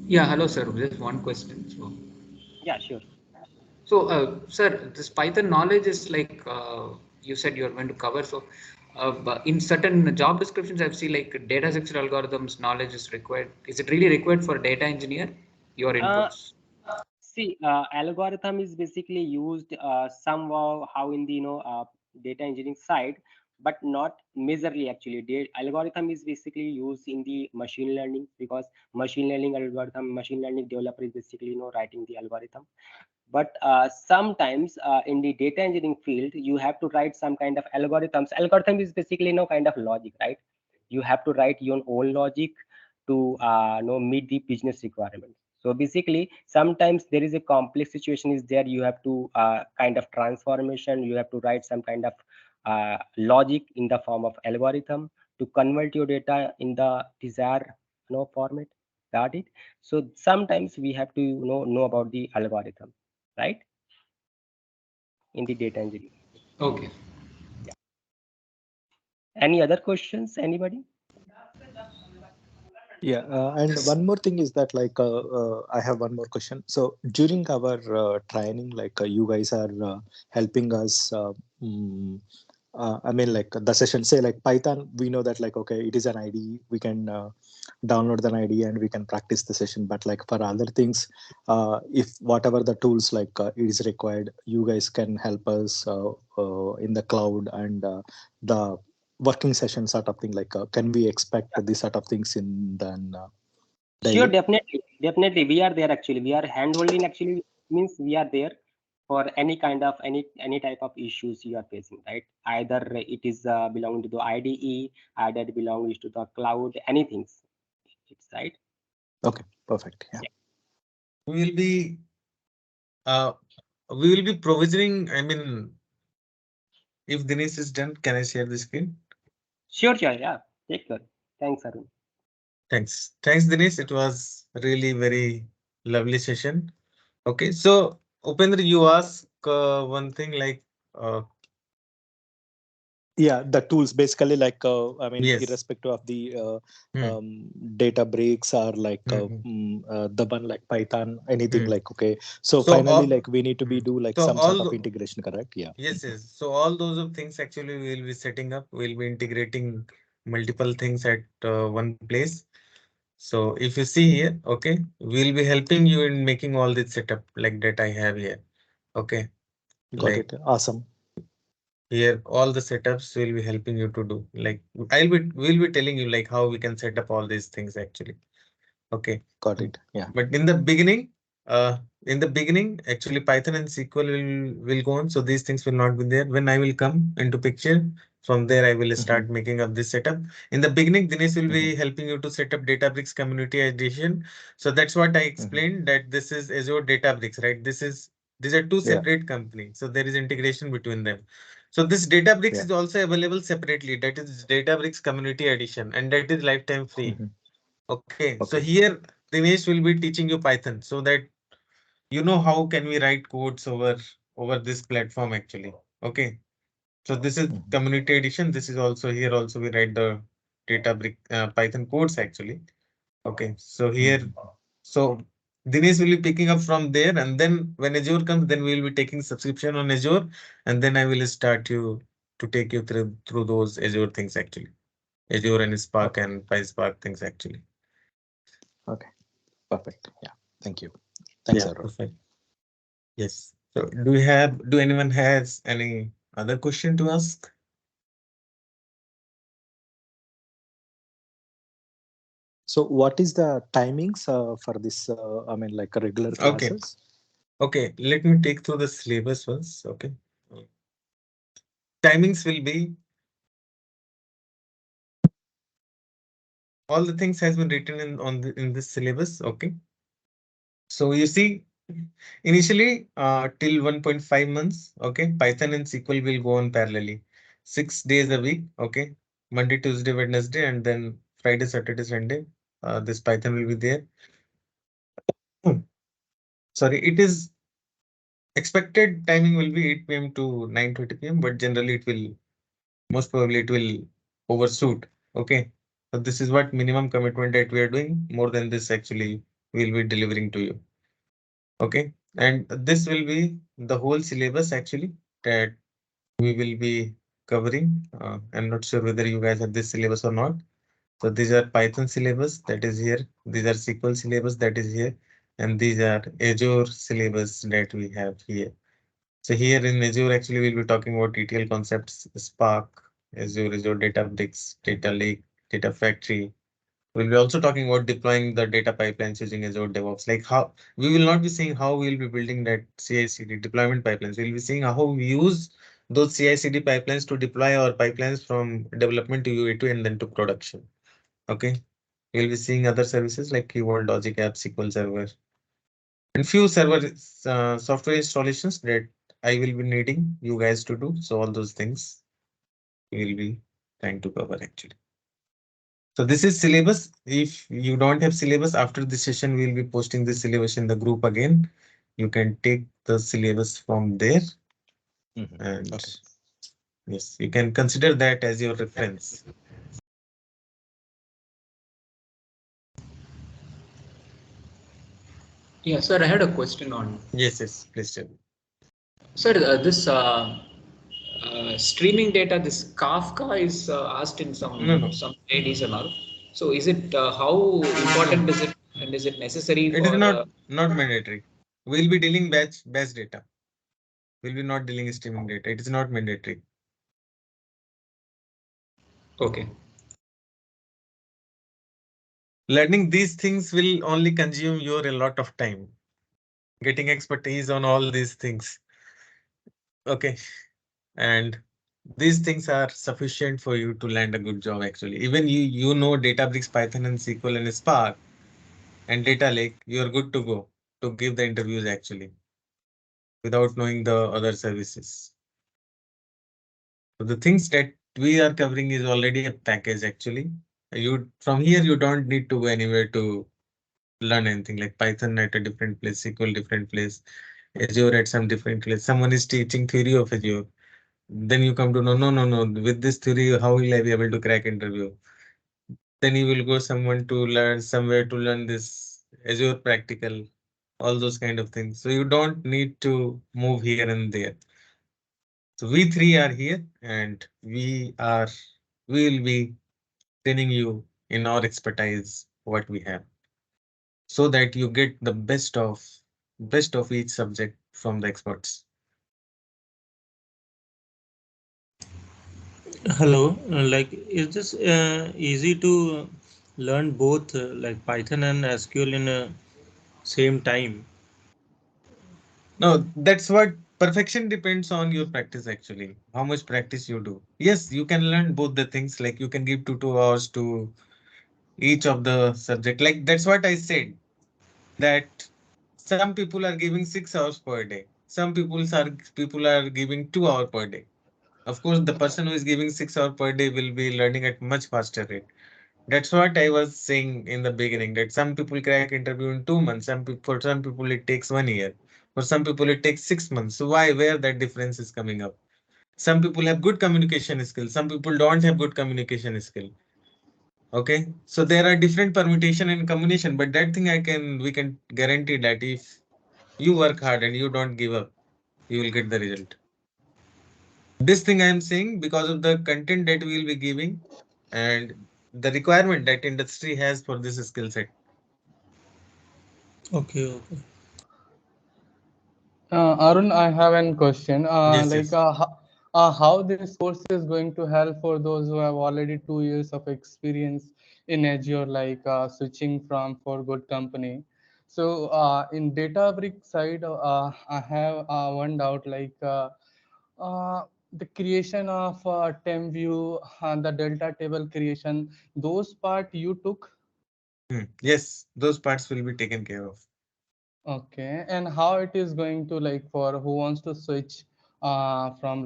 Yeah, hello, sir. Just one question. Yeah, sure. Sir, this Python knowledge is like you said you're going to cover. So, but in certain job descriptions, I've seen like data structure algorithms knowledge is required. Is it really required for data engineer? Your Uh, inputs. See, algorithm is basically used somehow how in the data engineering side, but not majorly actually. Algorithm is basically used in the machine learning because machine learning developer is basically writing the algorithm. But sometimes in the data engineering field, you have to write some kind of algorithms. Algorithm is basically kind of logic, right? You have to write your own logic to meet the business requirements. So basically sometimes there is a complex situation is there, you have to kind of transformation, you have to write some kind of logic in the form of algorithm to convert your data in the desired format. Got it? So sometimes we have to know about the algorithm, right, in the data engineering. Okay. Yeah. Any other questions, anybody? Yeah, and one more thing is that like I have one more question. So during our training, like you guys are helping us. Mm, I mean, like the session say like Python. We know that like okay, it is an IDE. We can download an IDE and we can practice the session. But like for other things, if whatever the tools like is required, you guys can help us in the cloud and the working session sort of thing. Like can we expect these sort of things in then Sure, daily? definitely we are there. Actually we are hand holding, actually means we are there for any kind of any type of issues you are facing, right? Either it is belonging to the IDE, either it belongs to the cloud, anything. It's right. Okay, perfect. Yeah. Yeah. We will be uh we will be provisioning. I mean, if Dinesh is done, can I share the screen? Sure, yeah, take care. Thanks, Arun. Thanks. Thanks, Dinesh. It was really very lovely session. Okay, so Upendra, you ask one thing like uh, Yeah, the tools basically like I mean, Yes. irrespective of the Hmm. data breaks or like Hmm. the one like Python, anything Hmm. like okay. So So finally, all, like we need to be hmm. do like So some sort all of integration, correct? Yeah. yes, yes. So all those of things actually we'll be setting up. We'll be integrating multiple things at one place. So if you see here, okay, we'll be helping you in making all this setup like that I have here. Okay, Got like it. Awesome. here all the setups will be helping you to do. Like we'll be telling you like how we can set up all these things actually. Okay. Got it. Yeah. But uh, in the beginning, actually Python and SQL will go on. So these things will not be there. When I will come into picture, from there I will start making up this setup. In the beginning, Dinesh will be helping you to set up Databricks Community Edition. So that's what I explained that this is Azure Databricks, right? These are two Yeah. separate companies. So there is integration between them. So this Databricks Yeah. is also available separately. That is Databricks Community Edition, and that is lifetime free. Okay, so Okay. here Dinesh will be teaching you Python so that you know how can we write codes over this platform actually. Okay, so this is community edition. This is also here also we write the Databrick Python codes actually. Okay, so here so Dinesh will be picking up from there, and then when Azure comes, then we will be taking subscription on Azure, and then I will start you to take you through those Azure things actually. Azure and Spark Okay. and PySpark things actually. Okay. Perfect. Yeah. Thank you. Thanks, Yeah, Arun. perfect. Yes. So do anyone has any other question to ask? So what is the timings for this? I mean, like regular Okay. classes? Okay. Let me take through the syllabus once. Okay. Timings will be all the things has been written in this syllabus. Okay. So you see, initially till 1.5 months. Okay. Python and SQL will go on parallelly, 6 days a week. Okay. Monday, Tuesday, Wednesday, and then Friday, Saturday, Sunday. This Python will be there. Hmm. Sorry, it is expected timing will be 8 p.m. to 9:30 p.m., but generally it will most probably it will overshoot. Okay. So this is what minimum commitment that we are doing. More than this, actually, we'll be delivering to you. Okay. And this will be the whole syllabus actually that we will be covering. I'm not sure whether you guys have this syllabus or not. So these are Python syllabus that is here. These are SQL syllabus that is here. And these are Azure syllabus that we have here. So here in Azure, actually, we'll be talking about ETL concepts, Spark, Azure Databricks, Data Lake, Data Factory. We'll be also talking about deploying the data pipelines using Azure DevOps. Like how we will not be seeing how we'll be building that CI/CD deployment pipelines. We'll be seeing how we use those CI/CD pipelines to deploy our pipelines from development to UAT and then to production. Okay. We'll be seeing other services like Key Vault, Logic App, SQL Server, and few server software installations that I will be needing you guys to do. So all those things we will be trying to cover actually. So this is syllabus. If you don't have syllabus after this session, we will be posting the syllabus in the group again. You can take the syllabus from there, and Okay. yes, you can consider that as your reference. Yeah, sir, I had a question on. Yes, yes, please tell me. Sir, this streaming data, this Kafka is asked in No, no, some ladies and all. So is it how important no. is it, and is it necessary It is for? not mandatory. We'll be dealing batch data. We'll be not dealing streaming data. It is not mandatory. Okay. Learning these things will only consume your a lot of time. Getting expertise on all these things. Okay. And these things are sufficient for you to land a good job actually. Even you know Databricks, Python and SQL and Spark and Data Lake, you're good to go to give the interviews actually without knowing the other services. So the things that we are covering is already a package actually. You from here you don't need to go anywhere to learn anything like Python at a different place, SQL different place, Azure at some different place. Someone is teaching theory of Azure. Then you come to know, no, no, no. With this theory, how will I be able to crack interview? Then you will go someone to learn somewhere to learn this Azure practical, all those kind of things. So you don't need to move here and there. So we three are here and we will be training you in our expertise, what we have, so that you get the best of each subject from the experts. Hello, is this easy to learn both like Python and SQL in same time? No, that's what perfection depends on your practice actually. How much practice you do. Yes, you can learn both the things. Like you can give 2 hours to each of the subject. Like that's what I said. That some people are giving 6 hours per day. Some people are giving 2 hours per day. Of course, the person who is giving 6 hours per day will be learning at much faster rate. That's what I was saying in the beginning, that some people crack interview in 2 months. For some people it takes 1 year. For some people it takes 6 months. So why, where that difference is coming up? Some people have good communication skills. Some people don't have good communication skill. Okay. So there are different permutation and combination, but that thing we can guarantee that if you work hard and you don't give up, you will get the result. This thing I am saying because of the content that we will be giving and the requirement that industry has for this skill set. Okay, okay. Arun, I have one question. Yes, yes. How this course is going to help for those who have already 2 years of experience in Azure, switching from for good company. So in Databricks side, I have one doubt, uh, the creation of TemView, the Delta table creation, those part you took. Yes, those parts will be taken care of. Okay, and how it is going to like for who wants to switch from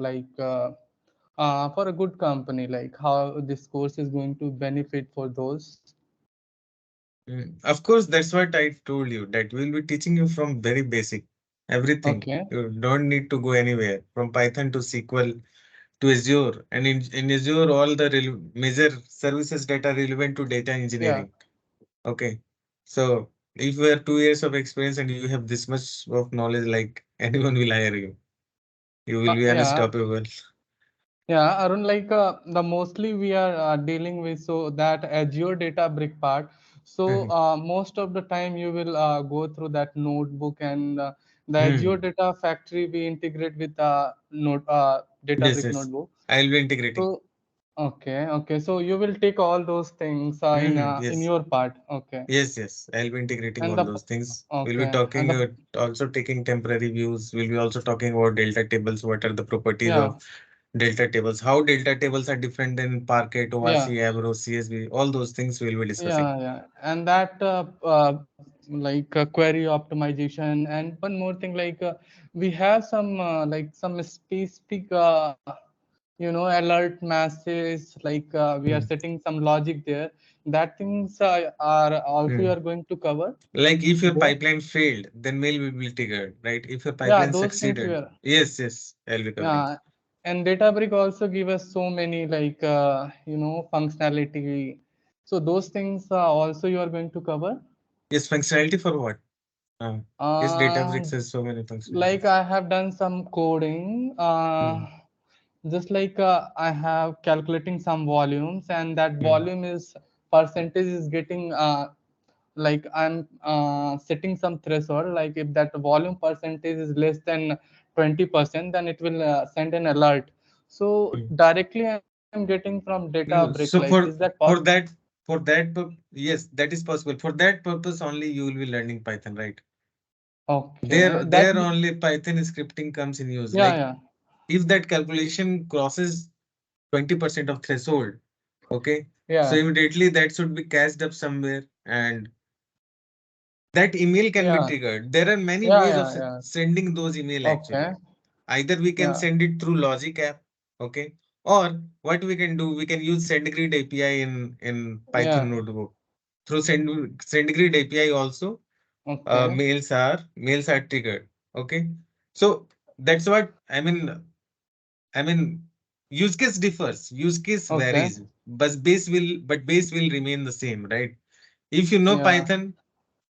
for a good company, like how this course is going to benefit for those? Of course, that's what I told you, that we'll be teaching you from very basic, everything. Okay, You don't need to go anywhere from Python to SQL to Azure. And in Azure, all the major services that are relevant to data yeah, engineering. Okay. So if you have 2 years of experience and you have this much of knowledge, like anyone will hire you. You will be yeah, unstoppable. yeah, Arun, the mostly we are dealing with so that Azure data brick part. So Mhm. most of the time you will go through that notebook and the Azure Hmm. data factory we integrate with data Yes, brick yes. notebook. I'll be integrating. So okay, okay. So you will take all those things in Yes. your part. Okay. Yes, yes. I'll be integrating And all the those things. We'll be okay. And talking, the also taking temporary views. We'll be also talking about delta tables. What are the properties yeah, of delta tables? How delta tables are different than Parquet, yeah, OASI, Avro, CSV. All those things we'll be discussing. yeah, yeah. And that query optimization and one more thing we have some some specific alert messages we are Hmm. setting some logic there. That things are also you Hmm. are going to cover Like if your there. pipeline failed, then mail will be triggered, right? If your Yeah, pipeline those things we succeeded, are. yes, yes, I'll be covering. Yeah, and Databricks also give us so many functionality. So those things also you are going to cover. Yes, functionality for what? Yes, Uh, Databricks has so many like functionalities. I have done some coding. Hmm. Just I have calculating some volumes, and that Hmm. volume is percentage is getting I'm setting some threshold. Like if that volume percentage is less than 20%, then it will send an alert. So Hmm. directly I'm getting from Databrick. No, Like, so is that possible? yes, that is possible. For that purpose only, you will be learning Python, right? Okay, There only Python scripting comes in use. yeah, Like yeah, if that calculation crosses 20% of threshold, okay, so yeah, immediately that should be cached up somewhere, and that email can be yeah, triggered. There are many yeah, ways of yeah, yeah. sending those email Okay, actually. Either we can yeah, send it through Logic app, okay, or what we can do, we can use SendGrid API in yeah, Python notebook. Through SendGrid API also, okay, mails are triggered. Okay, so that's what I mean. I mean, use case differs, use case Okay. varies, but base will remain the same, right? If you know Yeah. Python,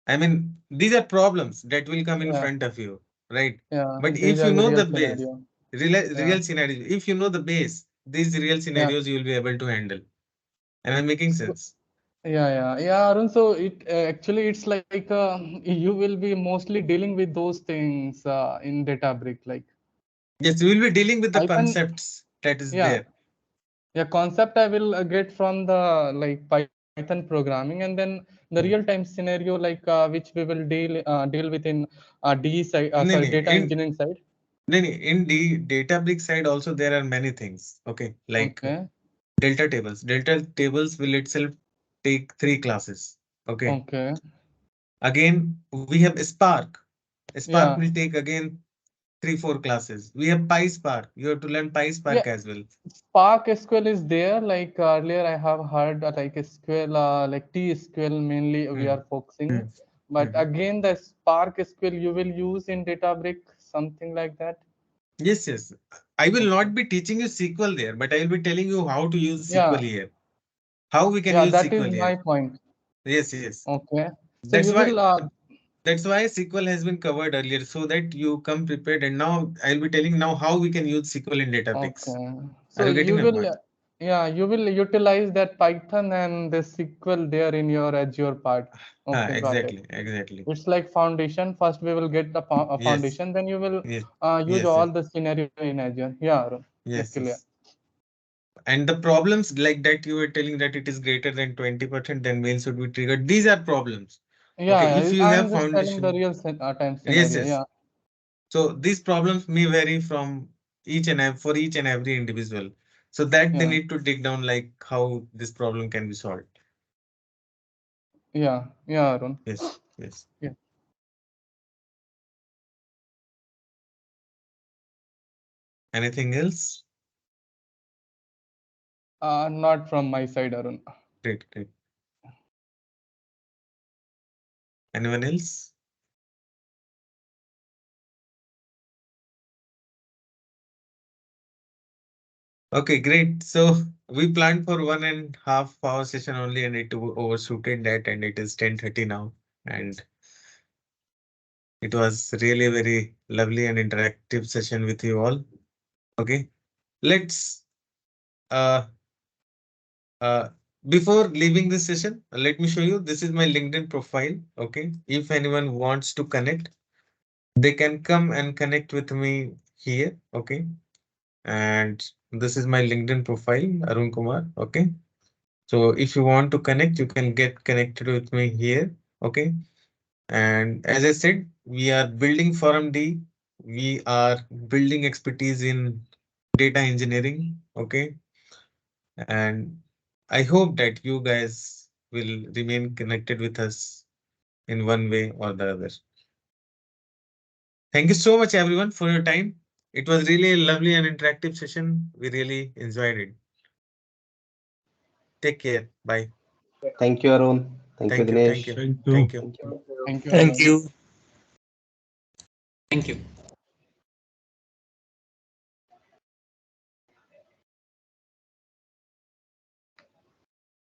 I mean, these are problems that will come in Yeah. front of you, right? Yeah. But These if are you the know real the base, scenario. Yeah. real scenario, if you know the base, these real Yeah. scenarios you will be able to handle. Am I making So, sense? yeah, Arun. So it actually it's like you will be mostly dealing with those things in Databricks, like Yes, we will be dealing with the Python. concepts that is Yeah, there. yeah. Concept I will get from the like Python programming, and then the real time scenario which we will deal with in DE side, No, sorry, no, data engineering side. in the Databricks side also there are many things. Okay, like Okay. delta tables. Delta tables will itself take 3 classes. Okay. Okay. Again, we have Spark. Spark Yeah. will take again 3 4 classes. We have PySpark. You have to learn Yeah. PySpark as well. Spark SQL is there. Like earlier, I have heard like SQL, like TSQL mainly we Hmm. are focusing. Hmm. But Mhm. again, the Spark SQL you will use in Databricks, something like that. Yes, yes. I will Okay. not be teaching you SQL there, but I will be telling you how to use SQL Yeah, here. How we can yeah, use that is SQL here. my point. Yes, yes. Okay. So That's you why will, that's why SQL has been covered earlier, so that you come prepared. And now I'll be telling now how we can use SQL in Databricks. okay. Are So you getting you my will, point? yeah, you will utilize that Python and the SQL there in your Azure part. Okay, got it. Exactly, exactly. It's like foundation. First, we will get the Yes, foundation. Then you will yes, use yes, all yes, the scenario in Azure. Yeah, Arun, it's yes, clear. yes. And the problems like that you were telling that it is greater than 20%, then mail should be triggered. These are problems. Okay, Yeah, if you I'm have just telling the foundation, real time yes, scenario. yes. Yeah, So these problems may vary from for each and every individual. So that they yeah, need to dig down like how this problem can be solved. yeah, Arun. Yes, yes. Yeah. Anything else? Not from my side, Arun. Great, great. Anyone else? Okay, great. So we planned for 1.5 hour session only, and it overshooted that, and it is 10:30 now. And it was really a very lovely and interactive session with you all. Okay, let's uh uh before leaving this session, let me show you. This is my LinkedIn profile. Okay, if anyone wants to connect, they can come and connect with me here. Okay, and this is my LinkedIn profile, Arun Kumar. Okay. So if you want to connect, you can get connected with me here. Okay. And as I said, we are building ForumDE. We are building expertise in data engineering. Okay. And I hope that you guys will remain connected with us in one way or the other. Thank you so much, everyone, for your time. It was really a lovely and interactive session. We really enjoyed it. Take care. Bye. Thank you, Arun. Thank you, Thank you. Dinesh. Thank you. Thank you. Thank you. Thank you. Thank you, Thank Arun. you. Thank you.